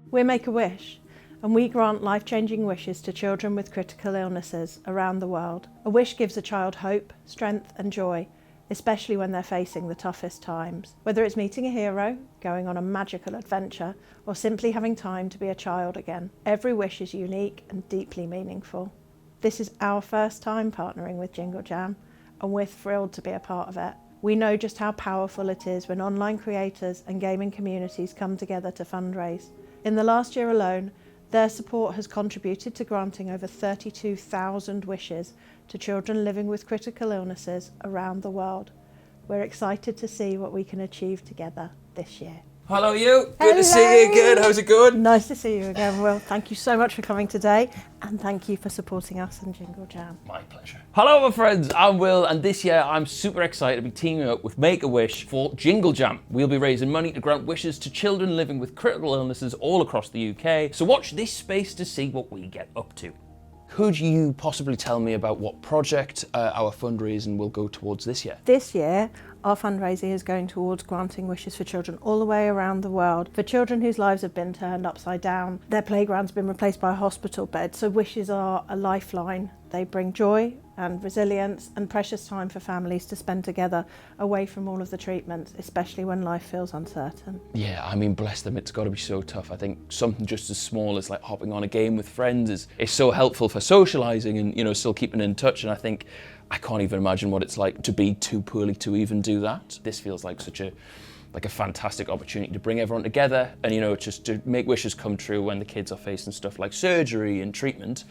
We're Make-A-Wish, and we grant life-changing wishes to children with critical illnesses around the world. A wish gives a child hope, strength and joy, especially when they're facing the toughest times. Whether it's meeting a hero, going on a magical adventure, or simply having time to be a child again, every wish is unique and deeply meaningful. This is our first time partnering with Jingle Jam, and we're thrilled to be a part of it. We know just how powerful it is when online creators and gaming communities come together to fundraise. In the last year alone, their support has contributed to granting over 32,000 wishes to children living with critical illnesses around the world. We're excited to see what we can achieve together this year. Hello you, good to see you again, how's it going? Nice to see you again, Will. Thank you so much for coming today, and thank you for supporting us in Jingle Jam. My pleasure. Hello my friends, I'm Will, and this year I'm super excited to be teaming up with Make-A-Wish for Jingle Jam. We'll be raising money to grant wishes to children living with critical illnesses all across the UK, so watch this space to see what we get up to. Could you possibly tell me about what project our fundraising will go towards this year? This year, our fundraising is going towards granting wishes for children all the way around the world. For children whose lives have been turned upside down, their playground's been replaced by a hospital bed, so wishes are a lifeline. They bring joy and resilience and precious time for families to spend together away from all of the treatments, especially when life feels uncertain. Yeah, I mean, bless them, it's got to be so tough. I think something just as small as like hopping on a game with friends is so helpful for socialising and, you know, still keeping in touch. And I think I can't even imagine what it's like to be too poorly to even do that. This feels like such a fantastic opportunity to bring everyone together and, you know, just to make wishes come true when the kids are facing stuff like surgery and treatment,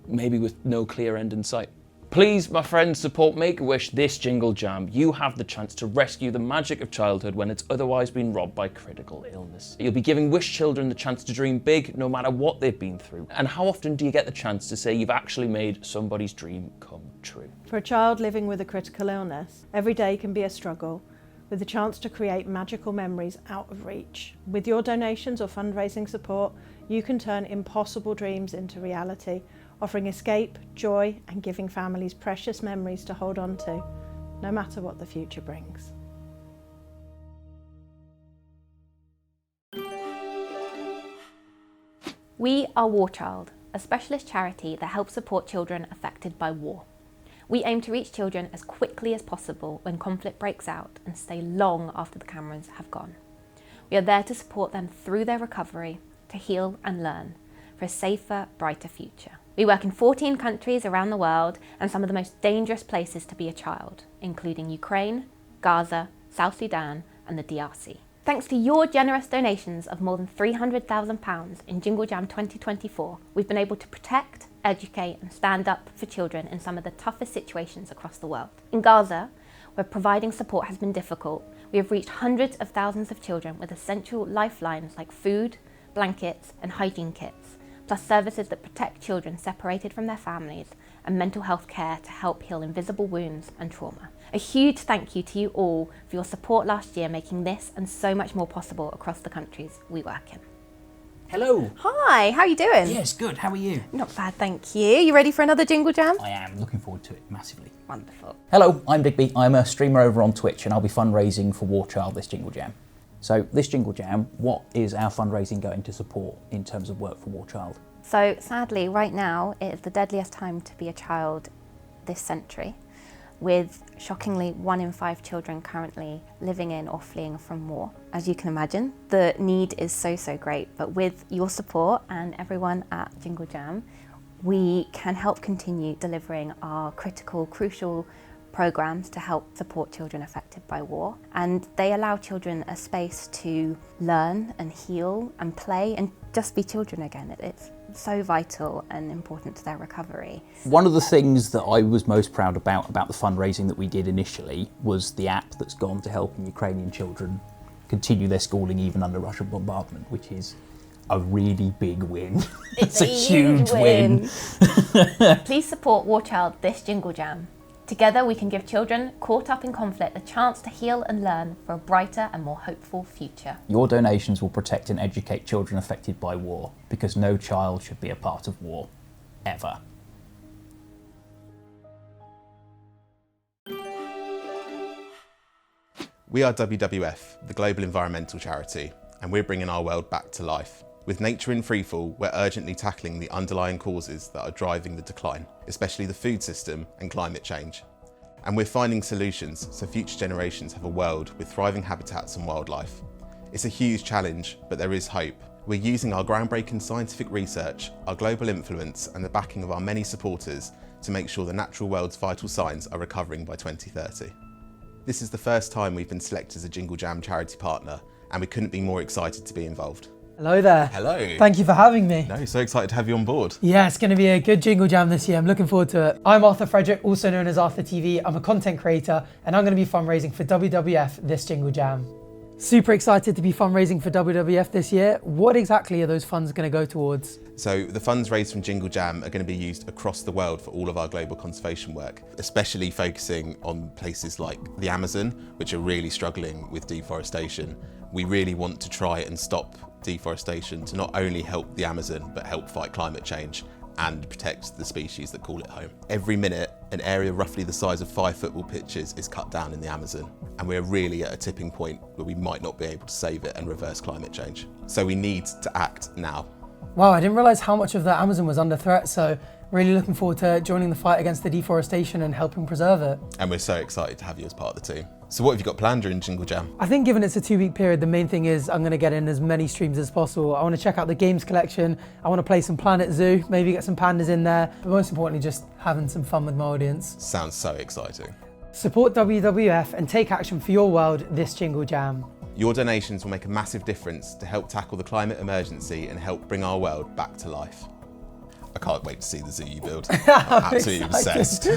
maybe with no clear end in sight. Please, my friends, support Make-A-Wish this Jingle Jam. You have the chance to rescue the magic of childhood when it's otherwise been robbed by critical illness. You'll be giving wish children the chance to dream big no matter what they've been through. And how often do you get the chance to say you've actually made somebody's dream come true? For a child living with a critical illness, every day can be a struggle, with the chance to create magical memories out of reach. With your donations or fundraising support, you can turn impossible dreams into reality, offering escape, joy, and giving families precious memories to hold on to, no matter what the future brings. We are War Child, a specialist charity that helps support children affected by war. We aim to reach children as quickly as possible when conflict breaks out and stay long after the cameras have gone. We are there to support them through their recovery, to heal and learn, for a safer, brighter future. We work in 14 countries around the world and some of the most dangerous places to be a child, including Ukraine, Gaza, South Sudan and the DRC. Thanks to your generous donations of more than £300,000 in Jingle Jam 2024, we've been able to protect, educate and stand up for children in some of the toughest situations across the world. In Gaza, where providing support has been difficult, we have reached hundreds of thousands of children with essential lifelines like food, blankets and hygiene kits, plus services that protect children separated from their families and mental health care to help heal invisible wounds and trauma. A huge thank you to you all for your support last year, making this and so much more possible across the countries we work in. Hello. Hi, how are you doing? Yes, good. How are you? Not bad, thank you. You ready for another Jingle Jam? I am. Looking forward to it massively. Wonderful. Hello, I'm Digby. I'm a streamer over on Twitch and I'll be fundraising for War Child this Jingle Jam. So this Jingle Jam, what is our fundraising going to support in terms of work for War Child? So sadly, right now, it is the deadliest time to be a child this century, with shockingly 1 in 5 children currently living in or fleeing from war. As you can imagine, the need is so great, but with your support and everyone at Jingle Jam, we can help continue delivering our crucial programs to help support children affected by war. And they allow children a space to learn and heal and play and just be children again. It's so vital and important to their recovery. One of the things that I was most proud about the fundraising that we did initially was the app that's gone to helping Ukrainian children continue their schooling even under Russian bombardment, which is a really big win. It's a huge win. Please support War Child this Jingle Jam. Together we can give children caught up in conflict a chance to heal and learn for a brighter and more hopeful future. Your donations will protect and educate children affected by war, because no child should be a part of war, ever. We are WWF, the global environmental charity, and we're bringing our world back to life. With nature in freefall, we're urgently tackling the underlying causes that are driving the decline, especially the food system and climate change. And we're finding solutions so future generations have a world with thriving habitats and wildlife. It's a huge challenge, but there is hope. We're using our groundbreaking scientific research, our global influence, and the backing of our many supporters to make sure the natural world's vital signs are recovering by 2030. This is the first time we've been selected as a Jingle Jam charity partner, and we couldn't be more excited to be involved. Hello there. Hello. Thank you for having me. No, so excited to have you on board. Yeah, it's going to be a good Jingle Jam this year. I'm looking forward to it. I'm Arthur Frederick, also known as Arthur TV. I'm a content creator and I'm going to be fundraising for WWF this Jingle Jam. Super excited to be fundraising for WWF this year. What exactly are those funds going to go towards? So the funds raised from Jingle Jam are going to be used across the world for all of our global conservation work, especially focusing on places like the Amazon, which are really struggling with deforestation. We really want to try and stop deforestation to not only help the Amazon, but help fight climate change. and protect the species that call it home. Every minute, an area roughly the size of 5 football pitches is cut down in the Amazon, and we're really at a tipping point where we might not be able to save it and reverse climate change. So we need to act now. Wow, I didn't realise how much of the Amazon was under threat, so really looking forward to joining the fight against the deforestation and helping preserve it. And we're so excited to have you as part of the team. So what have you got planned during Jingle Jam? I think given it's a 2-week period, the main thing is I'm going to get in as many streams as possible. I want to check out the games collection, I want to play some Planet Zoo, maybe get some pandas in there, but most importantly just having some fun with my audience. Sounds so exciting. Support WWF and take action for your world this Jingle Jam. Your donations will make a massive difference to help tackle the climate emergency and help bring our world back to life. I can't wait to see the zoo you build. I'm absolutely obsessed.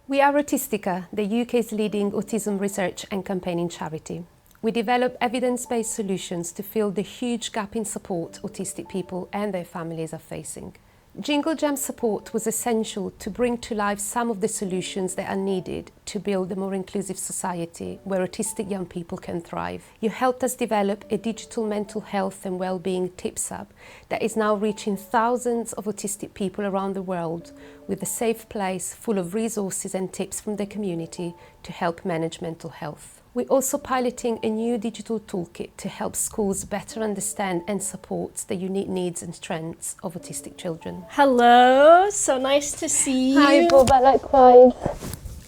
We are Autistica, the UK's leading autism research and campaigning charity. We develop evidence-based solutions to fill the huge gap in support autistic people and their families are facing. Jingle Jam support was essential to bring to life some of the solutions that are needed to build a more inclusive society where autistic young people can thrive. You helped us develop a digital mental health and well-being tips app that is now reaching thousands of autistic people around the world with a safe place full of resources and tips from the community to help manage mental health. We're also piloting a new digital toolkit to help schools better understand and support the unique needs and strengths of autistic children. Hello, so nice to see you. Hi, Boba, likewise.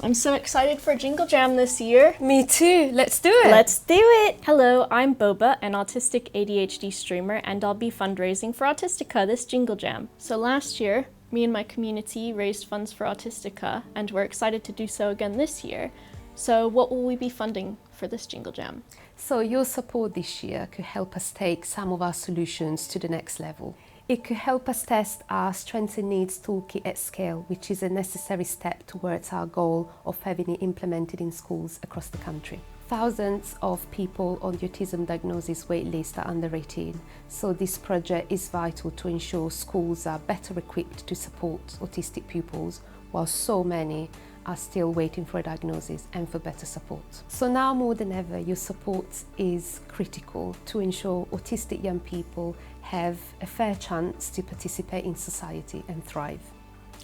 I'm so excited for Jingle Jam this year. Me too, let's do it. Let's do it. Hello, I'm Boba, an autistic ADHD streamer, and I'll be fundraising for Autistica this Jingle Jam. So last year, me and my community raised funds for Autistica, and we're excited to do so again this year. So what will we be funding for this Jingle Jam? So your support this year could help us take some of our solutions to the next level. It could help us test our Strengths and Needs toolkit at scale, which is a necessary step towards our goal of having it implemented in schools across the country. Thousands of people on the autism diagnosis waitlist are under 18, so this project is vital to ensure schools are better equipped to support autistic pupils, while so many are still waiting for a diagnosis and for better support. So now more than ever, your support is critical to ensure autistic young people have a fair chance to participate in society and thrive.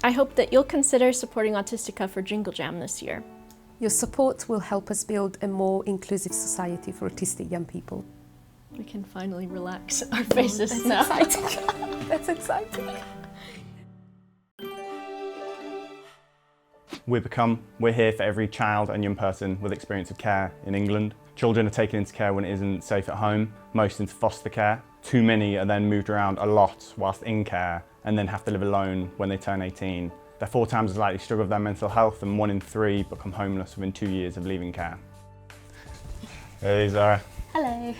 I hope that you'll consider supporting Autistica for Jingle Jam this year. Your support will help us build a more inclusive society for autistic young people. We can finally relax our faces That's now. exciting. That's exciting. We're here for every child and young person with experience of care in England. Children are taken into care when it isn't safe at home, most into foster care. Too many are then moved around a lot whilst in care and then have to live alone when they turn 18. They're 4 times as likely to struggle with their mental health, and 1 in 3 become homeless within 2 years of leaving care. Hey Zara. Hello.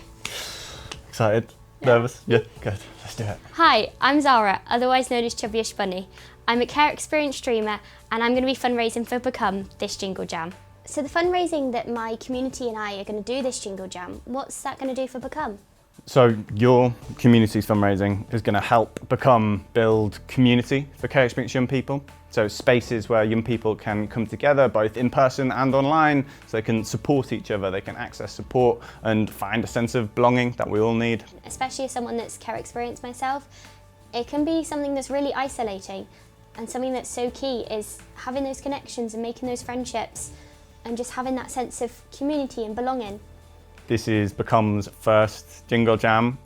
Excited? Nervous? Yeah, good. Let's do it. Hi, I'm Zara, otherwise known as Chubbyish Bunny. I'm a care experience streamer and I'm going to be fundraising for Become this Jingle Jam. So the fundraising that my community and I are going to do this Jingle Jam, what's that going to do for Become? So your community's fundraising is going to help Become build community for care experienced young people. So spaces where young people can come together both in person and online, so they can support each other, they can access support and find a sense of belonging that we all need. Especially as someone that's care experienced myself, it can be something that's really isolating, and something that's so key is having those connections and making those friendships and just having that sense of community and belonging. This is Become's first Jingle Jam.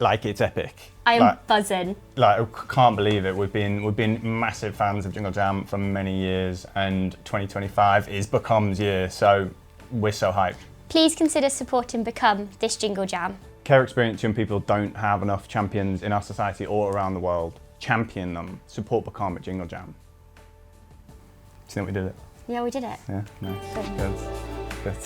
Like, it's epic. I am buzzing. Like, I can't believe it. We've been massive fans of Jingle Jam for many years, and 2025 is Become's year, so we're so hyped. Please consider supporting Become this Jingle Jam. Care experienced young people don't have enough champions in our society or around the world. Champion them. Support Become at Jingle Jam. Do you think we did it? Yeah, we did it. Yeah, nice. Good.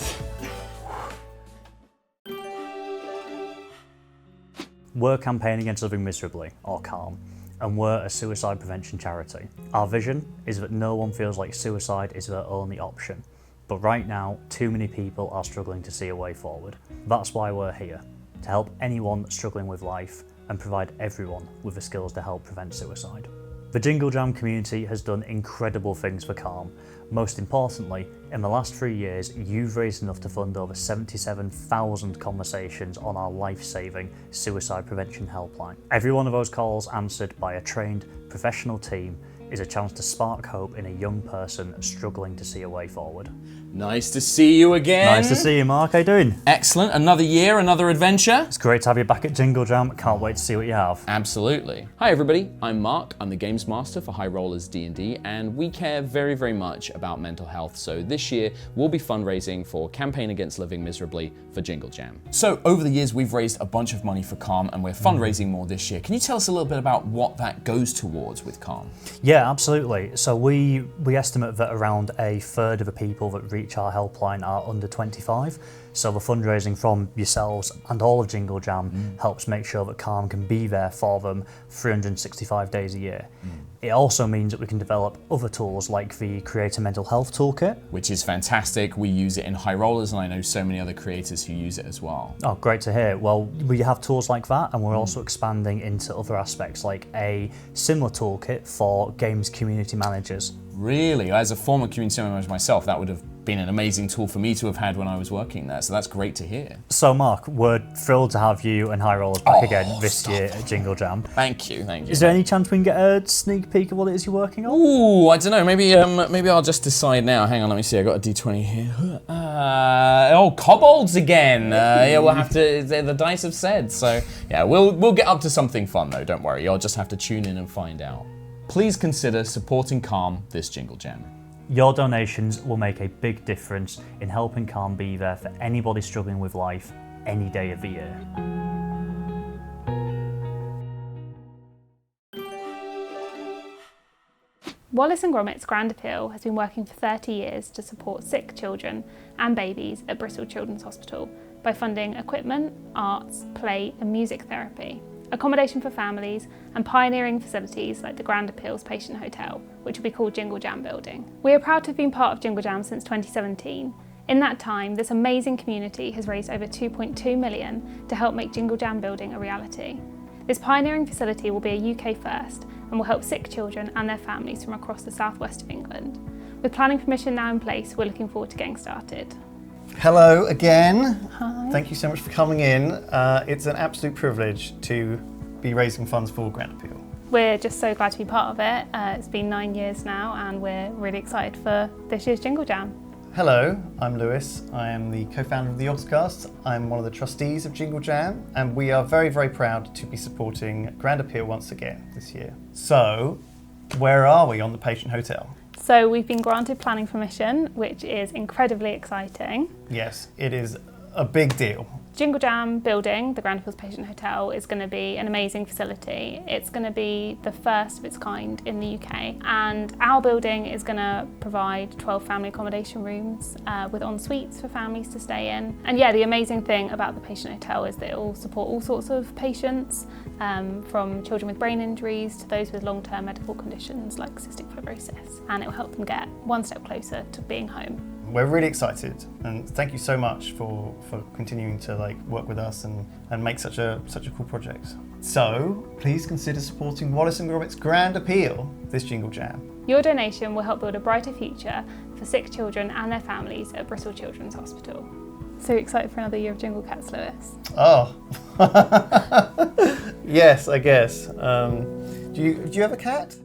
We're campaigning against living miserably or calm, and we're a suicide prevention charity. Our vision is that no one feels like suicide is their only option, but right now too many people are struggling to see a way forward. That's why we're here, to help anyone struggling with life and provide everyone with the skills to help prevent suicide. The Jingle Jam community has done incredible things for Calm. Most importantly, in the last 3 years, you've raised enough to fund over 77,000 conversations on our life-saving suicide prevention helpline. Every one of those calls answered by a trained professional team is a chance to spark hope in a young person struggling to see a way forward. Nice to see you again. Nice to see you, Mark. How you doing? Excellent. Another year, another adventure. It's great to have you back at Jingle Jam. Can't wait to see what you have. Absolutely. Hi everybody, I'm Mark. I'm the Games Master for High Rollers D&D, and we care very, very much about mental health. So this year, we'll be fundraising for Campaign Against Living Miserably for Jingle Jam. So over the years, we've raised a bunch of money for Calm, and we're fundraising more this year. Can you tell us a little bit about what that goes towards with Calm? Yeah, absolutely. So we estimate that around a third of the people that reach our helpline are under 25. So the fundraising from yourselves and all of Jingle Jam helps make sure that Calm can be there for them 365 days a year. It also means that we can develop other tools like the Creator Mental Health Toolkit. Which is fantastic. We use it in High Rollers, and I know so many other creators who use it as well. Oh, great to hear. Well, we have tools like that, and we're also expanding into other aspects like a similar toolkit for games community managers. Really? As a former community manager myself, that would have been an amazing tool for me to have had when I was working there, so that's great to hear. So Mark, we're thrilled to have you and High Rollers back again this year at Jingle Jam. Thank you, thank you. Is there any chance we can get a sneak peek of what it is you're working on? Ooh, I don't know, maybe I'll just decide now. Hang on, let me see, I got a D20 here. Oh, kobolds again. Yeah, we'll have to, the dice have said, so yeah, we'll get up to something fun though, don't worry. You'll just have to tune in and find out. Please consider supporting Calm this Jingle Jam. Your donations will make a big difference in helping Calm be there for anybody struggling with life any day of the year. Wallace & Gromit's Grand Appeal has been working for 30 years to support sick children and babies at Bristol Children's Hospital by funding equipment, arts, play and music therapy, accommodation for families and pioneering facilities like the Grand Appeal's Patient Hotel, which will be called Jingle Jam Building. We are proud to have been part of Jingle Jam since 2017. In that time, this amazing community has raised over 2.2 million to help make Jingle Jam Building a reality. This pioneering facility will be a UK first and will help sick children and their families from across the southwest of England. With planning permission now in place, we're looking forward to getting started. Hello again. Hi. Thank you so much for coming in. It's an absolute privilege to be raising funds for Grand Appeal. We're just so glad to be part of it. It's been 9 years now and we're really excited for this year's Jingle Jam. Hello, I'm Lewis. I am the co-founder of the Yogscast. I'm one of the trustees of Jingle Jam, and we are very, very proud to be supporting Grand Appeal once again this year. So, where are we on the Patient Hotel? So we've been granted planning permission, which is incredibly exciting. Yes, it is a big deal. Jingle Jam Building, the Grand Appeal's Patient Hotel, is going to be an amazing facility. It's going to be the first of its kind in the UK, and our building is going to provide 12 family accommodation rooms with en-suites for families to stay in. And yeah, the amazing thing about the Patient Hotel is that it will support all sorts of patients, from children with brain injuries to those with long-term medical conditions like cystic fibrosis, and it will help them get one step closer to being home. We're really excited, and thank you so much for continuing to work with us and make such a cool project. So please consider supporting Wallace & Gromit's Grand Appeal this Jingle Jam. Your donation will help build a brighter future for sick children and their families at Bristol Children's Hospital. So excited for another year of Jingle Cats, Lewis? Oh, yes, I guess. Do you have a cat?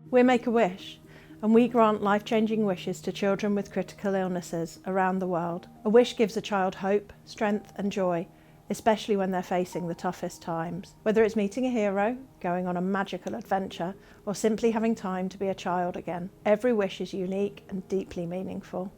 We're Make-A-Wish, and we grant life-changing wishes to children with critical illnesses around the world. A wish gives a child hope, strength and joy, especially when they're facing the toughest times. Whether it's meeting a hero, going on a magical adventure, or simply having time to be a child again, every wish is unique and deeply meaningful.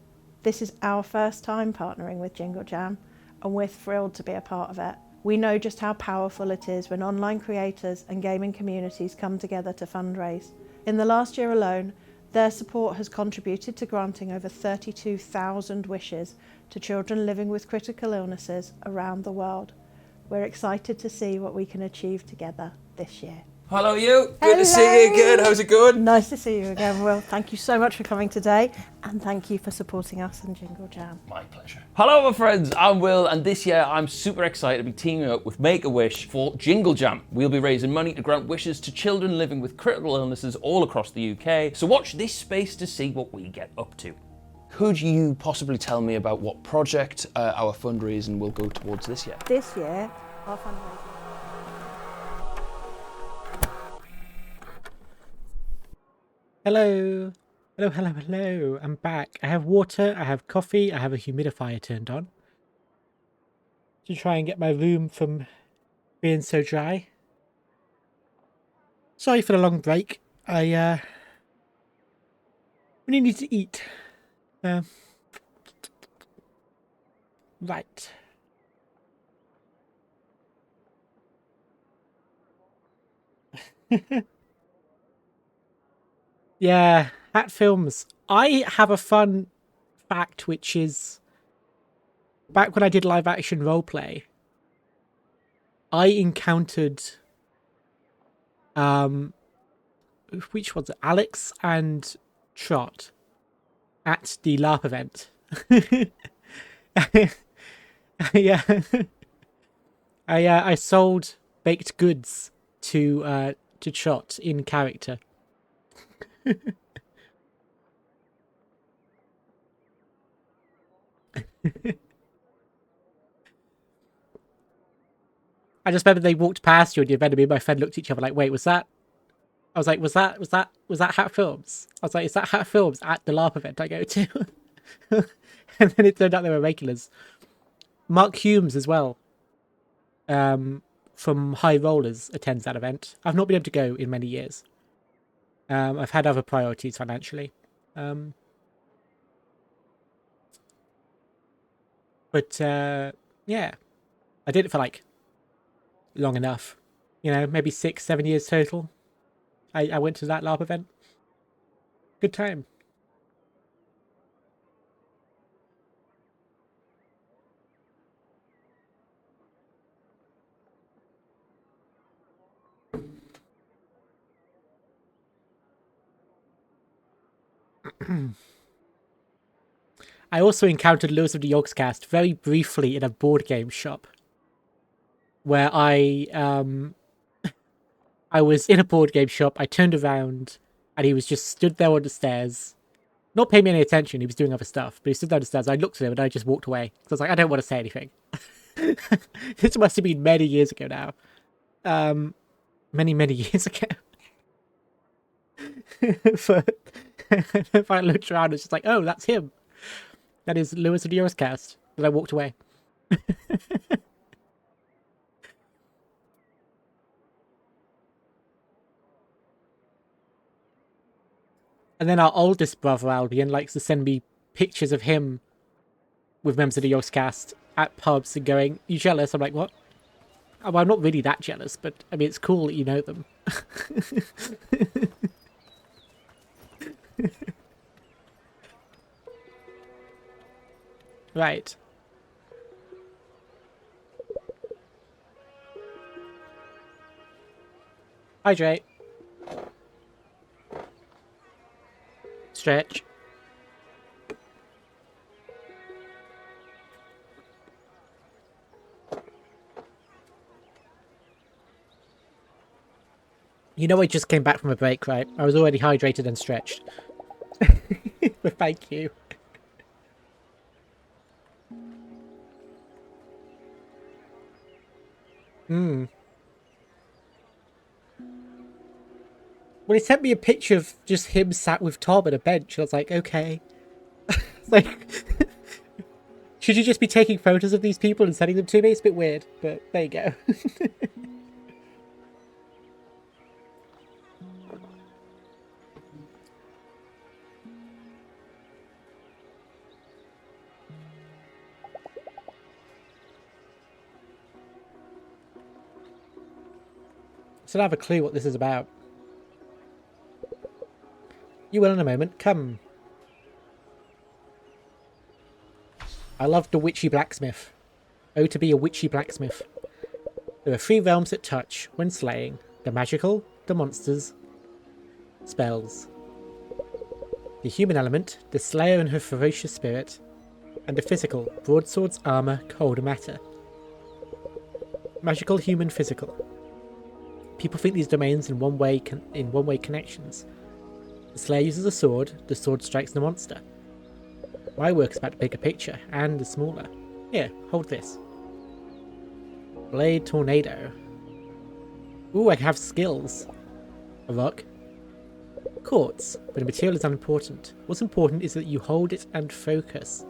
This is our first time partnering with Jingle Jam, and we're thrilled to be a part of it. We know just how powerful it is when online creators and gaming communities come together to fundraise. In the last year alone, their support has contributed to granting over 32,000 wishes to children living with critical illnesses around the world. We're excited to see what we can achieve together this year. Hello, you. Good to see you again. How's it going? Nice to see you again, Will. Thank you so much for coming today, and thank you for supporting us in Jingle Jam. My pleasure. Hello, my friends. I'm Will, and this year I'm super excited to be teaming up with Make-A-Wish for Jingle Jam. We'll be raising money to grant wishes to children living with critical illnesses all across the UK. So watch this space to see what we get up to. Could you possibly tell me about what project our fundraising will go towards this year? This year, our fundraising. Hello. Hello, hello, hello. I'm back. I have water, I have coffee, I have a humidifier turned on to try and get my room from being so dry. Sorry for the long break. I really need to eat. Right. Yeah, Hat Films. I have a fun fact, which is back when I did live action roleplay, I encountered which was it? Alex and Trot at the LARP event. Yeah. I sold baked goods to Trot in character. I just remember they walked past you and the event, and me and my friend looked at each other like, wait, was that? I was like, was that Hat Films? I was like, is that Hat Films at the LARP event I go to? And then it turned out they were regulars. Mark Humes as well, from High Rollers, attends that event. I've not been able to go in many years. I've had other priorities financially. But yeah, I did it for like long enough. You know, maybe 6-7 years total. I went to that LARP event. Good time. I also encountered Lewis of the Yogscast very briefly in a board game shop, where I was in a board game shop. I turned around, and he was just stood there on the stairs, not paying me any attention. He was doing other stuff, but he stood there on the stairs. I looked at him, and I just walked away. So I was like, I don't want to say anything. This must have been many years ago now. Many years ago. But if I looked around, it's just like, oh, that's him. That is Lewis of the Yogscast. And I walked away. And then our oldest brother, Albion, likes to send me pictures of him with members of the Yogscast at pubs and going, you jealous? I'm like, what? Oh, well, I'm not really that jealous, but I mean, it's cool that you know them. Right. Hydrate. Stretch. You know I just came back from a break, right? I was already hydrated and stretched. But thank you. Well, he sent me a picture of just him sat with Tom at a bench. I was like, okay. Like, should you just be taking photos of these people and sending them to me? It's a bit weird, but there you go. Still have a clue what this is about. You will in a moment. Come. I love the witchy blacksmith. Oh, to be a witchy blacksmith. There are 3 realms that touch when slaying. The magical, the monsters. Spells. The human element, the Slayer and her ferocious spirit, and the physical, broadswords, armor, cold matter. Magical, human, physical. People think these domains in one-way connections. The Slayer uses a sword, the sword strikes the monster. My work is about the bigger picture, and the smaller. Here, hold this. Blade Tornado. Ooh, I have skills. A rock. Quartz, but the material is unimportant. What's important is that you hold it and focus.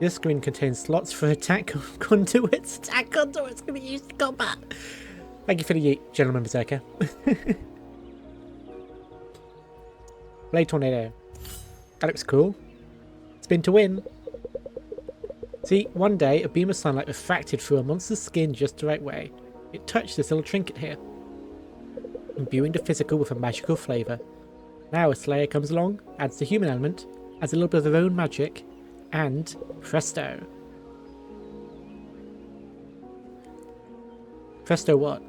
This screen contains slots for attack conduits. Attack conduits can be used in combat. Thank you for the yeet, Gentleman Berserker. Blade Tornado. That looks cool. Spin to win. See, one day a beam of sunlight refracted through a monster's skin just the right way. It touched this little trinket here, imbuing the physical with a magical flavour. Now a Slayer comes along, adds the human element, adds a little bit of their own magic, and presto. Presto what?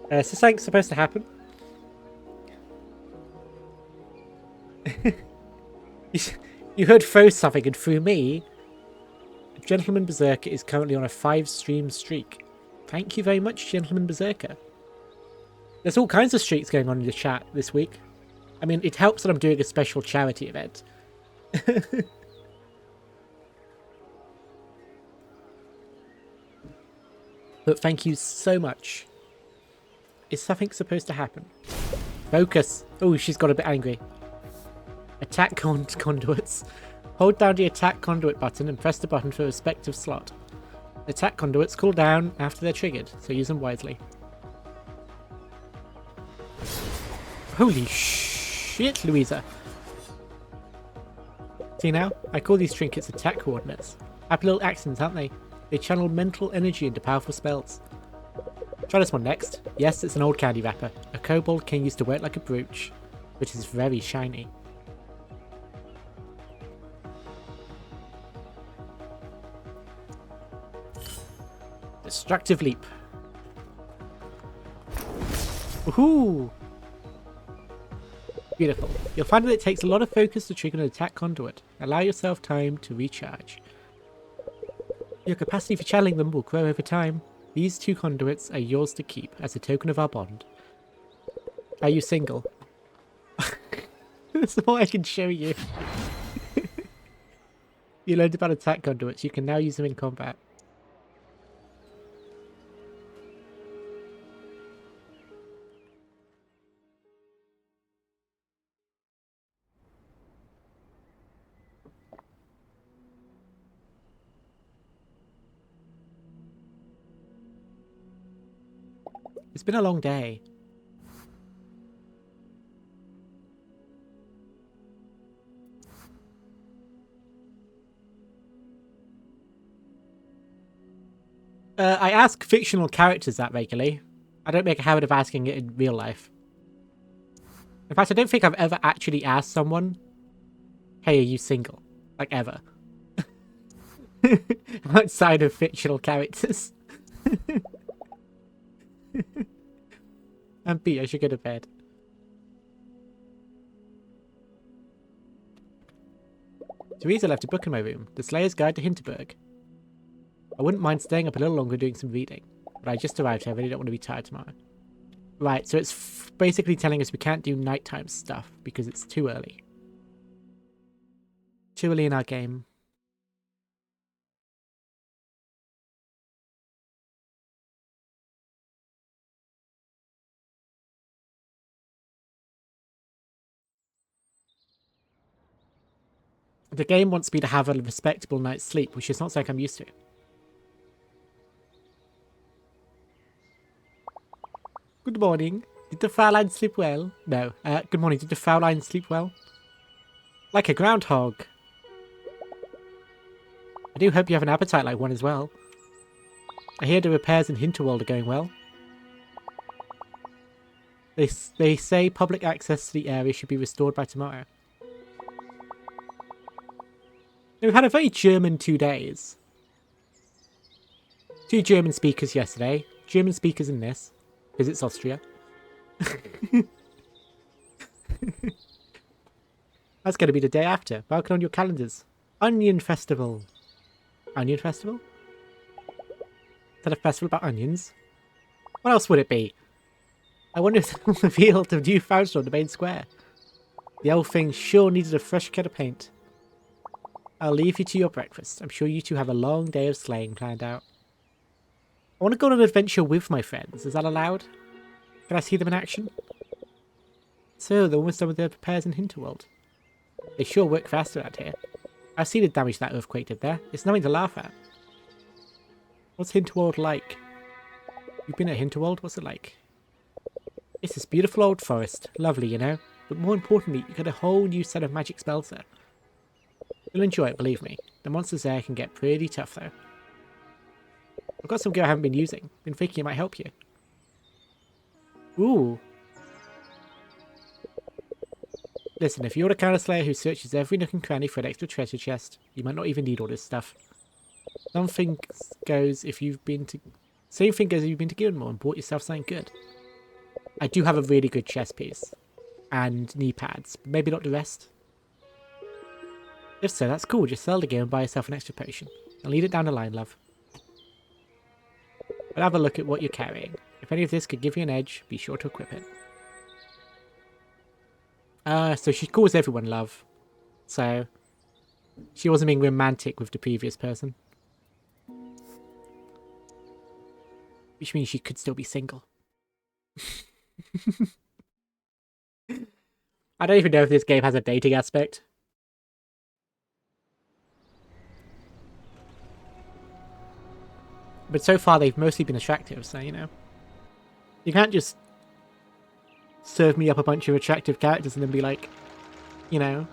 Is this something supposed to happen? You heard throw something and through me. Gentleman Berserker is currently on a 5-stream streak. Thank you very much, Gentleman Berserker. There's all kinds of streaks going on in the chat this week. I mean, it helps that I'm doing a special charity event. But thank you so much. Is something supposed to happen? Focus. Oh, she's got a bit angry. Attack conduits. Hold down the attack conduit button and press the button for a respective slot. Attack conduits cool down after they're triggered, so use them wisely. Holy shit, Louisa. See now? I call these trinkets attack coordinates. Happy little accents, aren't they? They channel mental energy into powerful spells. Try this one next. Yes, it's an old candy wrapper. A kobold king used to wear it like a brooch, which is very shiny. Destructive leap. Woohoo! Beautiful. You'll find that it takes a lot of focus to trigger an attack conduit. Allow yourself time to recharge. Your capacity for channeling them will grow over time. These 2 conduits are yours to keep as a token of our bond. Are you single? That's all I can show you. You learned about attack conduits. You can now use them in combat. It's been a long day. I ask fictional characters that regularly. I don't make a habit of asking it in real life. In fact, I don't think I've ever actually asked someone, hey, are you single? Like, ever. Outside of fictional characters. And B, I should go to bed. Teresa left a book in my room, The Slayer's Guide to Hinterberg. I wouldn't mind staying up a little longer doing some reading, but I just arrived here, I really don't want to be tired tomorrow. Right, so it's basically telling us we can't do nighttime stuff because it's too early. Too early in our game. The game wants me to have a respectable night's sleep, which is not something I'm used to. Good morning. Did the Fraulein sleep well? No. Good morning. Did the Fraulein sleep well? Like a groundhog. I do hope you have an appetite like one as well. I hear the repairs in Hinterwald are going well. They say public access to the area should be restored by tomorrow. We've had a very German 2 days. 2 German speakers yesterday. German speakers in this. visits Austria. That's going to be the day after. Mark it on your calendars. Onion Festival. Onion Festival? Is that a festival about onions? What else would it be? I wonder if they'll reveal the new fountain on the main square. The old thing sure needed a fresh coat of paint. I'll leave you to your breakfast. I'm sure you two have a long day of sleighing planned out. I want to go on an adventure with my friends. Is that allowed? Can I see them in action? So, they're almost done with their repairs in Hinterworld. They sure work fast around here. I've seen the damage that earthquake did there. It's nothing to laugh at. What's Hinterworld like? You've been at Hinterworld? What's it like? It's this beautiful old forest. Lovely, you know? But more importantly, you get a whole new set of magic spells there. You'll enjoy it, believe me. The monsters there can get pretty tough, though. I've got some gear I haven't been using. Been thinking it might help you. Ooh. Listen, if you're the kind of slayer who searches every nook and cranny for an extra treasure chest, you might not even need all this stuff. Same thing goes if you've been to Gilmore and bought yourself something good. I do have a really good chest piece. And knee pads, but maybe not the rest. If so, that's cool. Just sell the gear and buy yourself an extra potion. And lead it down the line, love. But have a look at what you're carrying. If any of this could give you an edge, be sure to equip it. So she calls everyone love. So she wasn't being romantic with the previous person. Which means she could still be single. I don't even know if this game has a dating aspect. But so far they've mostly been attractive, so you know. You can't just serve me up a bunch of attractive characters and then be like, you know,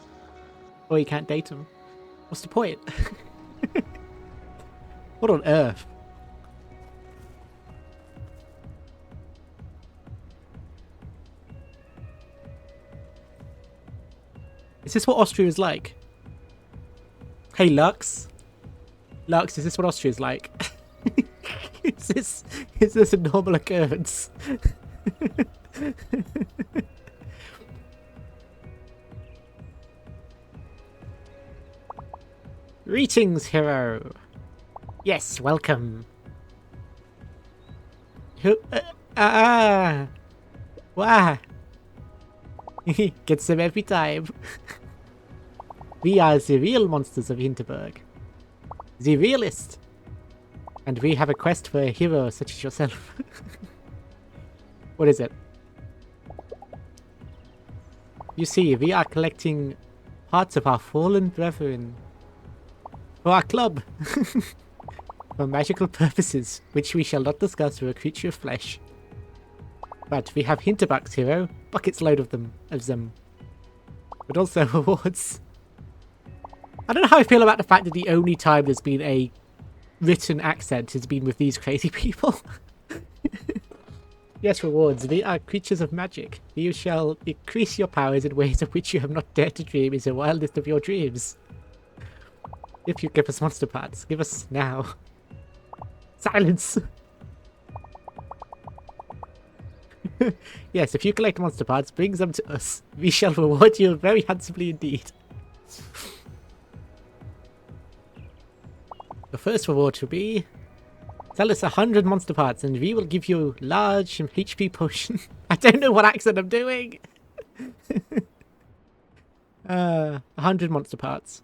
oh, you can't date them. What's the point? What on earth? Is this what Austria is like? Hey, Lux? Lux, is this what Austria is like? Is this a normal occurrence? Greetings, hero. Yes, welcome. Wow. Gets them every time. We are the real monsters of Hinterberg. The realist. And we have a quest for a hero such as yourself. What is it? You see, we are collecting parts of our fallen brethren for our club. For magical purposes, which we shall not discuss for a creature of flesh. But we have Hinterbucks, hero. Buckets load of them. But also rewards. I don't know how I feel about the fact that the only time there's been a written accent has been with these crazy people. Yes, rewards. We are creatures of magic. You shall increase your powers in ways of which you have not dared to dream in the wildest of your dreams. If you give us monster parts, give us now. Silence! Yes, if you collect monster parts, bring them to us. We shall reward you very handsomely indeed. The first reward will be... Sell us 100 monster parts and we will give you large HP potion. I don't know what accent I'm doing. 100 monster parts.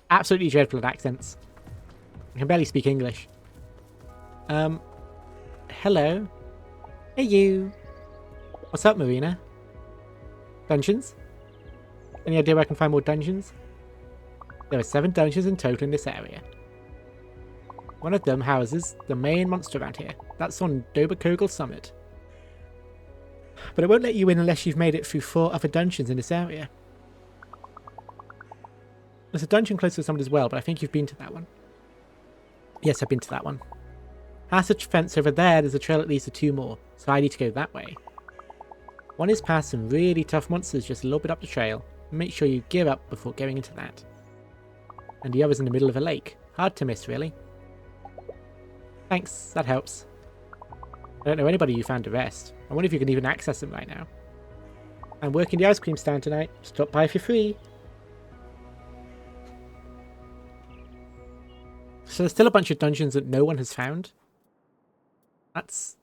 Absolutely dreadful at accents. I can barely speak English. Hello. Hey you. What's up, Marina? Dungeons? Any idea where I can find more dungeons? There are 7 dungeons in total in this area. One of them houses the main monster around here. That's on Doberkogel Summit. But it won't let you in unless you've made it through 4 other dungeons in this area. There's a dungeon close to the summit as well, but I think you've been to that one. Yes, I've been to that one. Past the fence over there's a trail that leads to 2 more, so I need to go that way. One is past some really tough monsters just a little bit up the trail. Make sure you gear up before going into that. and the other's in the middle of a lake. Hard to miss, really. Thanks, that helps. I don't know anybody who found the rest. I wonder if you can even access them right now. I'm working the ice cream stand tonight. Stop by if you're free. So there's still a bunch of dungeons that no one has found. That's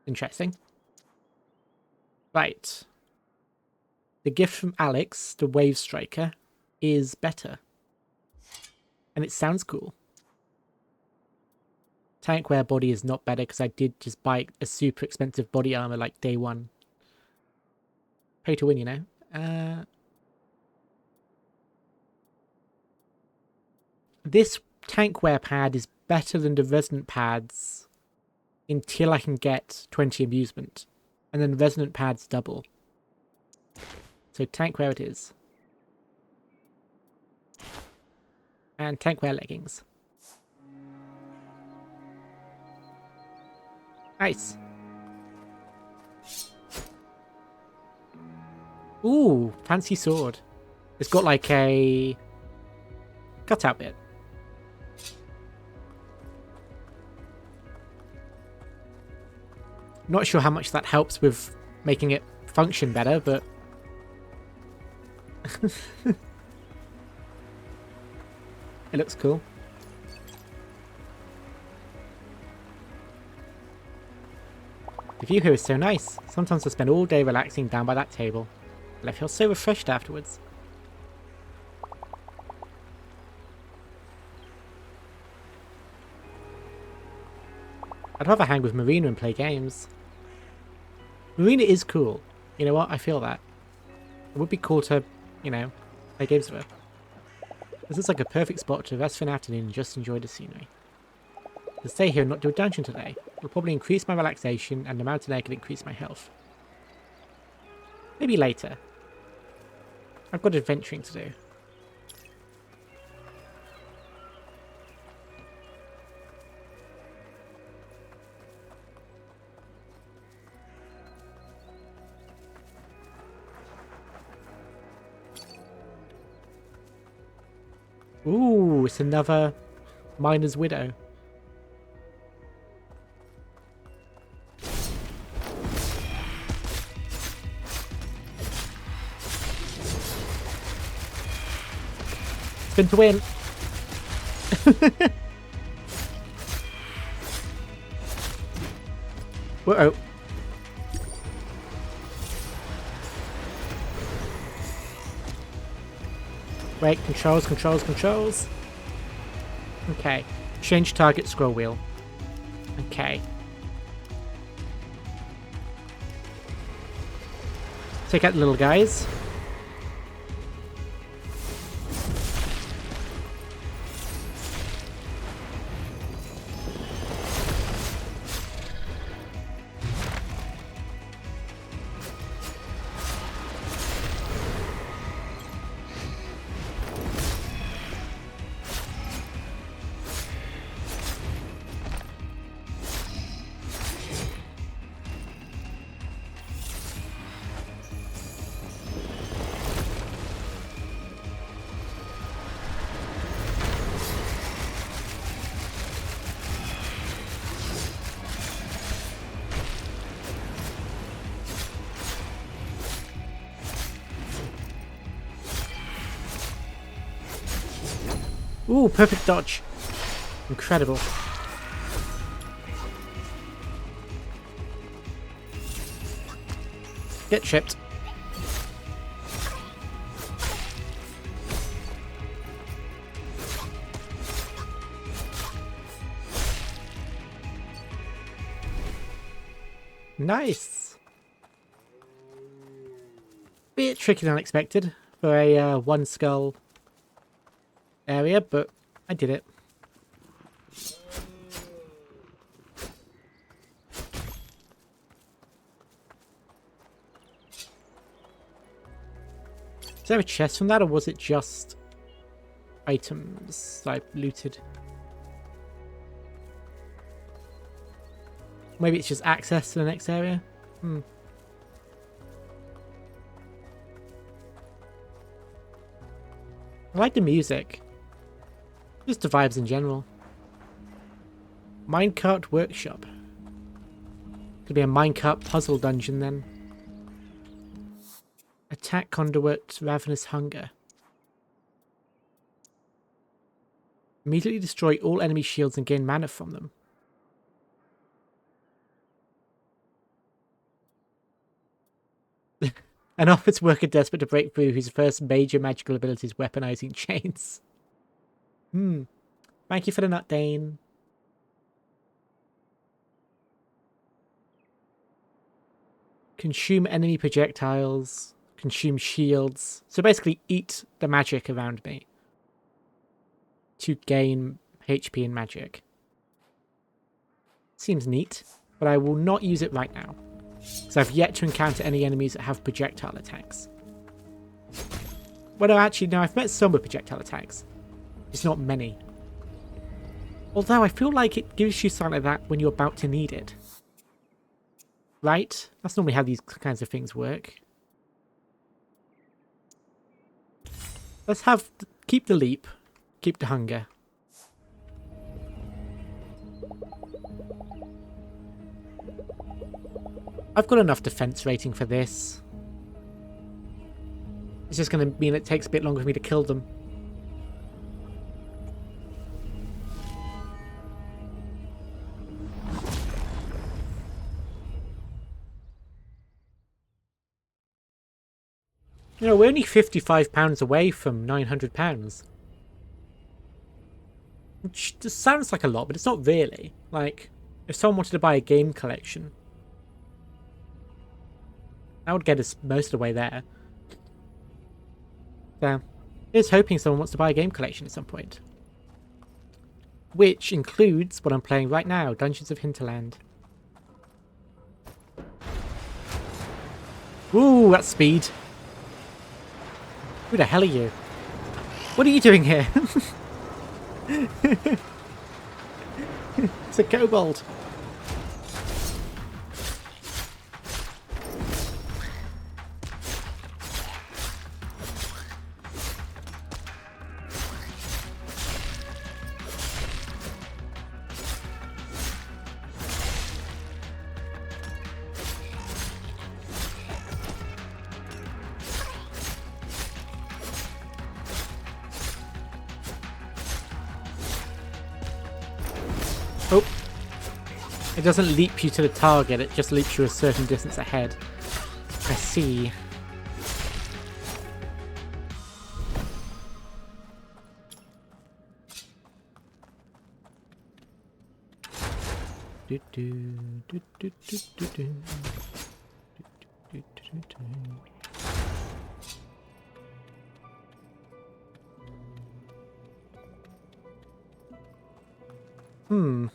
interesting. Right. The gift from Alex, the Wave Striker, is better. And it sounds cool. Tankware body is not better because I did just buy a super expensive body armor like day one. Pay to win, you know. This tankware pad is better than the resonant pads until I can get 20 amusement. And then resonant pads double. So tankware it is. And tankware leggings. Nice. Ooh, fancy sword. It's got like a cutout bit. Not sure how much that helps with making it function better, but it looks cool. The view here is so nice. Sometimes I spend all day relaxing down by that table, and I feel so refreshed afterwards. I'd rather hang with Marina and play games. Marina is cool. You know what? I feel that. It would be cool to, you know, play games with her. This is like a perfect spot to rest for an afternoon and just enjoy the scenery. To stay here and not do a dungeon today. It'll probably increase my relaxation and the mountain air can increase my health. Maybe later. I've got adventuring to do. Ooh, it's another miner's widow. Spin to win. Whoa. Wait, controls. Okay. Change target scroll wheel. Okay. Take out the little guys. Ooh, perfect dodge. Incredible. Get chipped. Nice. Bit tricky and unexpected for a one skull area, but I did it. Is there a chest from that, or was it just items I looted? Maybe it's just access to the next area? I like the music. Just the vibes in general. Minecart workshop. Could be a minecart puzzle dungeon then. Attack conduit, ravenous hunger. Immediately destroy all enemy shields and gain mana from them. An office worker desperate to break through whose first major magical ability is weaponizing chains. Thank you for the nut, Dane. Consume enemy projectiles. Consume shields. So basically eat the magic around me. To gain HP and magic. Seems neat, but I will not use it right now. Because I've yet to encounter any enemies that have projectile attacks. Well, no, actually, no, I've met some with projectile attacks. It's not many. Although I feel like it gives you something like that when you're about to need it. Right? That's normally how these kinds of things work. Let's have... keep the leap. Keep the hunger. I've got enough defense rating for this. It's just going to mean it takes a bit longer for me to kill them. You know, we're only £55 away from £900. Which just sounds like a lot, but it's not really. Like, if someone wanted to buy a game collection, that would get us most of the way there. So, here's hoping someone wants to buy a game collection at some point. Which includes what I'm playing right now, Dungeons of Hinterland. Ooh, that's speed. Who the hell are you? What are you doing here? It's a kobold. Oh. It doesn't leap you to the target, it just leaps you a certain distance ahead. I see. Hmm.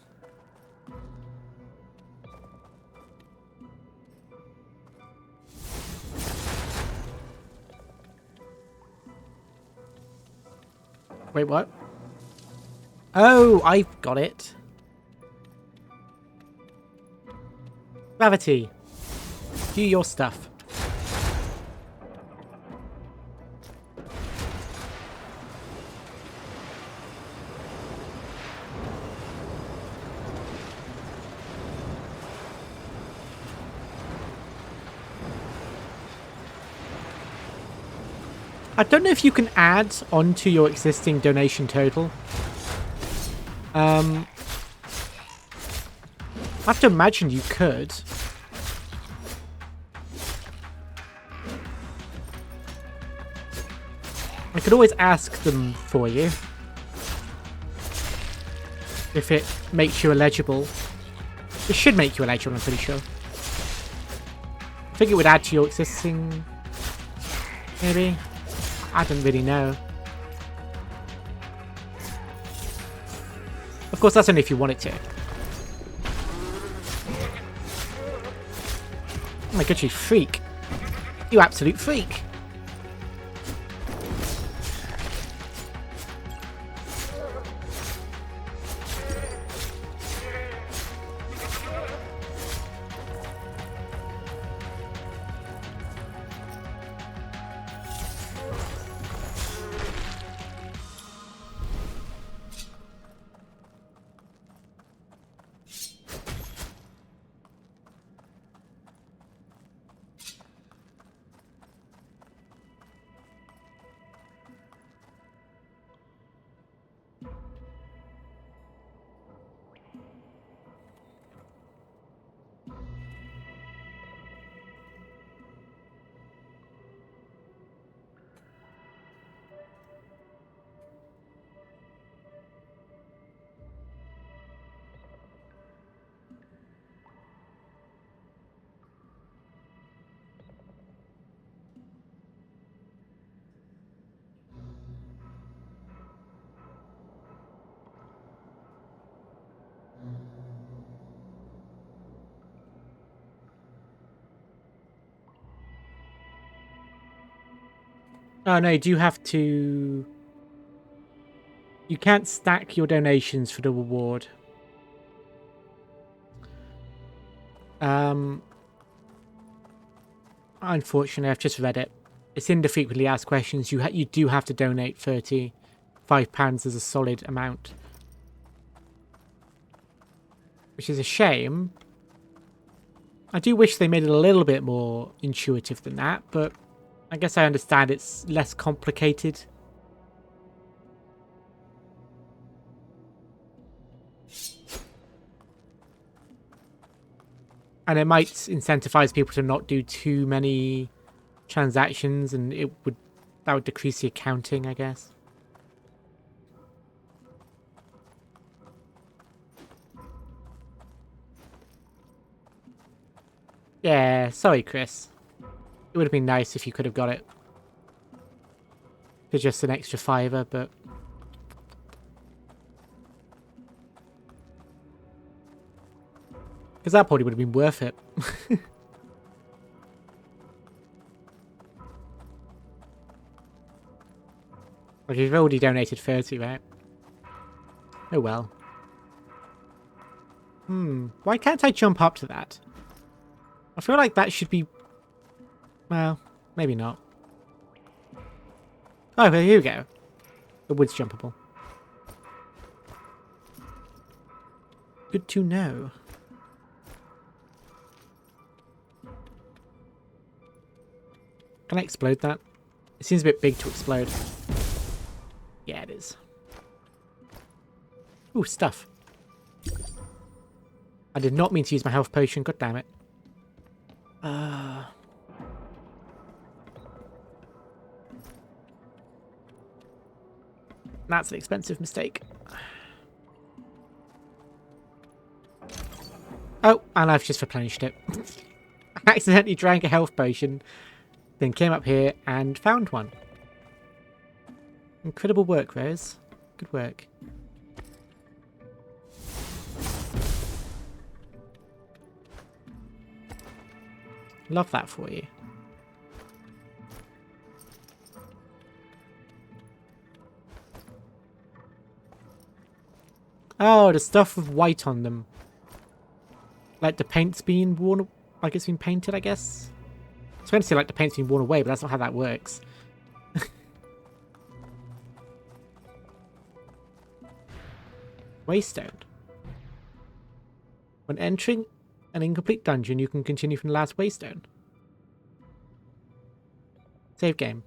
Wait, what? Oh, I've got it. Gravity. Do your stuff. I don't know if you can add onto your existing donation total. I have to imagine you could. I could always ask them for you. If it makes you eligible. It should make you eligible, I'm pretty sure. I think it would add to your existing... maybe? I don't really know. Of course, that's only if you want it to. Oh my god, you freak. You absolute freak. Oh no, you do have to... You can't stack your donations for the reward. Unfortunately, I've just read it. It's in the frequently asked questions. You do have to donate £35 as a solid amount. Which is a shame. I do wish they made it a little bit more intuitive than that, but I guess I understand it's less complicated. And it might incentivize people to not do too many transactions, and that would decrease the accounting, I guess. Yeah, sorry, Chris. It would have been nice if you could have got it for just an extra £5, but... Because that probably would have been worth it. Like, you've already donated 30, right? Oh well. Why can't I jump up to that? I feel like that should be... Well, maybe not. Oh, here you go. The wood's jumpable. Good to know. Can I explode that? It seems a bit big to explode. Yeah, it is. Ooh, stuff. I did not mean to use my health potion, god damn it. That's an expensive mistake. Oh, and I've just replenished it. I accidentally drank a health potion, then came up here and found one. Incredible work, Rose. Good work. Love that for you. Oh, the stuff with white on them. Like the paint's being worn, like it's been painted, I guess. I was going to say like the paint's been worn away, but that's not how that works. Waystone. When entering an incomplete dungeon, you can continue from the last waystone. Save game.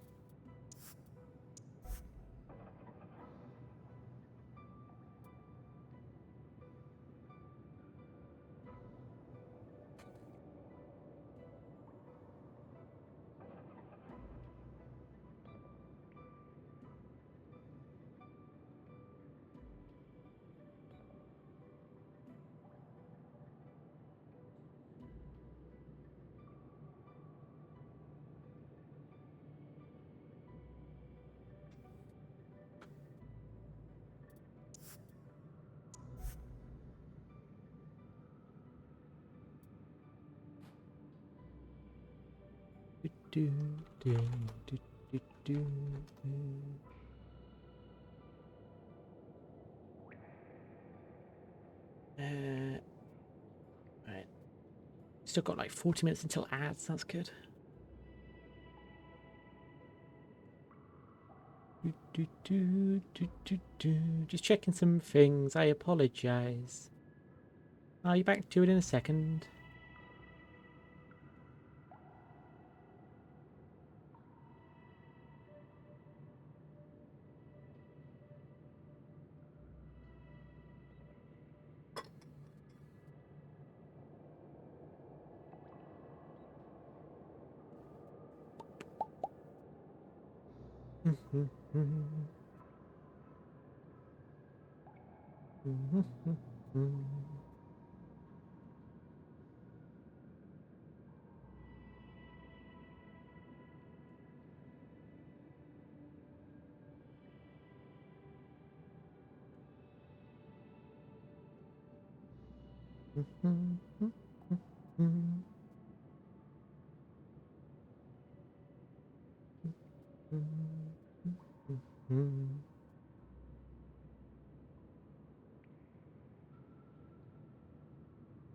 Right. Still got like 40 minutes until ads. That's good. Just checking some things. I apologize. I'll be back to it in a second.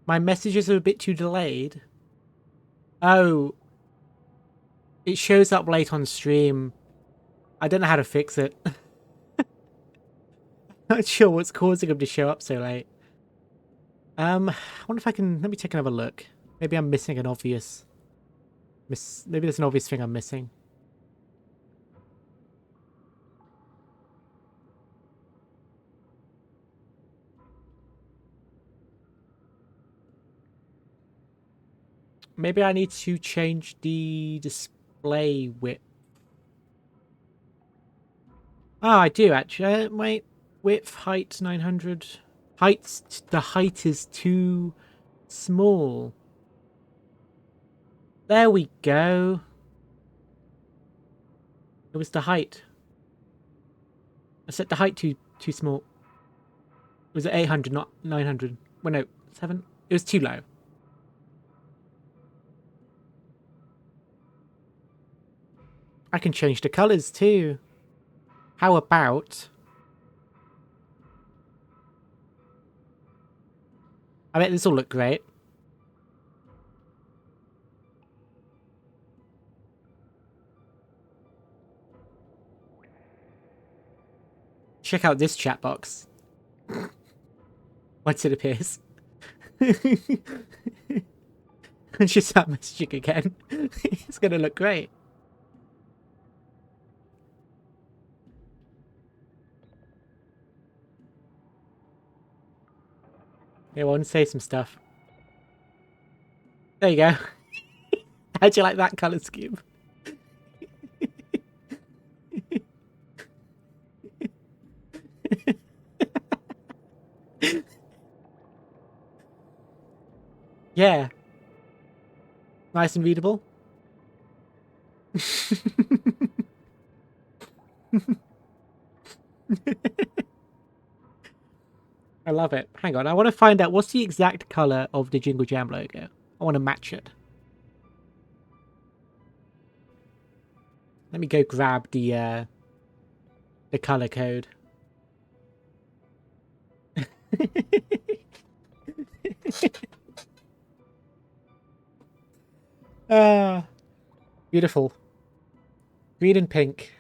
My messages are a bit too delayed. Oh. It shows up late on stream. I don't know how to fix it. Not sure what's causing them to show up so late. I wonder if I can... Let me take another look. Maybe I'm missing an obvious... Maybe there's an obvious thing I'm missing. Maybe I need to change the display width. Oh, I do actually. Wait, width, height 900. The height is too small. There we go. It was the height. I set the height too small. It was at 800, not 900. Well, no, 7. It was too low. I can change the colours too. How about... I bet this will look great. Check out this chat box. Once it appears. And she start messaging again. It's gonna look great. Yeah, I want to say some stuff. There you go. How'd you like that colour scheme? Yeah. Nice and readable. I love it. Hang on, I want to find out what's the exact colour of the Jingle Jam logo. I want to match it. Let me go grab the colour code. Beautiful. Green and pink.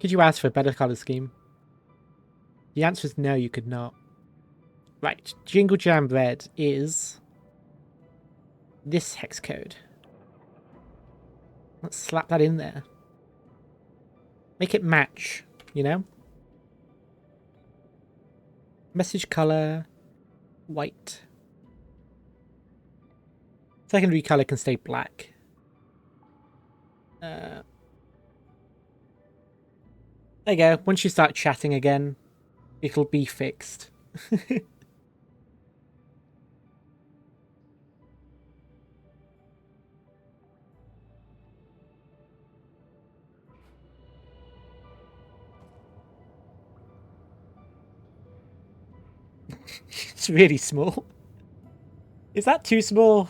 Could you ask for a better colour scheme? The answer is no, you could not. Right, Jingle Jam Red is this hex code. Let's slap that in there. Make it match, you know? Message color, white. Secondary color can stay black. There you go. Once you start chatting again, it'll be fixed. It's really small. Is that too small?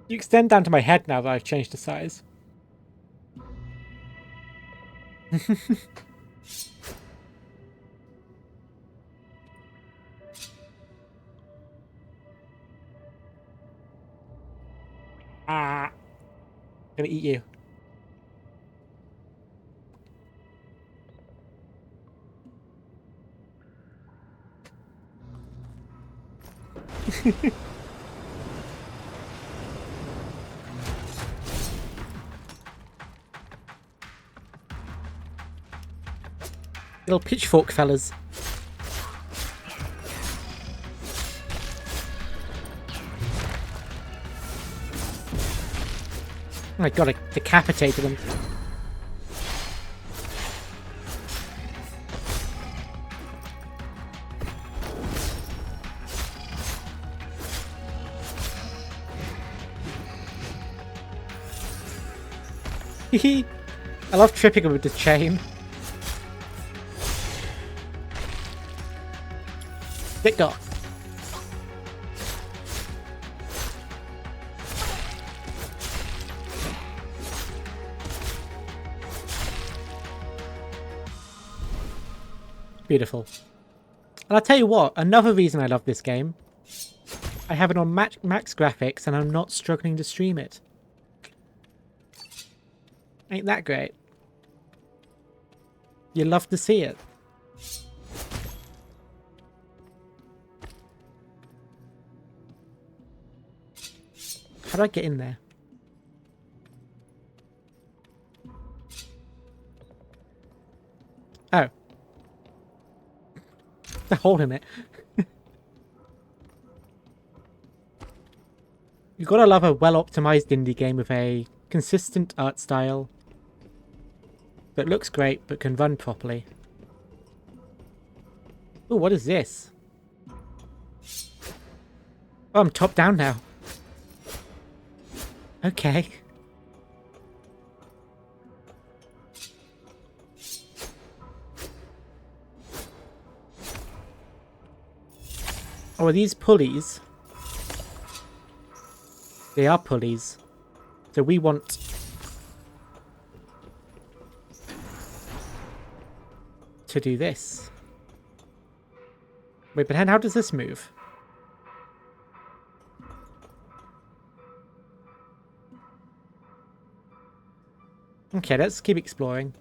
You extend down to my head now that I've changed the size. I'm gonna eat you. Little pitchfork fellas. I gotta decapitate them. I love tripping him with the chain. Bit got. Beautiful. And I'll tell you what, another reason I love this game, I have it on max graphics and I'm not struggling to stream it. Ain't that great? You love to see it. How do I get in there? Oh. The hole in it. You've got to love a well-optimized indie game with a consistent art style that looks great but can run properly. Oh, what is this? Oh, I'm top down now. Okay. Oh, are these pulleys? They are pulleys. So we want... to do this. Wait, but how does this move? Okay, let's keep exploring.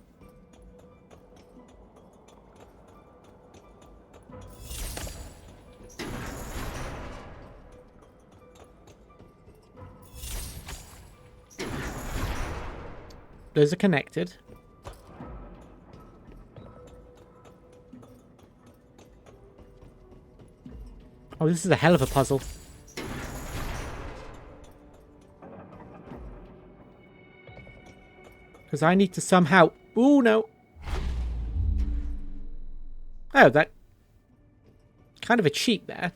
Those are connected. Oh, this is a hell of a puzzle. Because I need to somehow... Ooh, no. Oh, that... kind of a cheat there.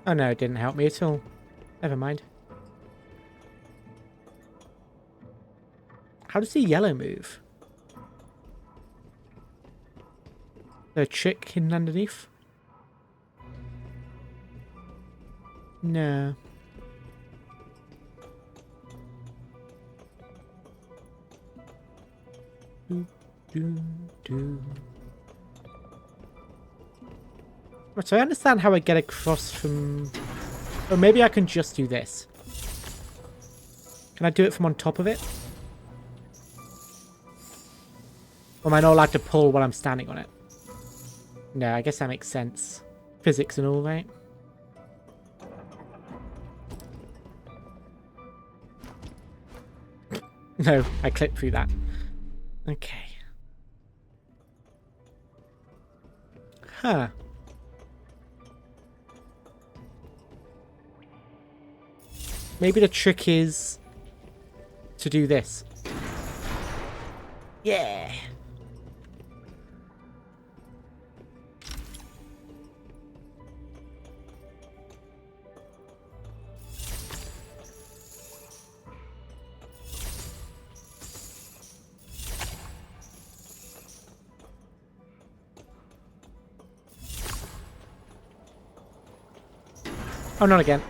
Oh no, it didn't help me at all. Never mind. How does the yellow move? Is there a trick hidden underneath? No. Right, so I understand how I get across from... Or maybe I can just do this. Can I do it from on top of it? Or am I not allowed to pull while I'm standing on it? No, I guess that makes sense. Physics and all, right? No, I clipped through that. Okay. Huh. Maybe the trick is to do this. Yeah. Oh, not again.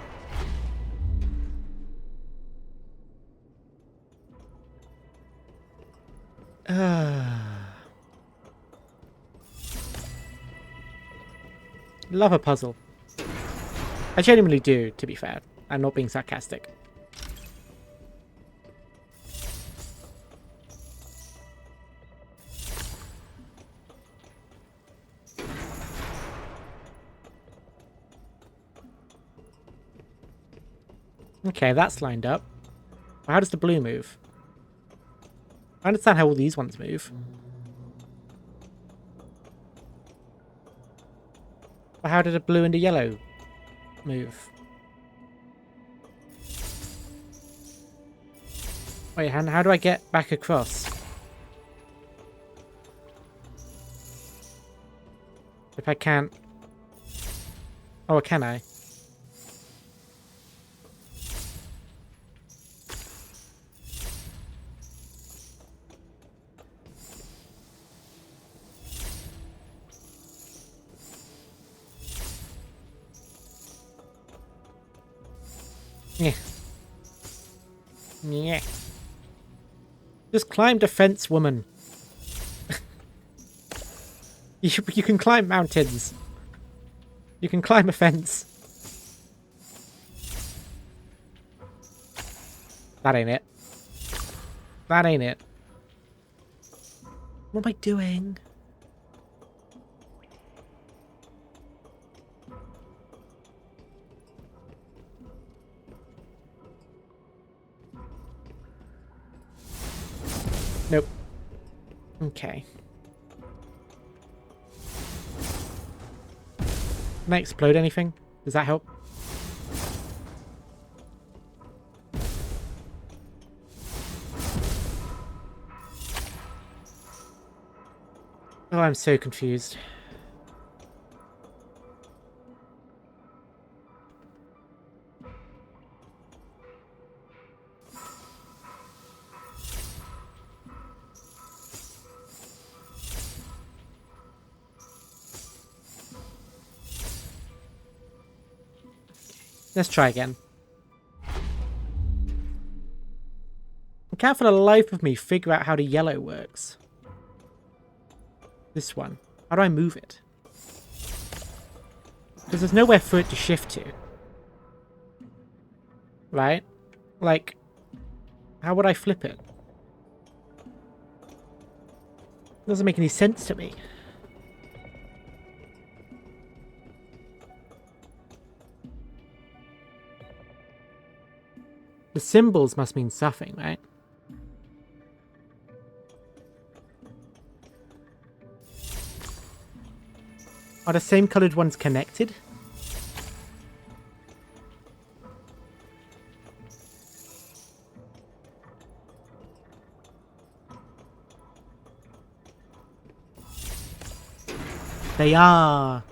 Love a puzzle. I genuinely do, to be fair. I'm not being sarcastic. Okay, that's lined up. How does the blue move? I understand how all these ones move. But how did the blue and the yellow move? Wait, how do I get back across? If I can't... Oh, can I? Yeah. Yeah. Just climb the fence, woman. You can climb mountains. You can climb a fence. That ain't it. That ain't it. What am I doing? Nope. Okay. Can I explode anything? Does that help? Oh, I'm so confused. Let's try again. I can't for the life of me figure out how the yellow works. This one. How do I move it? Because there's nowhere for it to shift to. Right? Like, how would I flip it? Doesn't make any sense to me. The symbols must mean something, right? Are the same coloured ones connected? They are.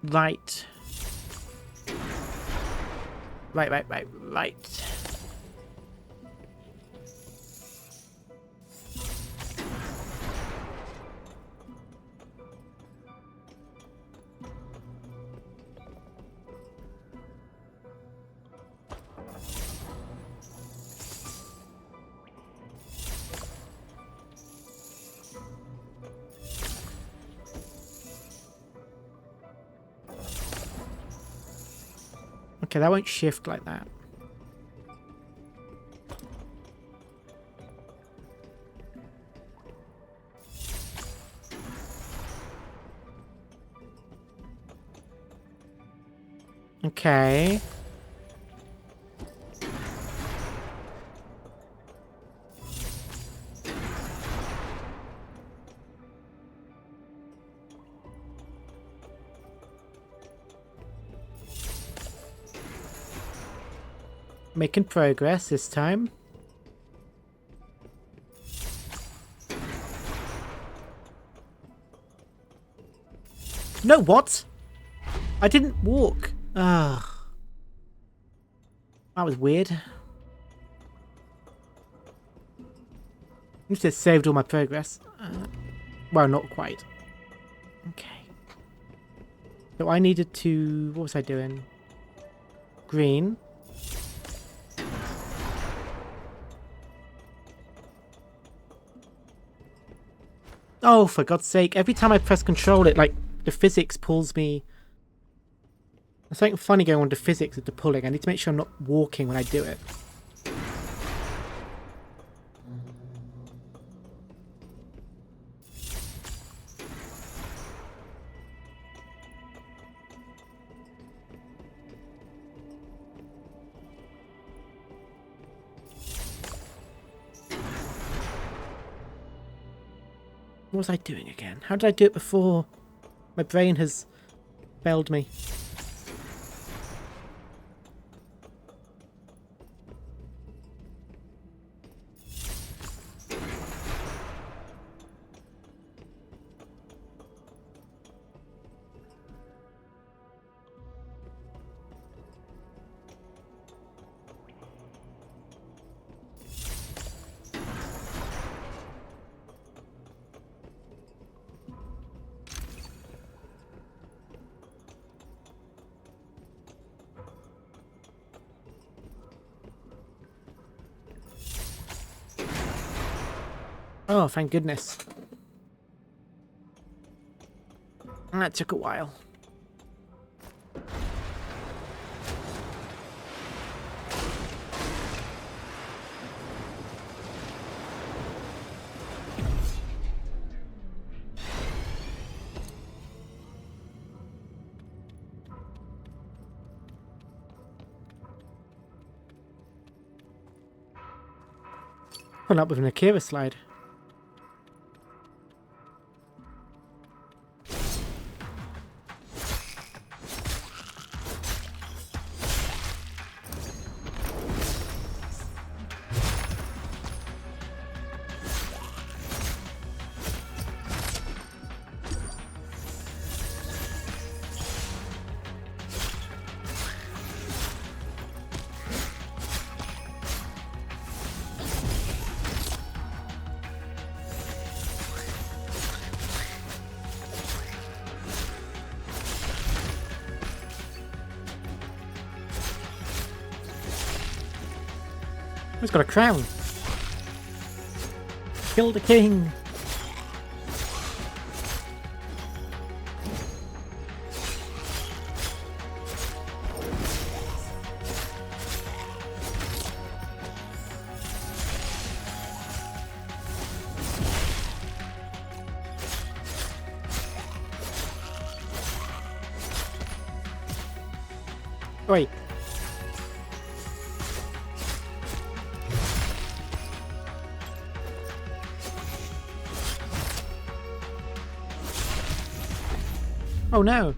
Right. Right. Okay, that won't shift like that. Okay. Making progress this time. No, what? I didn't walk. Ugh. That was weird. I just saved all my progress. Well, not quite. Okay. So I needed to... What was I doing? Green. Oh, for God's sake. Every time I press control, it, like, the physics pulls me... There's something funny going on with the physics of the pulling. I need to make sure I'm not walking when I do it. What was I doing again? How did I do it before? My brain has failed me. Oh, thank goodness. That took a while. Put up with an Akira slide. He's got a crown. Kill the king. Wait. Oh no.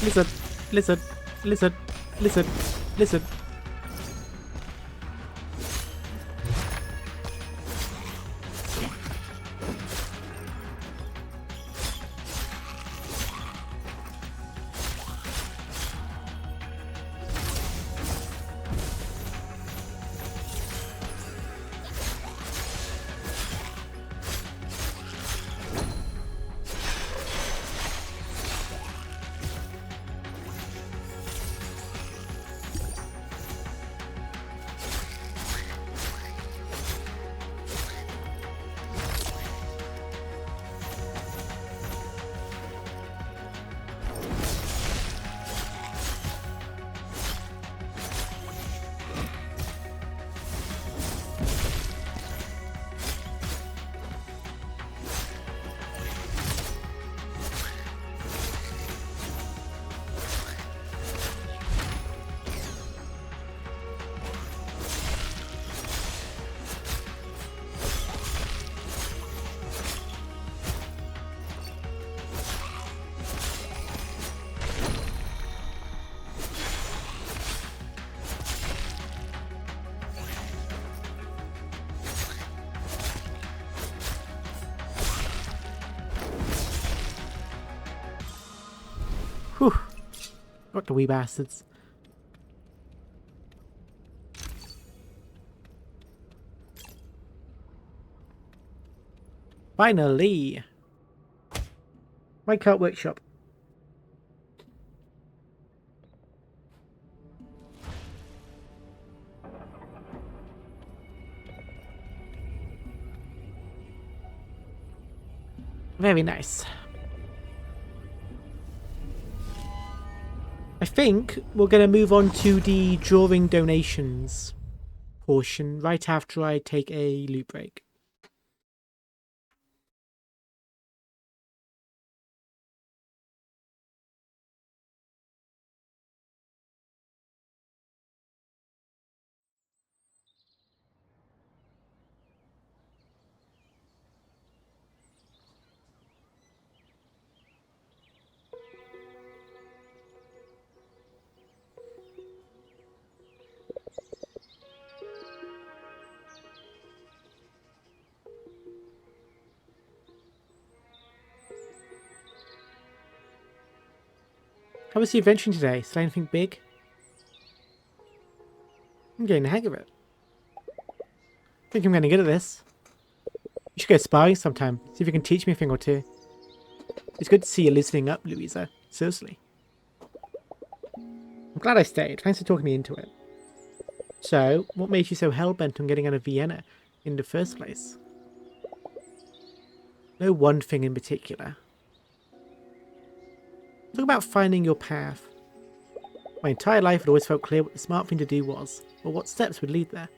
Lizard, lizard, lizard, lizard, lizard. Whew. Got the wee bastards. Finally! My cart workshop. Very nice. I think we're going to move on to the drawing donations portion right after I take a loot break. How was the adventure today? Is there anything big? I'm getting the hang of it. I think I'm getting good at this. You should go sparring sometime. See if you can teach me a thing or two. It's good to see you listening up, Louisa. Seriously. I'm glad I stayed. Thanks for talking me into it. So, what made you so hell-bent on getting out of Vienna in the first place? No one thing in particular. Talk about finding your path. My entire life had always felt clear what the smart thing to do was, or what steps would lead there.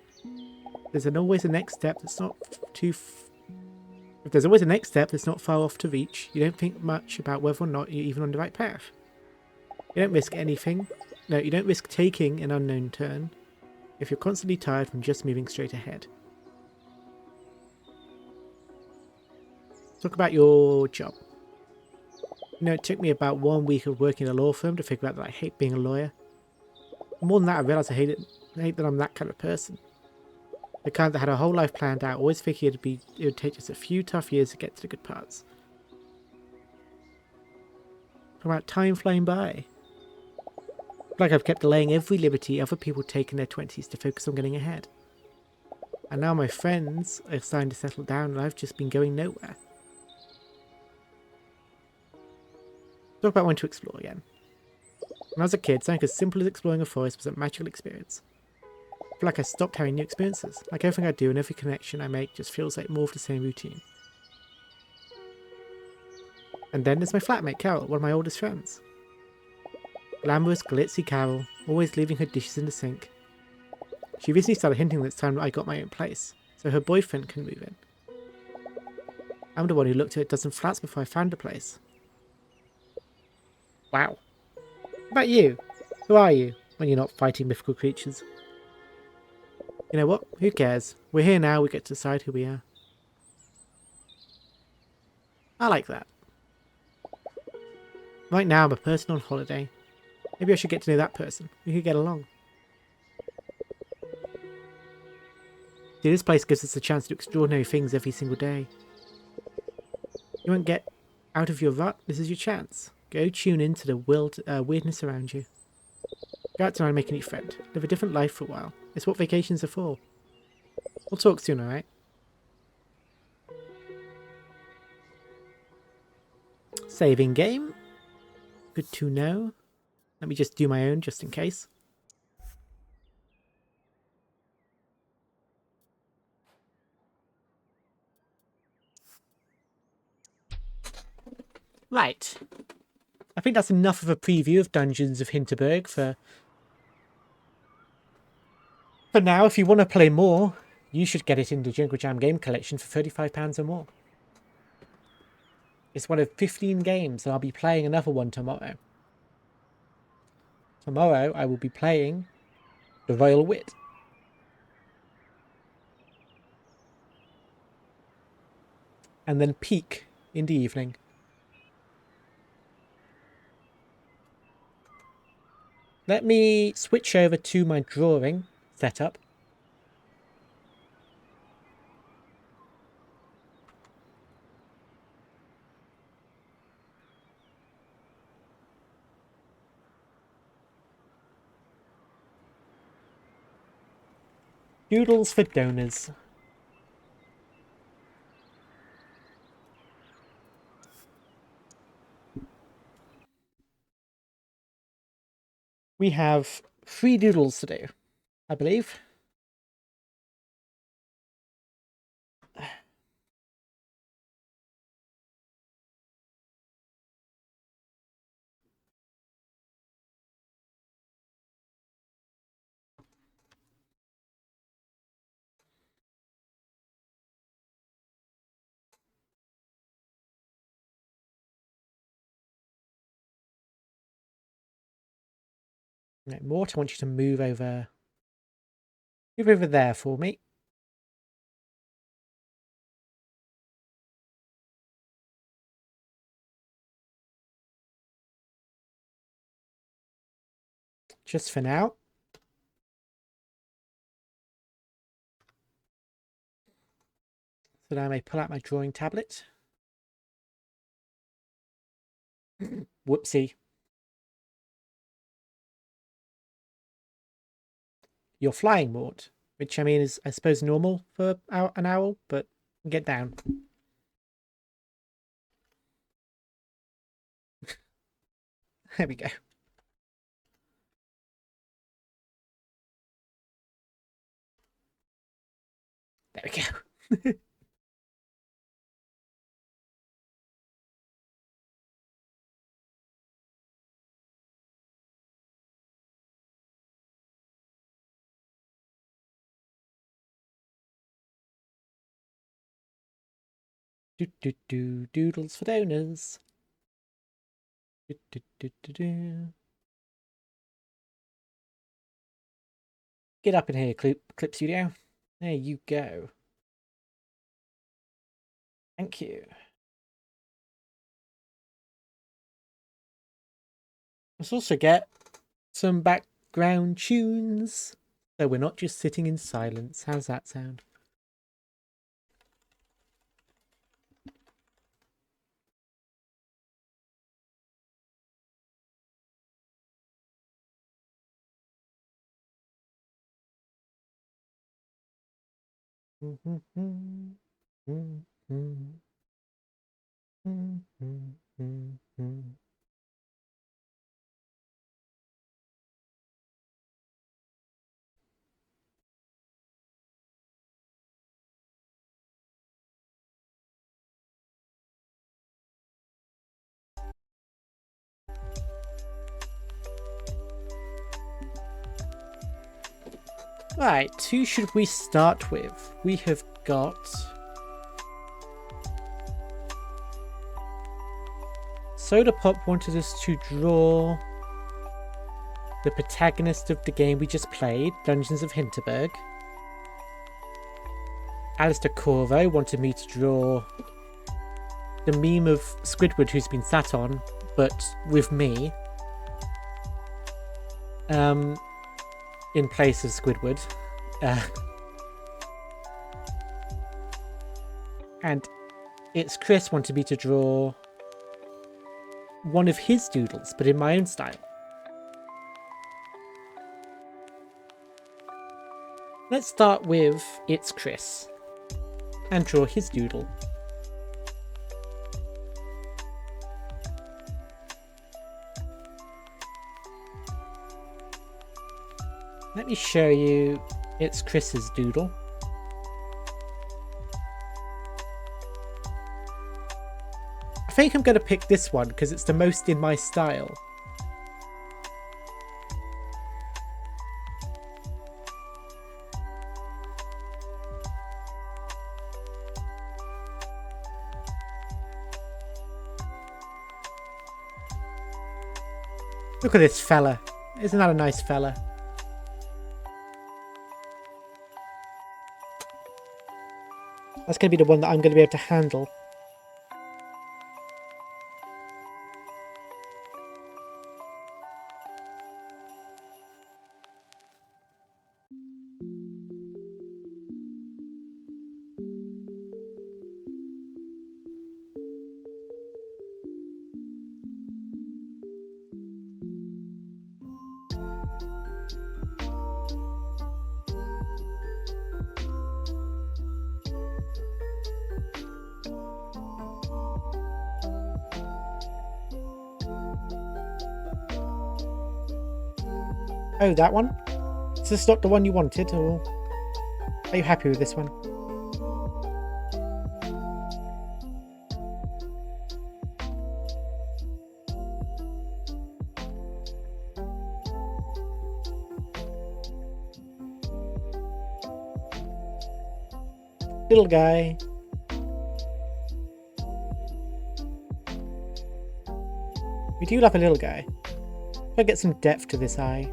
There's always a next step that's not If there's always a next step that's not far off to reach, you don't think much about whether or not you're even on the right path. You don't risk anything. No, you don't risk taking an unknown turn if you're constantly tired from just moving straight ahead. Talk about your job. You know, it took me about 1 week of working at a law firm to figure out that I hate being a lawyer. More than that, I realised I hate that I'm that kind of person. The kind that had a whole life planned out, always thinking it would take just a few tough years to get to the good parts. Talk about time flying by. Like I've kept delaying every liberty other people take in their 20s to focus on getting ahead. And now my friends are starting to settle down and I've just been going nowhere. Talk about when to explore again. When I was a kid, something as simple as exploring a forest was a magical experience. I feel like I stopped having new experiences. Like everything I do and every connection I make just feels like more of the same routine. And then there's my flatmate, Carol, one of my oldest friends. Glamorous, glitzy Carol, always leaving her dishes in the sink. She recently started hinting that it's time I got my own place, so her boyfriend can move in. I'm the one who looked at a dozen flats before I found a place. Wow. What about you? Who are you, when you're not fighting mythical creatures? You know what? Who cares? We're here now, we get to decide who we are. I like that. Right now I'm a person on holiday. Maybe I should get to know that person. We could get along. See, this place gives us a chance to do extraordinary things every single day. You won't get out of your rut. This is your chance. Go tune into the weirdness around you. Go out tonight and make a new friend. Live a different life for a while. It's what vacations are for. We'll talk soon, alright? Saving game. Good to know. Let me just do my own just in case. Right. I think that's enough of a preview of Dungeons of Hinterberg for now. If you want to play more, you should get it in the Jingle Jam game collection for £35 or more. It's one of 15 games, and I'll be playing another one tomorrow. Tomorrow I will be playing The Royal Wit. And then Peak in the evening. Let me switch over to my drawing setup. Doodles for donors. We have 3 doodles to do, I believe. Right, Mort, I want you to move over there for me. Just for now. So now I may pull out my drawing tablet. Whoopsie. You're flying, Mort, which I mean is, I suppose, normal for an owl, but get down. There we go. There we go. Doodles for donors. Get up in here, Clip Studio. There you go. Thank you. Let's also get some background tunes, so we're not just sitting in silence. How's that sound? Right, who should we start with? We have got Soda Pop wanted us to draw the protagonist of the game we just played, Dungeons of Hinterberg. Alistair Corvo wanted me to draw the meme of Squidward who's been sat on, but with me. In place of Squidward. And it's Chris wanted me to draw one of his doodles, but in my own style. Let's start with It's Chris and draw his doodle. Let me show you It's Chris's doodle. I think I'm going to pick this one because it's the most in my style. Look at this fella. Isn't that a nice fella? That's going to be the one that I'm going to be able to handle. Oh, that one? Is this not the one you wanted, or are you happy with this one? Little guy. We do love a little guy. I'll get some depth to this eye.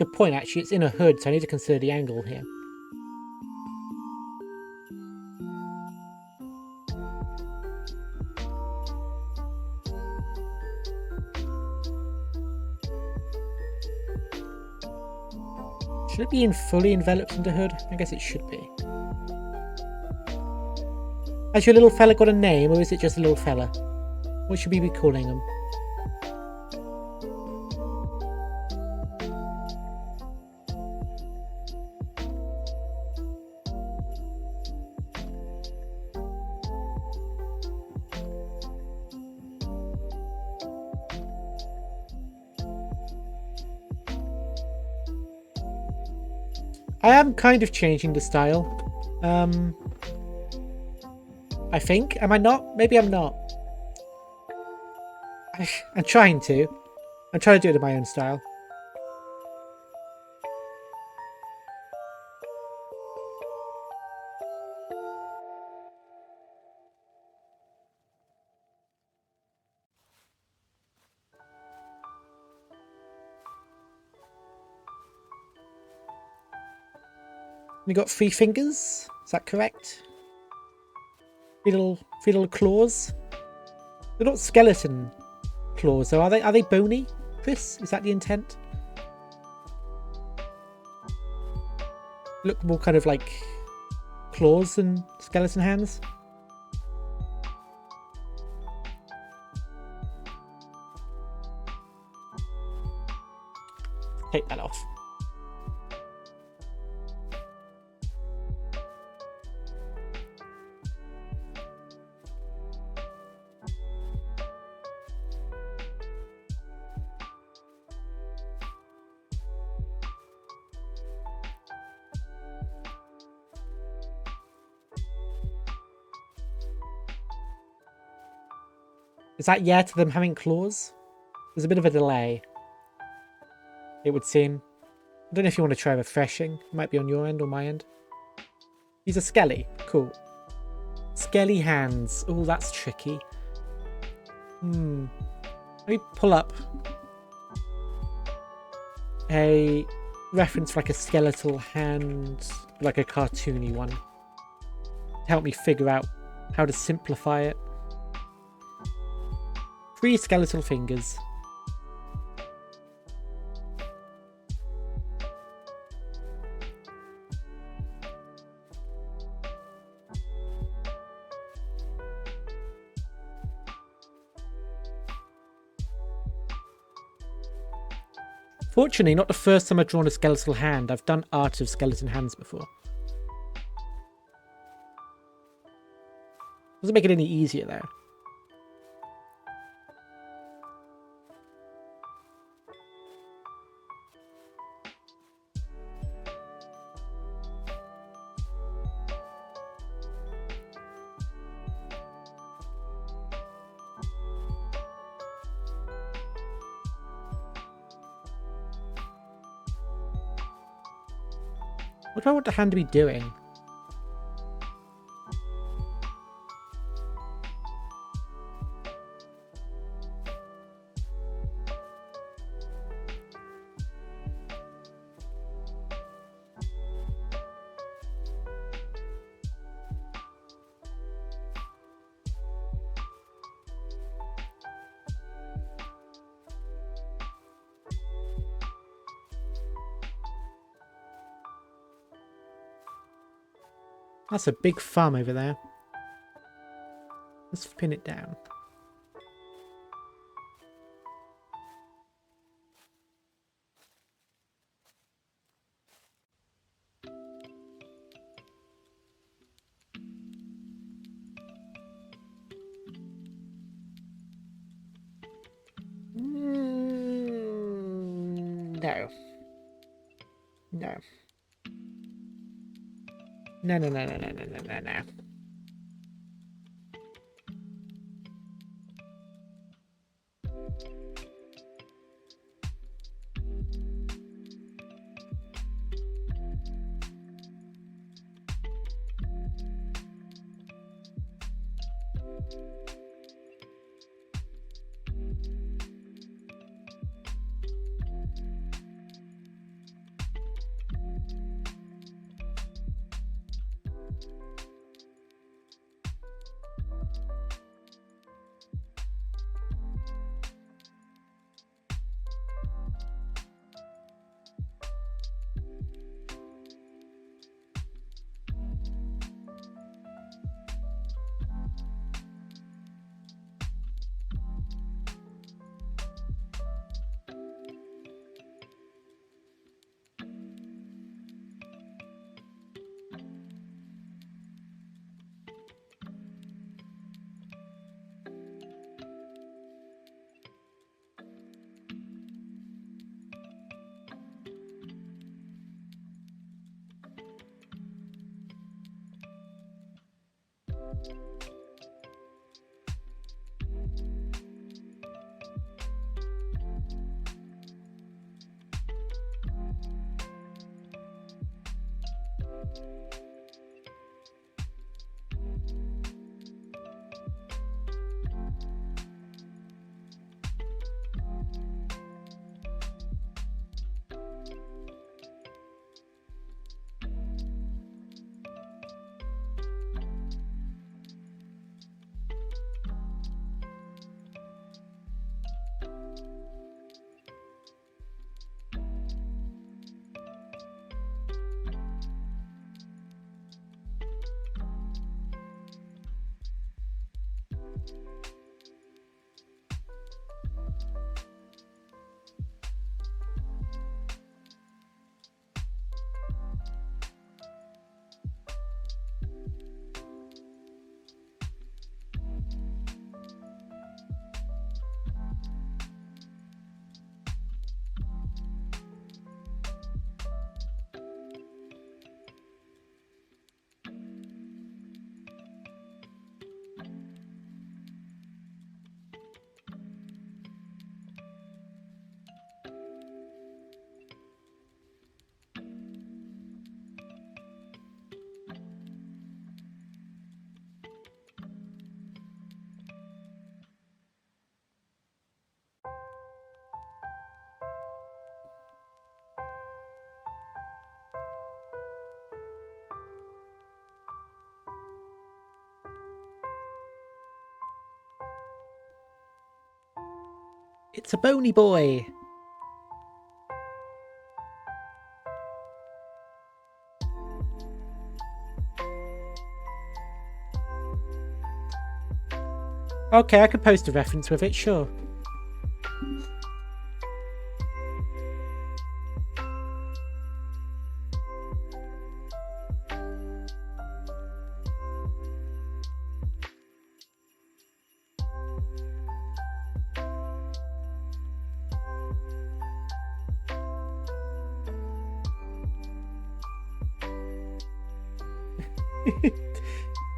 Good point, actually. It's in a hood, so I need to consider the angle here. Should it be fully enveloped in the hood? I guess it should be. Has your little fella got a name, or is it just a little fella? What should we be calling him? I am kind of changing the style. I think. Am I not? Maybe I'm not. I'm trying to. I'm trying to do it in my own style. We got 3 fingers. Is that correct? 3 little claws. They're not skeleton claws, though, are they? Are they bony, Chris? Is that the intent? Look more kind of like claws than skeleton hands. Take that off. Is that yeah to them having claws? There's a bit of a delay, it would seem. I don't know if you want to try refreshing. It might be on your end or my end. He's a skelly. Cool. Skelly hands. Oh, that's tricky. Let me pull up a reference for like a skeletal hand, like a cartoony one, to help me figure out how to simplify it. 3 skeletal fingers. Fortunately, not the first time I've drawn a skeletal hand. I've done art of skeleton hands before. Doesn't make it any easier though. What do I want the hand to be doing? That's a big farm over there. Let's pin it down. No. No. No, no, no, no, no, no, no, no, no. It's a bony boy. Okay, I could post a reference with it, sure.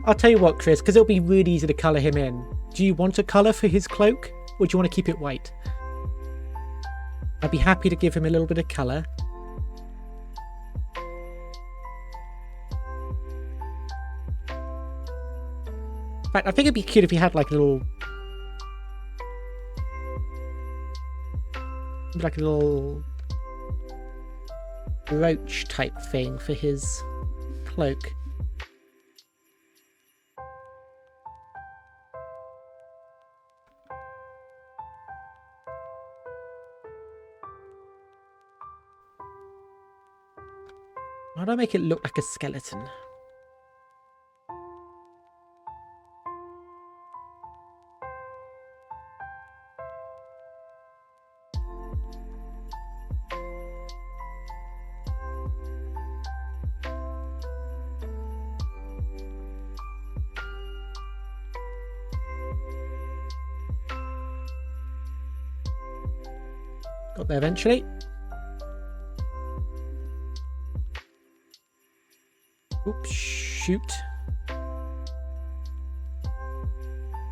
I'll tell you what, Chris, because it'll be really easy to colour him in. Do you want a colour for his cloak, or do you want to keep it white? I'd be happy to give him a little bit of colour. In fact, I think it'd be cute if he had like a little... like a little... brooch type thing for his cloak. How do I make it look like a skeleton? Got there eventually. Oops, shoot.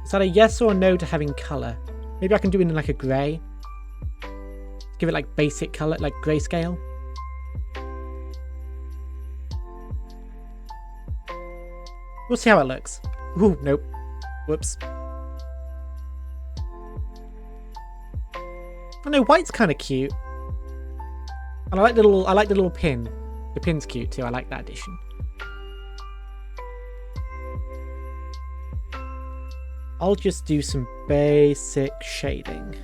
Is that a yes or a no to having colour? Maybe I can do it in like a grey. Give it like basic colour, like grayscale. We'll see how it looks. Ooh, nope. Whoops. Oh no, white's kind of cute. And I like the little pin. The pin's cute too. I like that addition. I'll just do some basic shading.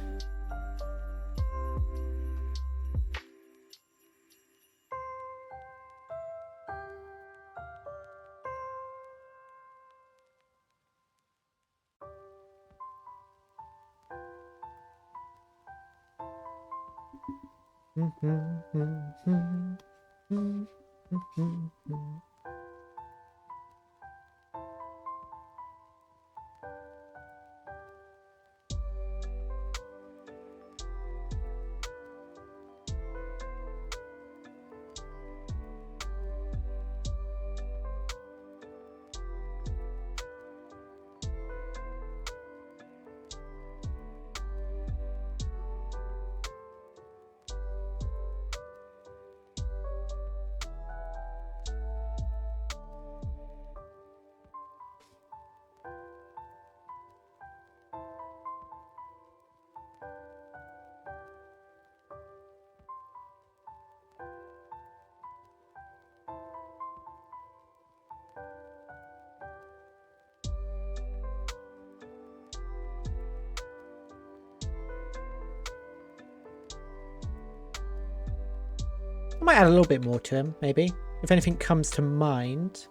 I might add a little bit more to him, maybe, if anything comes to mind.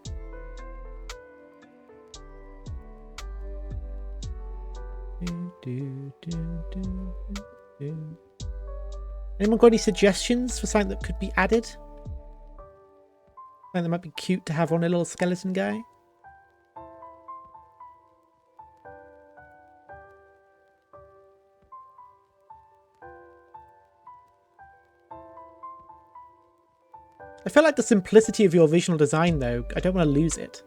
Anyone got any suggestions for something that could be added? Something that might be cute to have on a little skeleton guy? I feel like the simplicity of your original design, though, I don't want to lose it.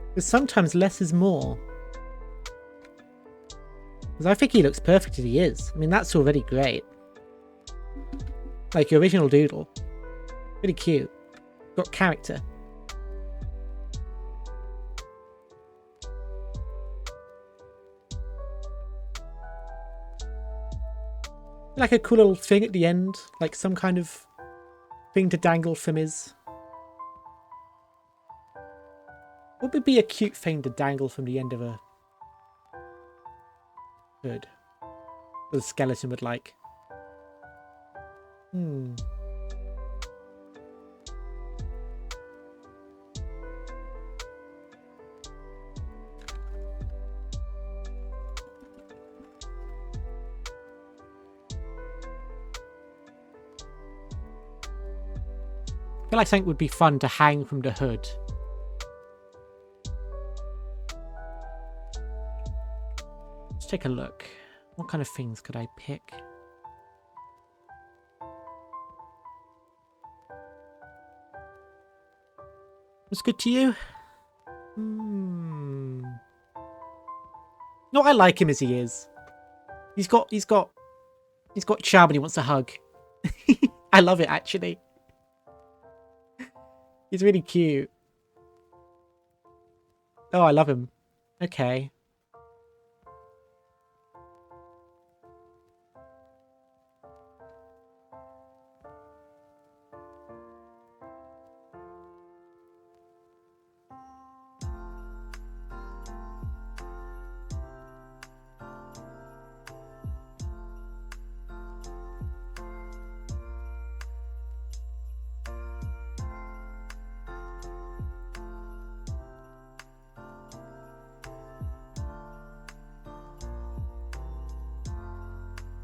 Because sometimes less is more. Because I think he looks perfect as he is. I mean, that's already great. Like your original doodle. Really cute. Got character. Like a cool little thing at the end. Like some kind of thing to dangle from his... What would be a cute thing to dangle from the end of a hood? the skeleton would like. I feel like something would be fun to hang from the hood. Let's take a look. What kind of things could I pick? What's good to you? No, I like him as he is. He's got charm and he wants a hug. I love it, actually. He's really cute. Oh, I love him. Okay.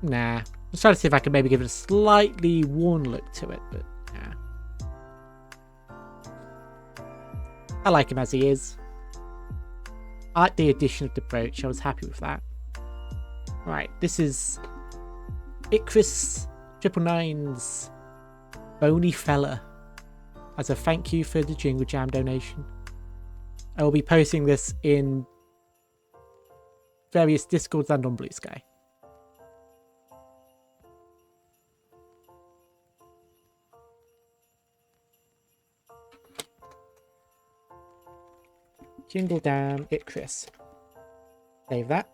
Nah. I was trying to see if I could maybe give it a slightly worn look to it, but nah. I like him as he is. I like the addition of the brooch. I was happy with that. Right, this is Icarus 999's Bony Fella as a thank you for the Jingle Jam donation. I will be posting this in various Discords and on Blue Sky. Jingle Jam Icarus. Save that.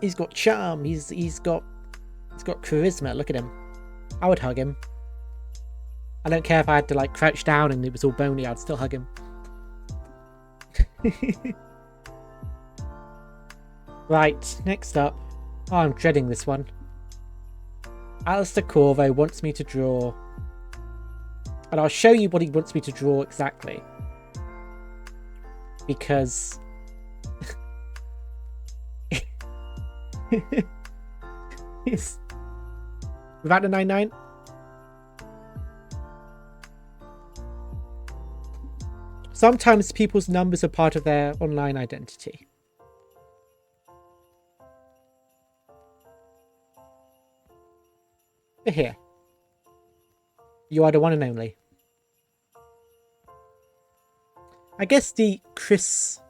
He's got charm. He's got charisma. Look at him. I would hug him. I don't care if I had to like crouch down and it was all bony. I'd still hug him. Right, next up. Oh, I'm dreading this one. Alistair Corvo wants me to draw, and I'll show you what he wants me to draw exactly. Because it's without the 99. Sometimes people's numbers are part of their online identity. But here, you are the one and only. I guess the Chris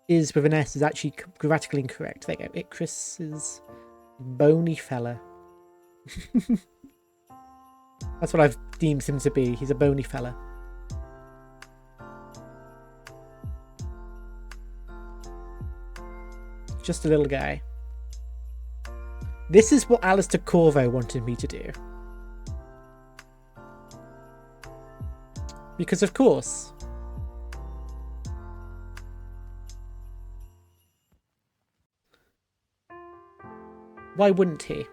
is with an S is actually grammatically incorrect. There you go. Chris is bony fella. That's what I've deemed him to be. He's a bony fella. Just a little guy. This is what Alistair Corvo wanted me to do. Because of course. Why wouldn't he?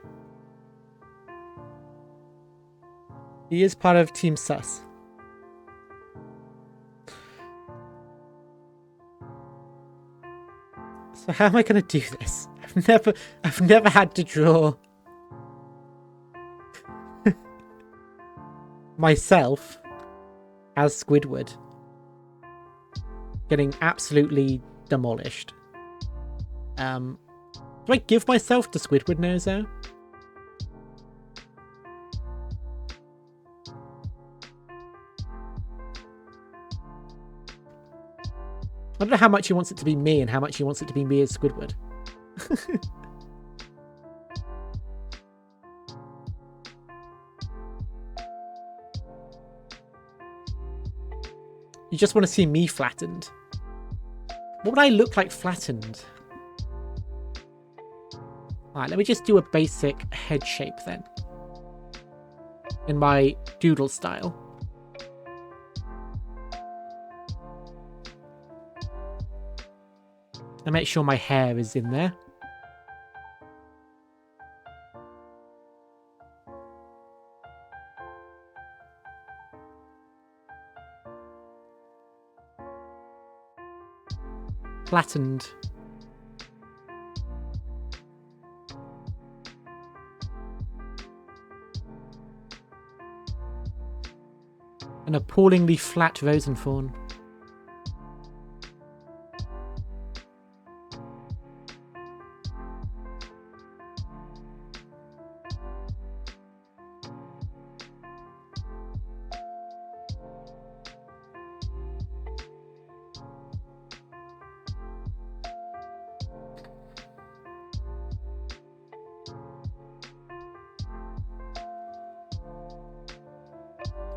He is part of Team Sus. So how am I going to do this? I've never had to draw myself as Squidward. Getting absolutely demolished. Do I give myself to Squidward Nozo? I don't know how much he wants it to be me and how much he wants it to be me as Squidward. You just want to see me flattened. What would I look like flattened? Alright, let me just do a basic head shape then. In my doodle style. I make sure my hair is in there. Flattened. An appallingly flat Rosenthorn.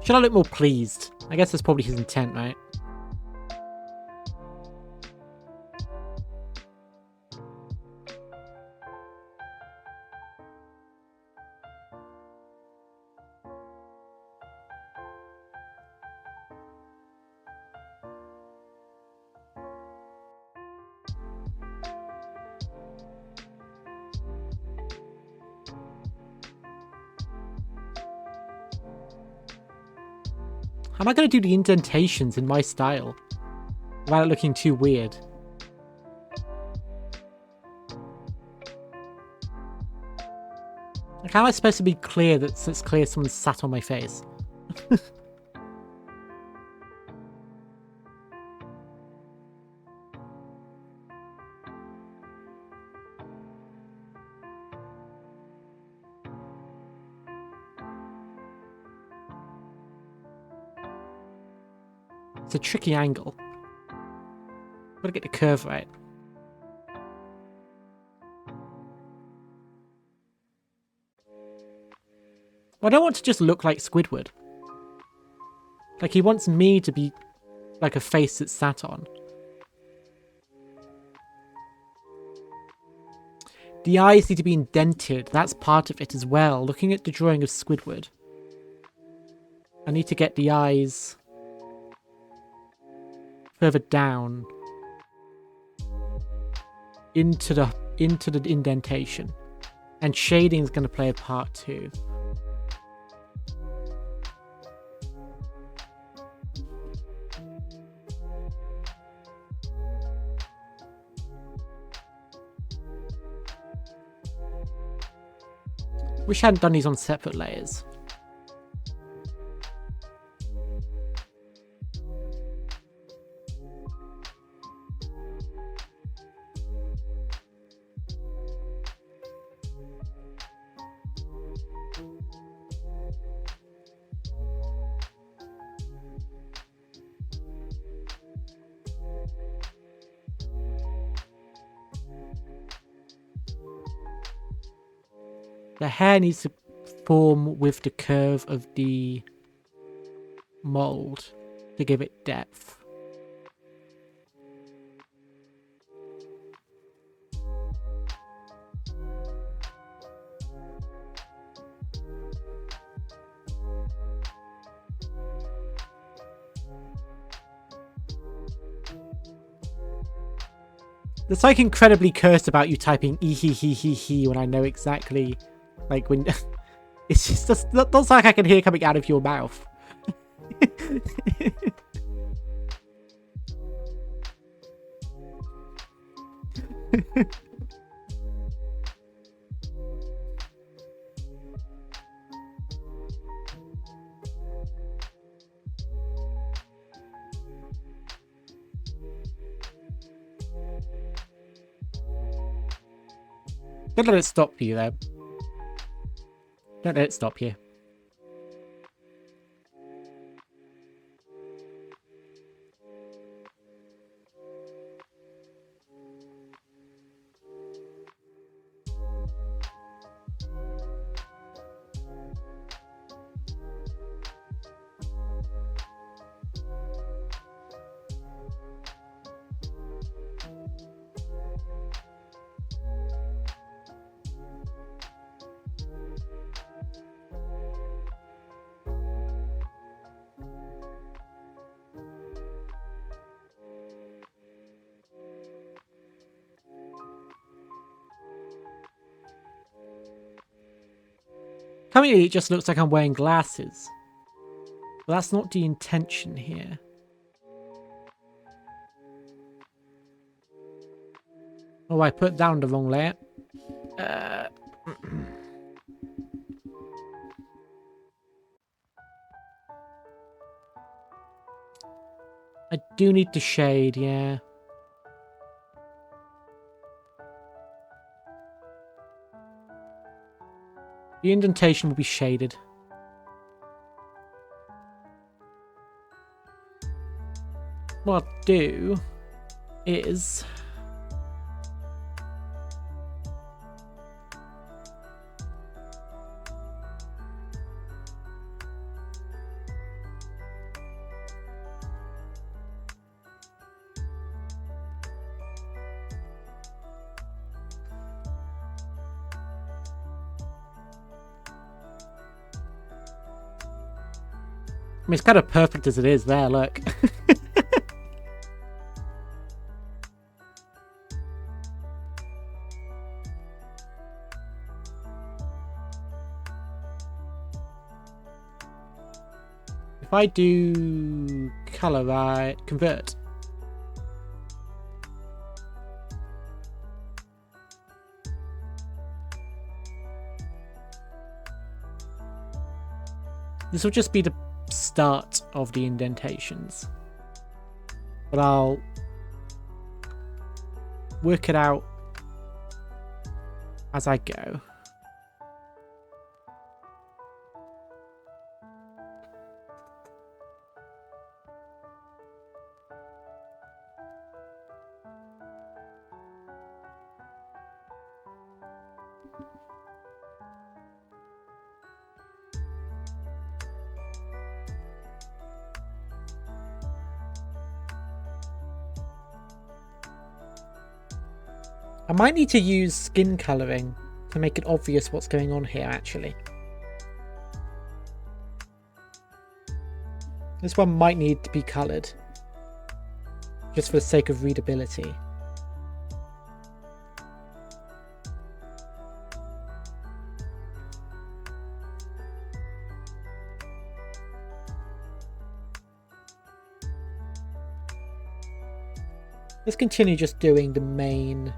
Should I look more pleased? I guess that's probably his intent, right? How am I going to do the indentations in my style without it looking too weird? Like, how am I supposed to be clear that it's clear someone sat on my face? It's a tricky angle. Gotta get the curve right. Well, I don't want to just look like Squidward. Like, he wants me to be like a face that's sat on. The eyes need to be indented. That's part of it as well. Looking at the drawing of Squidward, I need to get the eyes further down into the indentation, and shading is going to play a part too. Wish I hadn't done these on separate layers. The hair needs to form with the curve of the mold to give it depth. It's like incredibly cursed about you typing e-he-he-he-he when I know exactly, like, when it's just that's like I can hear coming out of your mouth. Don't let it stop you, though. Don't let it stop you. Currently, it just looks like I'm wearing glasses. But that's not the intention here. Oh, I put down the wrong layer. I do need the shade, yeah. The indentation will be shaded. What I'll do is... I mean, it's kind of perfect as it is there, look. If I do color, I convert. This will just be the start of the indentations, but I'll work it out as I go. I might need to use skin colouring to make it obvious what's going on here, actually. This one might need to be coloured, just for the sake of readability. Let's continue just doing the main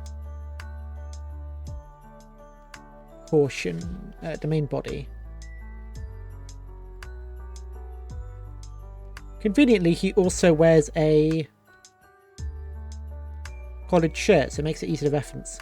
portion, the main body. Conveniently, he also wears a collared shirt, so it makes it easy to reference.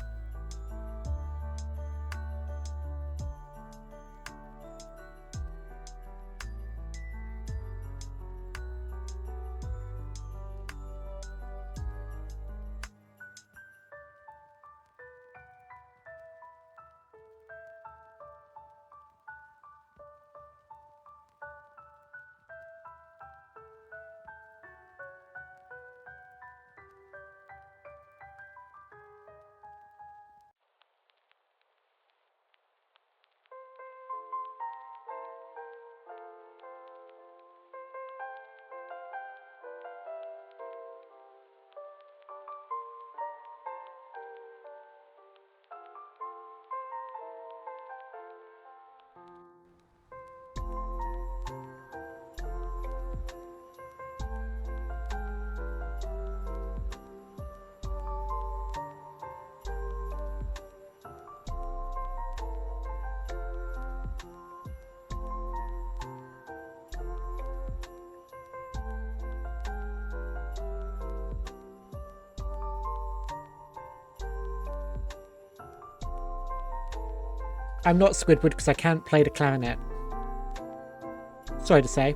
I'm not Squidward because I can't play the clarinet. Sorry to say.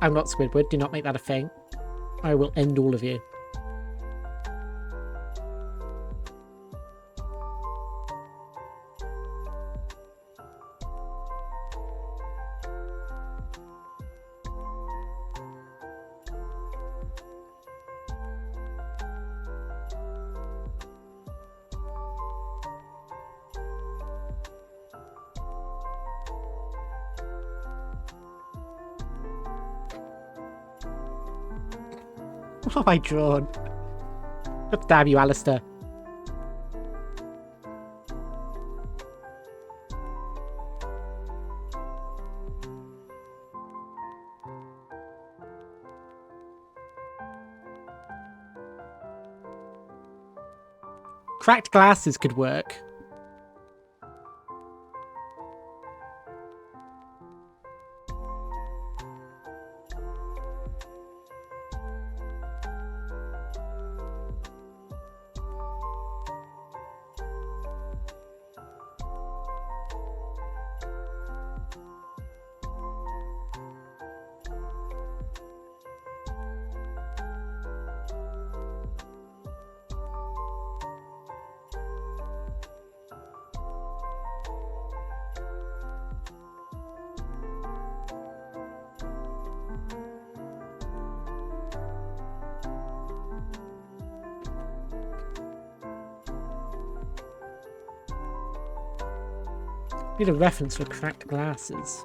I'm not Squidward, do not make that a thing. I will end all of you. What have I drawn? God damn you, Alistair. Cracked glasses could work. Need a reference for cracked glasses.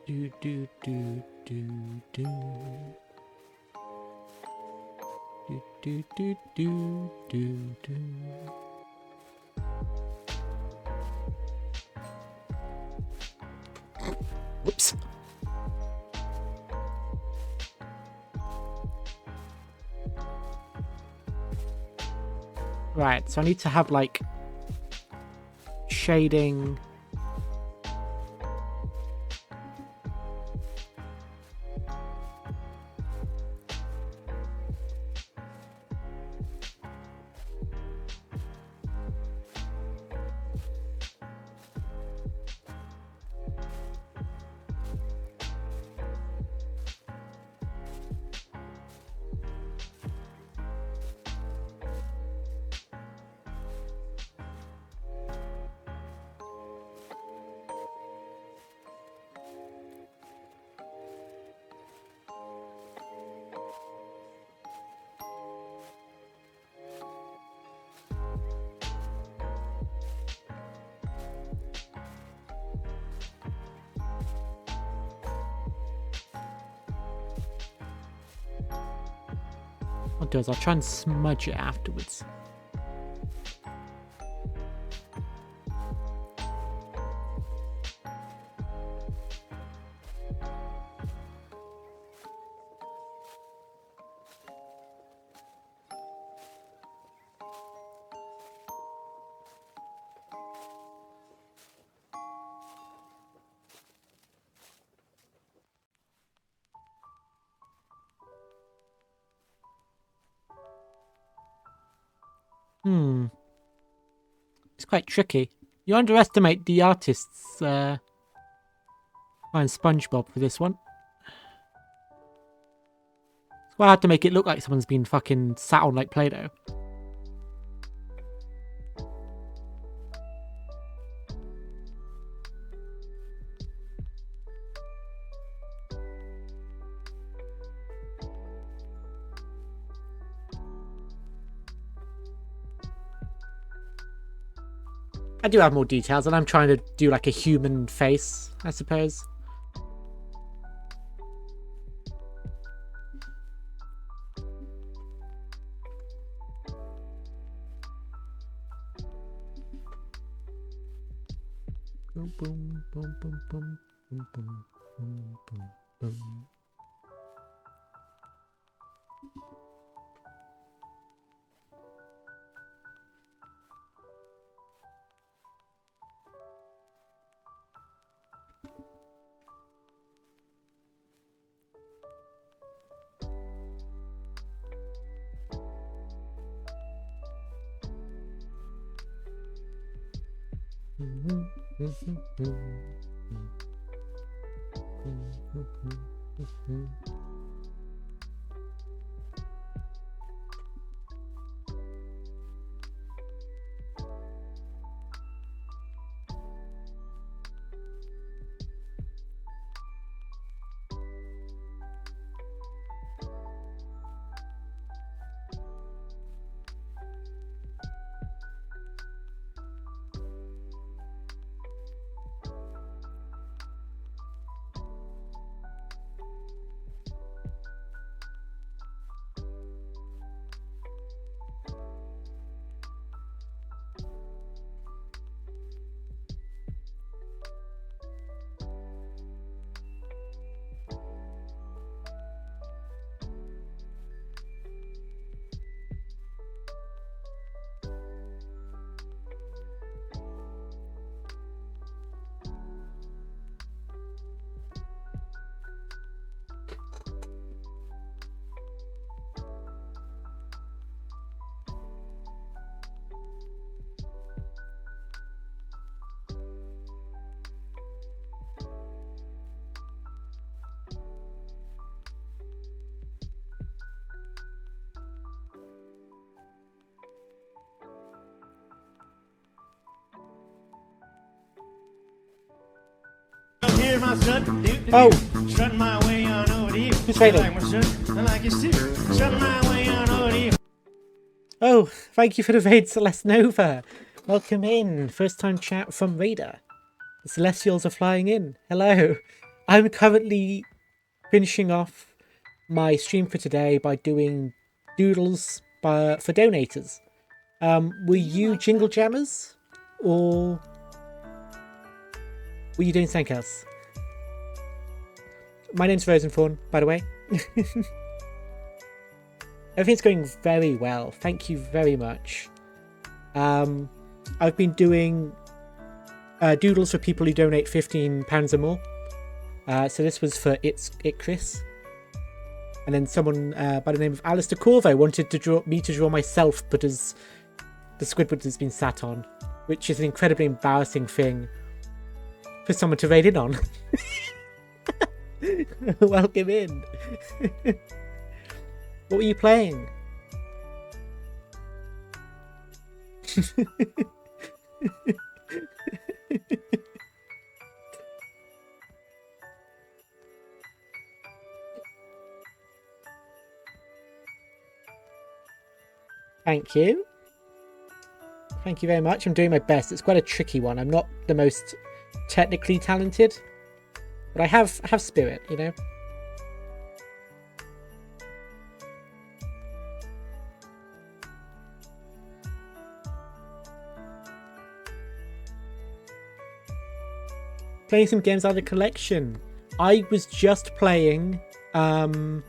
Do do do do do. Do do do do do do. Whoops. Right, so I need to have like shading. What I'll do is I'll try and smudge it afterwards. It's quite tricky. You underestimate the artists, and SpongeBob for this one. It's quite hard to make it look like someone's been fucking sat on like Play-Doh. I do have more details, and I'm trying to do like a human face, I suppose. Boom, boom, boom, boom, boom, boom, boom, boom, boom, boom. Oh! Who's failing? Oh, thank you for the raid, Celeste Nova. Welcome in. First time chat from Raider. The Celestials are flying in. Hello. I'm currently finishing off my stream for today by doing doodles for donators. Were you Jingle Jammers? Or were you doing something else? My name's Rosenthorn, by the way. Everything's going very well. Thank you very much. I've been doing doodles for people who donate £15 or more. So this was for It Chris. And then someone by the name of Alistair Corvo wanted to draw myself, but as the Squidward has been sat on, which is an incredibly embarrassing thing for someone to raid in on. Welcome in. What were you playing? Thank you. Thank you very much. I'm doing my best. It's quite a tricky one. I'm not the most technically talented, but I have spirit, you know? Playing some games out of the collection. I was just playing Dungeons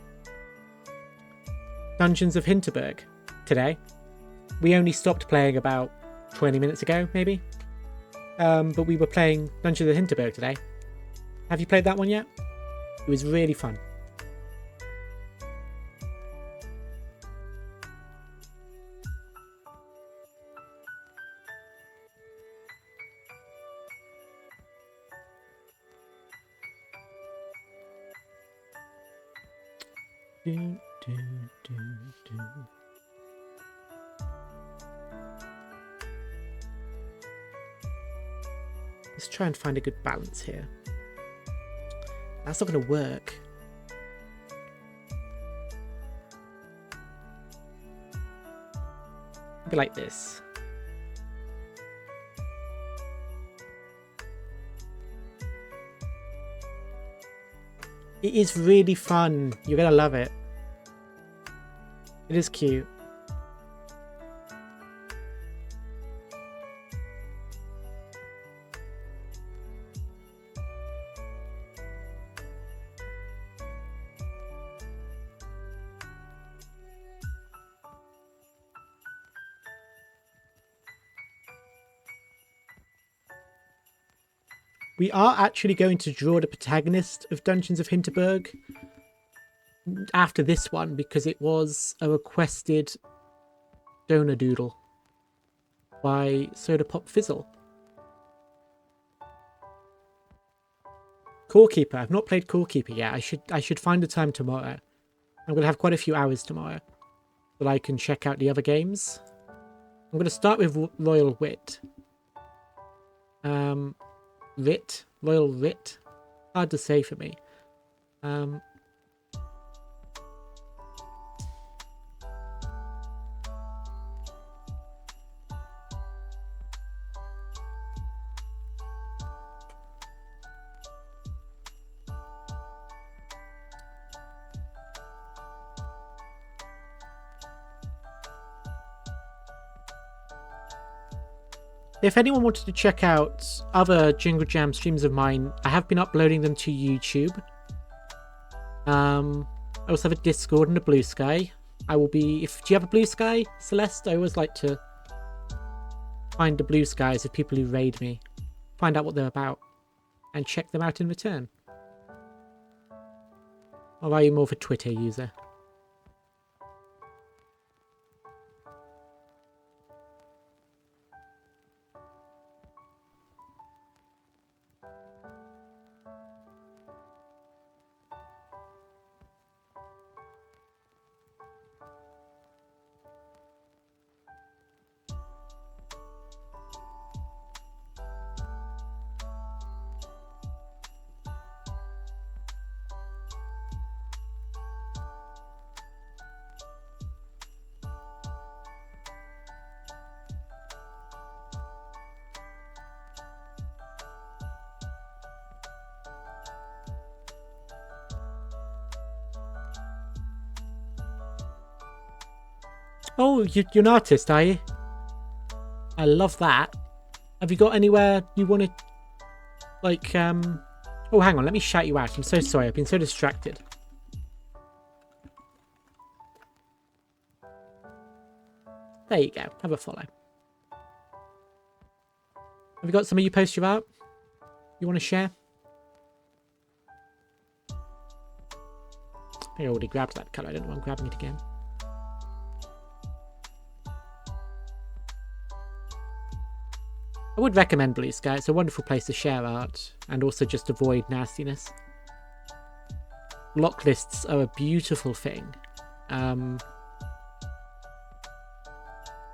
of Hinterberg today. We only stopped playing about 20 minutes ago, maybe. But we were playing Dungeons of Hinterberg today. Have you played that one yet? It was really fun. Do, do, do, do. Let's try and find a good balance here. That's not going to work. Maybe like this. It is really fun. You're going to love it. It is cute. We are actually going to draw the protagonist of Dungeons of Hinterberg after this one because it was a requested donor doodle by Soda Pop Fizzle. Core Keeper. I've not played Core Keeper yet. I should find the time tomorrow. I'm going to have quite a few hours tomorrow that I can check out the other games. I'm going to start with Royal Wit. Royal Wit. Hard to say for me. If anyone wanted to check out other Jingle Jam streams of mine, I have been uploading them to YouTube. I also have a Discord and a Blue Sky. I will be... do you have a Blue Sky, Celeste? I always like to find the Blue Skies of people who raid me, find out what they're about, and check them out in return. Or are you more of a Twitter user? Oh, you're an artist, are you? I love that. Have you got anywhere you want to, like, Oh, hang on, let me shout you out. I'm so sorry, I've been so distracted. There you go, have a follow. Have you got somewhere you post your art? You want to share? I already grabbed that colour, I don't know why I'm grabbing it again. I would recommend Blue Sky. It's a wonderful place to share art and also just avoid nastiness. Block lists are a beautiful thing.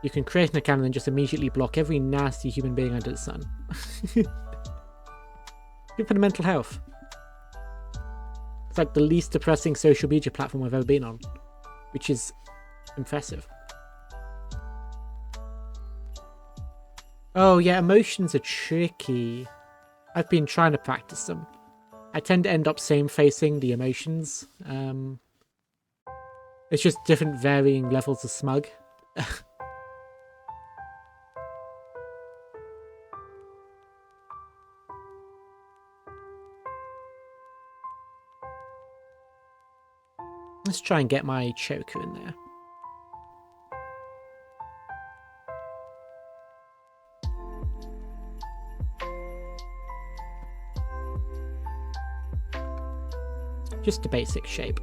You can create an account and then just immediately block every nasty human being under the sun. Good for the mental health. It's like the least depressing social media platform I've ever been on, which is impressive. Oh yeah, emotions are tricky. I've been trying to practice them. I tend to end up same-facing the emotions. It's just different varying levels of smug. Let's try and get my choker in there. Just a basic shape.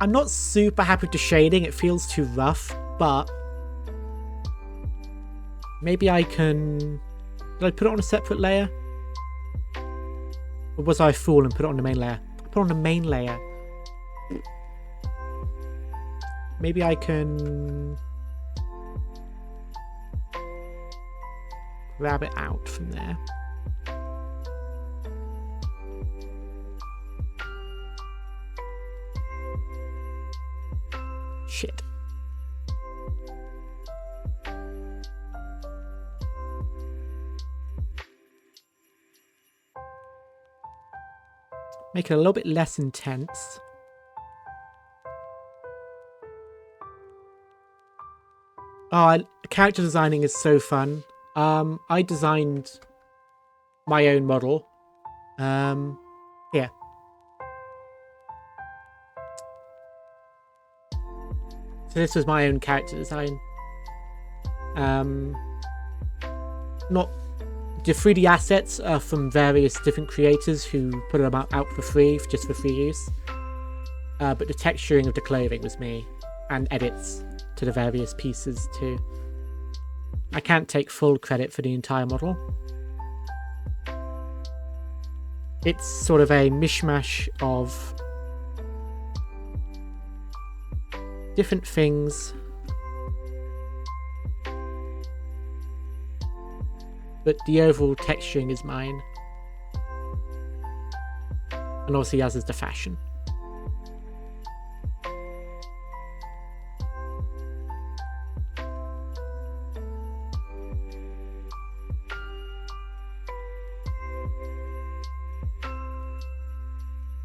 I'm not super happy with the shading. It feels too rough, but maybe I can... Did I put it on a separate layer? Or was I a fool and put it on the main layer? I put it on the main layer. Maybe I can grab it out from there. Shit. Make it a little bit less intense. Oh, character designing is so fun. I designed my own model. Here. So this was my own character design. Not the 3D assets are from various different creators who put them out for free, just for free use. But the texturing of the clothing was me, and edits to the various pieces too. I can't take full credit for the entire model. It's sort of a mishmash of different things, but the overall texturing is mine, and obviously as is the fashion.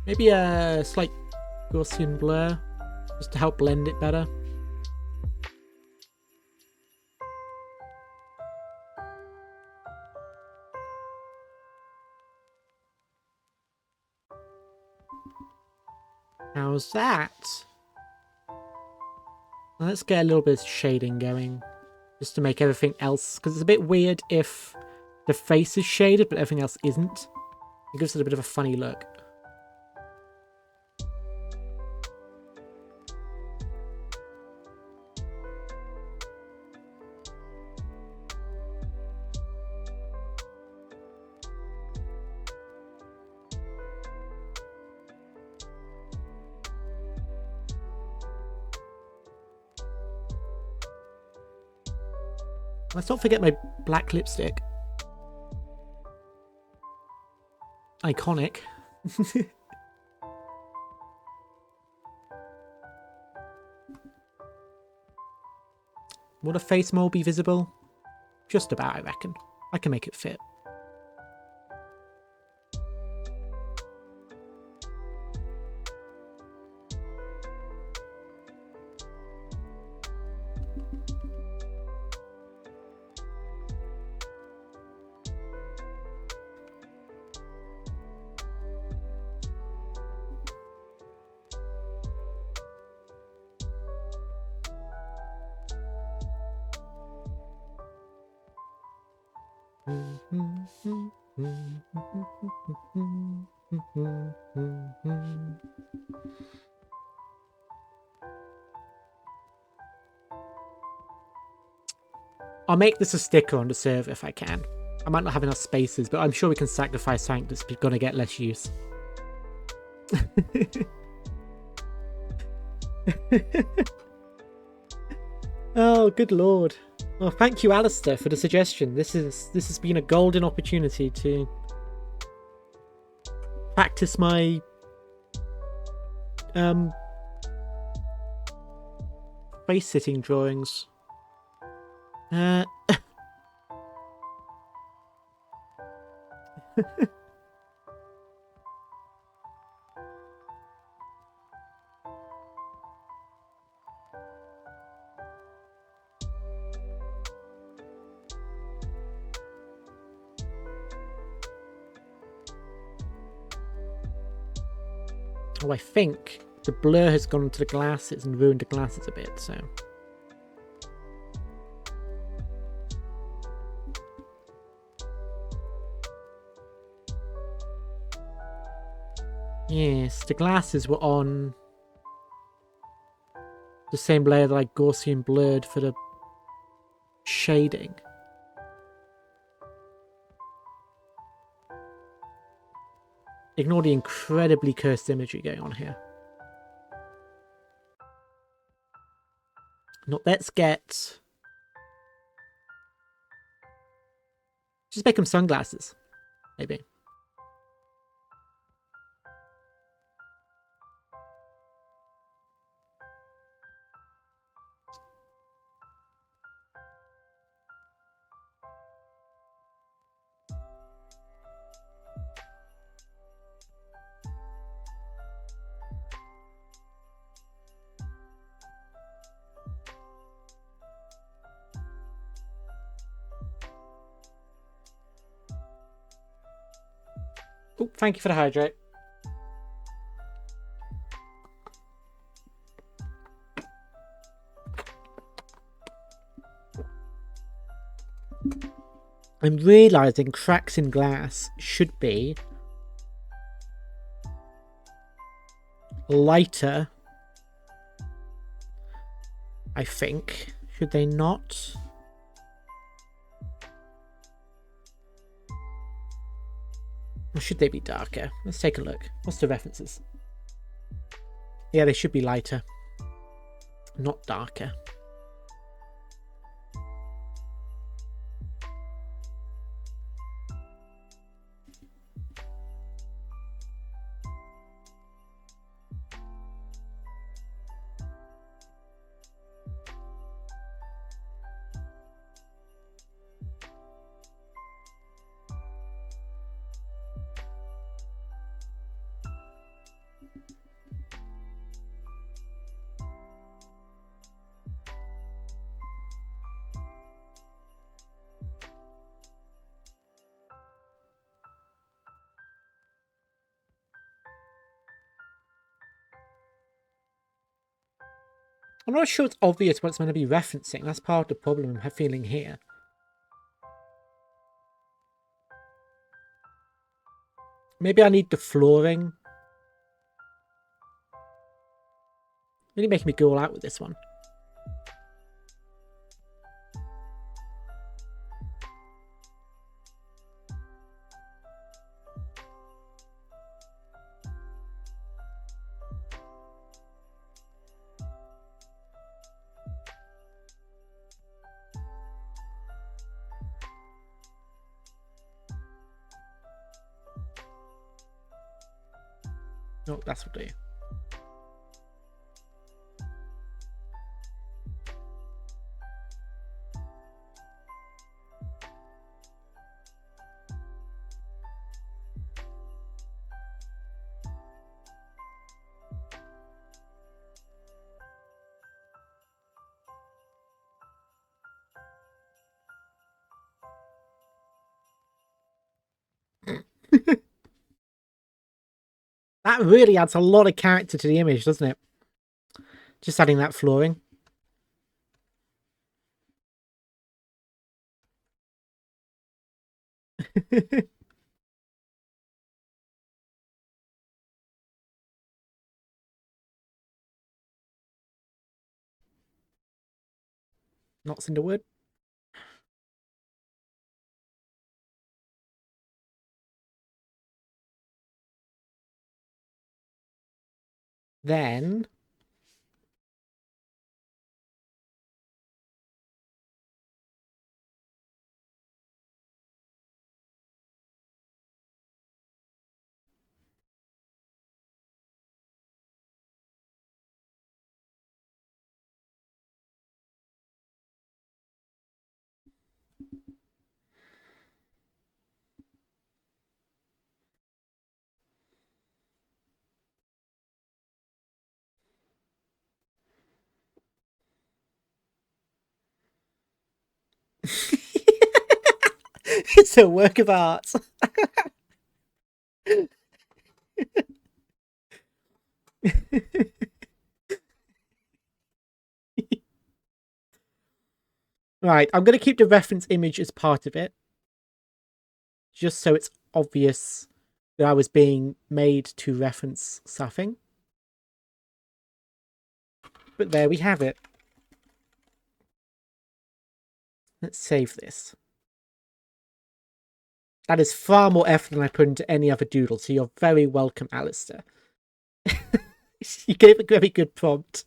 Maybe a slight Gaussian blur, just to help blend it better. How's that? Now let's get a little bit of shading going, just to make everything else, because it's a bit weird if the face is shaded but everything else isn't. It gives it a bit of a funny look. Let's not forget my black lipstick. Iconic. Will the face mold be visible? Just about, I reckon. I can make it fit. I'll make this a sticker on the server if I can. I might not have enough spaces, but I'm sure we can sacrifice something that's gonna get less use. Oh, good lord. Well, thank you, Alistair, for the suggestion. This has been a golden opportunity to practice my face-sitting drawings. Oh, I think the blur has gone into the glasses and ruined the glasses a bit, so... Yes, the glasses were on the same layer that I Gaussian blurred for the shading. Ignore the incredibly cursed imagery going on here. Now let's get... just make them sunglasses, maybe. Oh, thank you for the hydrate. I'm realising cracks in glass should be lighter, I think. Should they not? Or should they be darker? Let's take a look. What's the references? Yeah, they should be lighter, not darker. I'm not sure it's obvious what it's meant to be referencing. That's part of the problem I'm feeling here. Maybe I need the flooring. Really making me go all out with this one. No, that's what I do. That really adds a lot of character to the image, doesn't it? Just adding that flooring. Not Cinderwood. Then it's a work of art. Right, I'm going to keep the reference image as part of it. Just so it's obvious that I was being made to reference something. But there we have it. Let's save this. That is far more effort than I put into any other doodle, so you're very welcome, Alistair. You gave a very good prompt.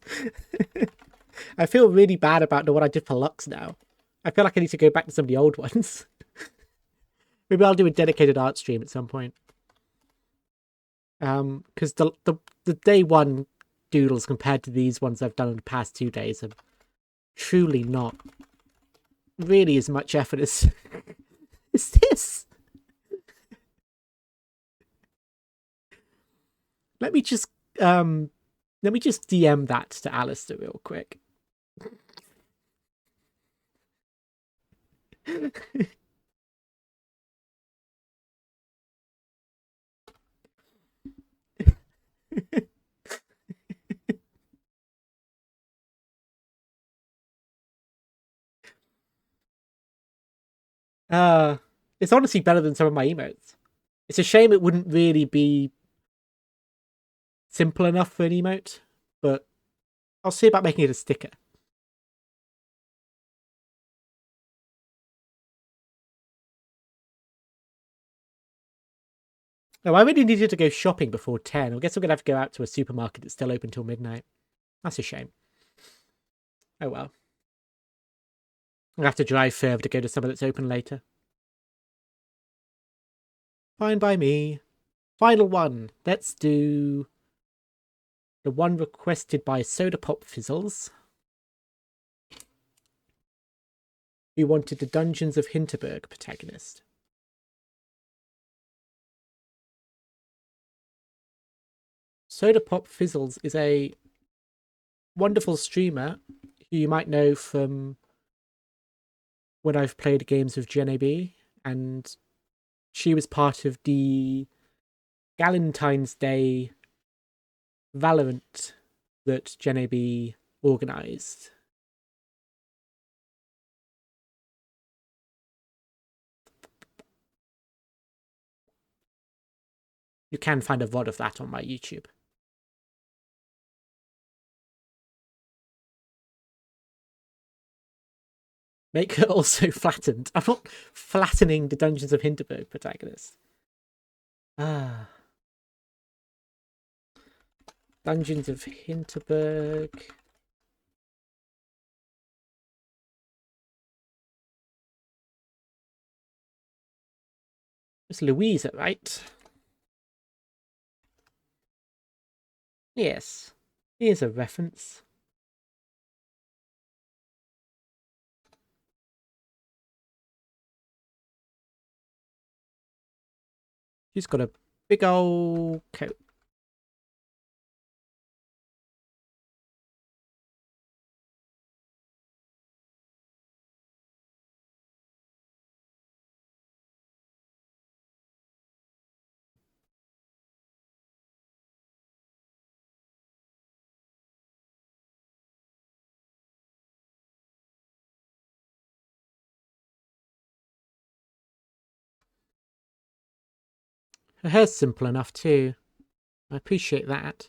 I feel really bad about the one I did for Lux now. I feel like I need to go back to some of the old ones. Maybe I'll do a dedicated art stream at some point. Because the day one doodles compared to these ones I've done in the past 2 days are truly not really as much effort as is this. Let me just DM that to Alistair real quick. It's honestly better than some of my emotes. It's a shame it wouldn't really be simple enough for an emote, but I'll see about making it a sticker. Oh, I really needed to go shopping before 10. I guess I'm going to have to go out to a supermarket that's still open till midnight. That's a shame. Oh well. I'll have to drive further to go to somewhere that's open later. Fine by me. Final one. Let's do the one requested by Soda Pop Fizzles, who wanted the Dungeons of Hinterberg protagonist. Soda Pop Fizzles is a wonderful streamer who you might know from when I've played games with JenAB, and she was part of the Valentine's Day Valorant that JenAB organised. You can find a VOD of that on my YouTube. Make her also flattened. I'm not flattening the Dungeons of Hinterberg protagonist. Dungeons of Hinterberg. It's Louisa, right? Yes. Here's a reference. She's got a big old coat. Her hair's simple enough too. I appreciate that.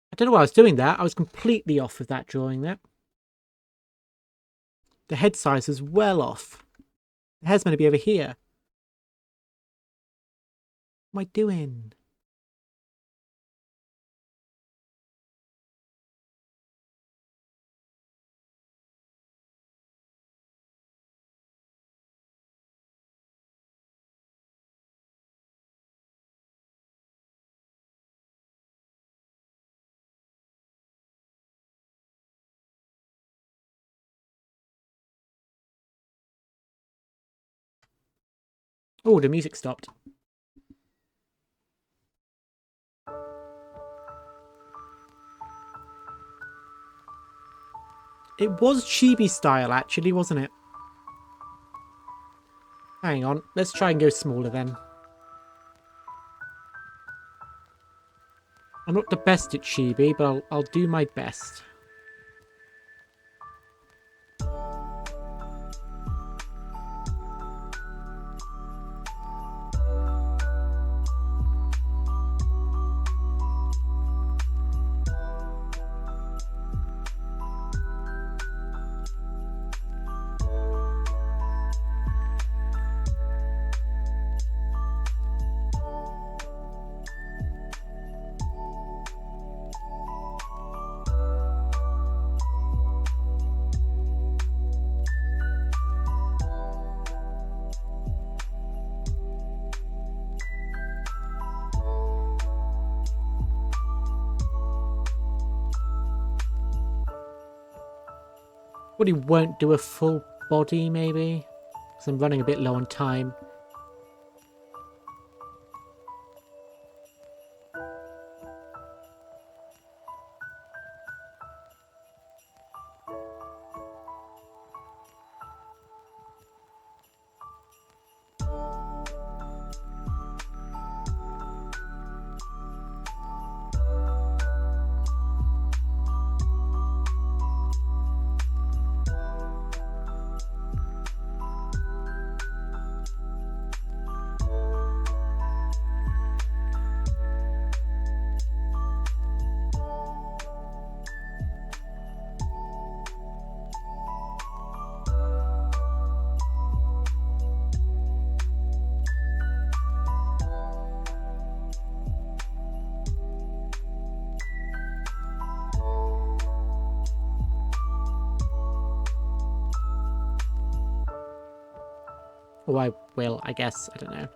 I don't know why I was doing that. I was completely off with that drawing there. The head size is well off. The hair's meant to be over here. What am I doing? Oh, the music stopped. It was chibi style, actually, wasn't it? Hang on, let's try and go smaller then. I'm not the best at chibi, but I'll do my best. Probably won't do a full body, maybe, because I'm running a bit low on time. Or I will, I guess. I don't know.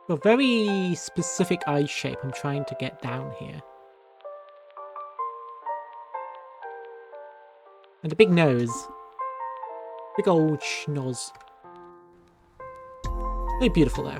A very specific eye shape I'm trying to get down here. And a big nose. Big old schnoz. Very beautiful though.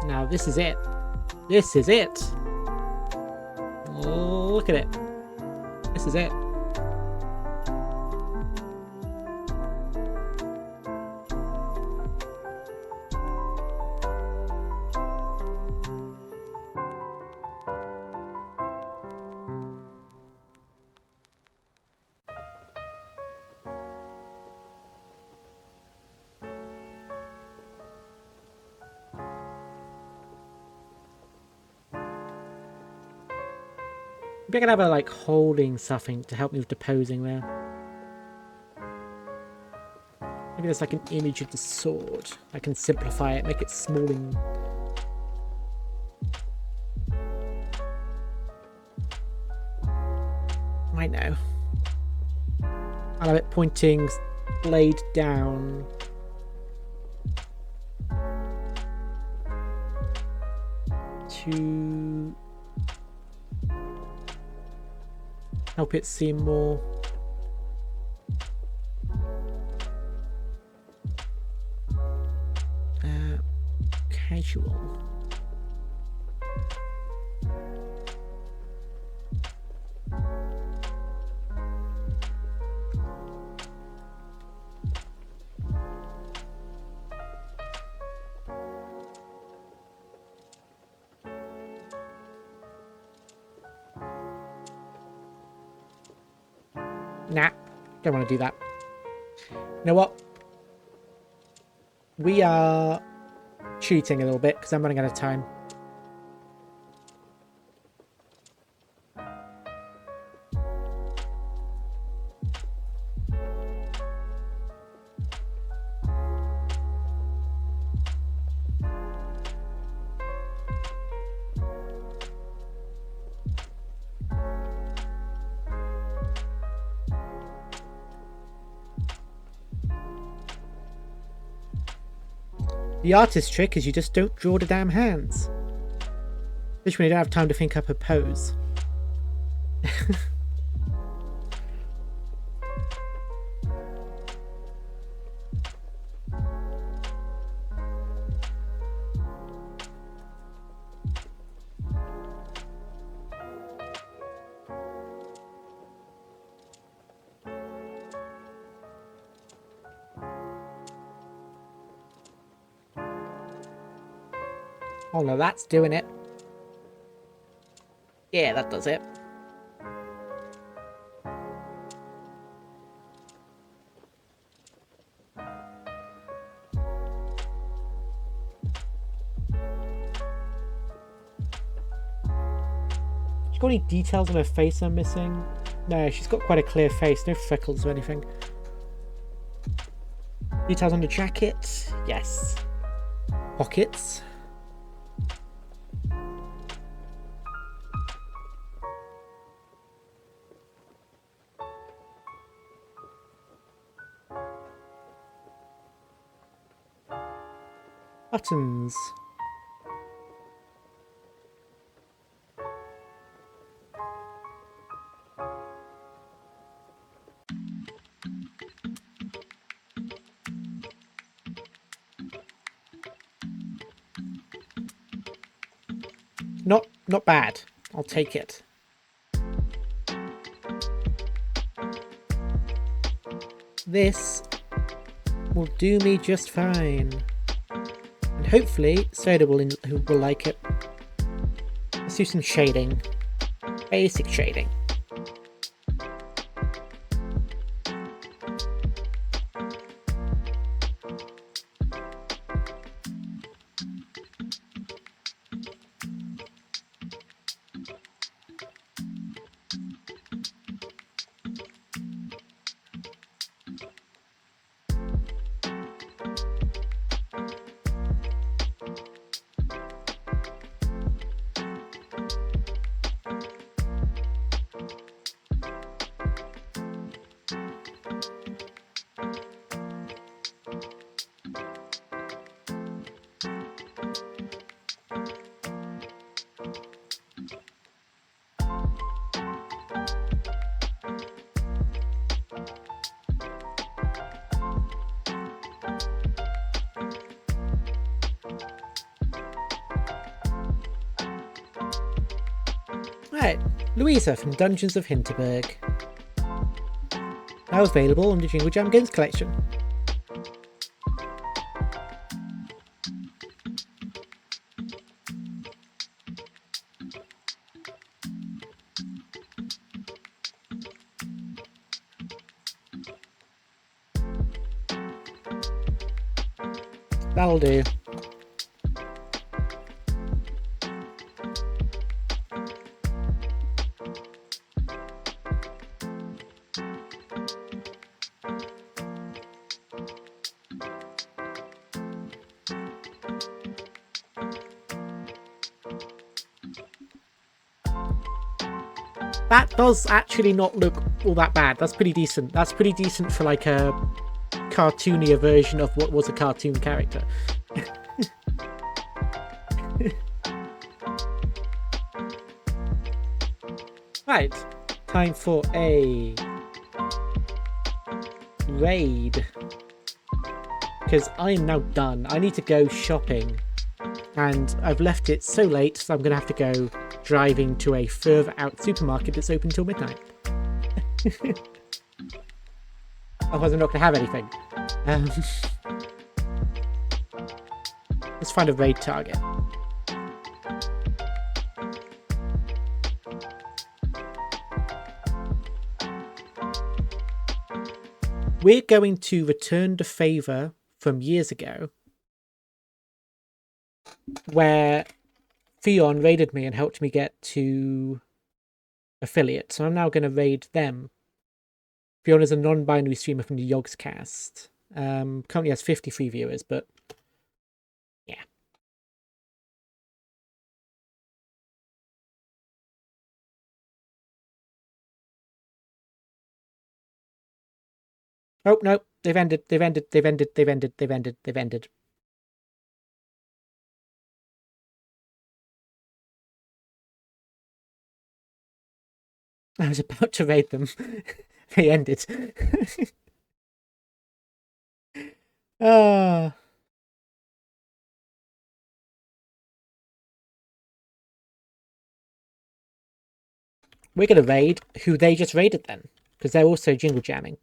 Now this is it. This is it. Oh, look at it. This is it. Maybe I can have her like holding something to help me with the posing there. Maybe there's like an image of the sword. I can simplify it, make it small and... I know. I'll have it pointing blade down. To help it seem more casual. Nah, don't want to do that. You know what? We are cheating a little bit because I'm running out of time. The artist trick is you just don't draw the damn hands. Especially when you don't have time to think up a pose. Oh no, that's doing it. Yeah, that does it. She's got any details on her face I'm missing? No, she's got quite a clear face, no freckles or anything. Details on the jacket? Yes. Pockets? Buttons. Not bad. I'll take it. This will do me just fine. And hopefully Soda will like it. Let's do some shading. Basic shading. Right, Louisa from Dungeons of Hinterberg. Now available on the Jingle Jam Games Collection. That'll do. That does actually not look all that bad. That's pretty decent. That's pretty decent for like a cartoonier version of what was a cartoon character. Right, time for a raid. Because I'm now done. I need to go shopping. And I've left it so late, so I'm going to have to go driving to a further out supermarket that's open till midnight. Otherwise I'm not going to have anything. Let's find a raid target. We're going to return the favour from years ago, where Theon raided me and helped me get to affiliate. So I'm now going to raid them. Theon is a non-binary streamer from the Yogscast. Currently has 53 viewers, but yeah. Oh, no. They've ended. I was about to raid them. They ended. Ah. We're going to raid who they just raided then, because they're also jingle jamming.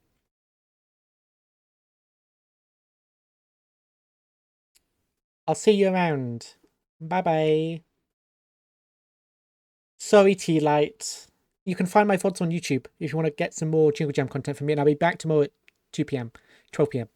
I'll see you around. Bye-bye. Sorry, T-Light. You can find my VODs on YouTube if you want to get some more Jingle Jam content from me, and I'll be back tomorrow at 2 p.m, 12 p.m.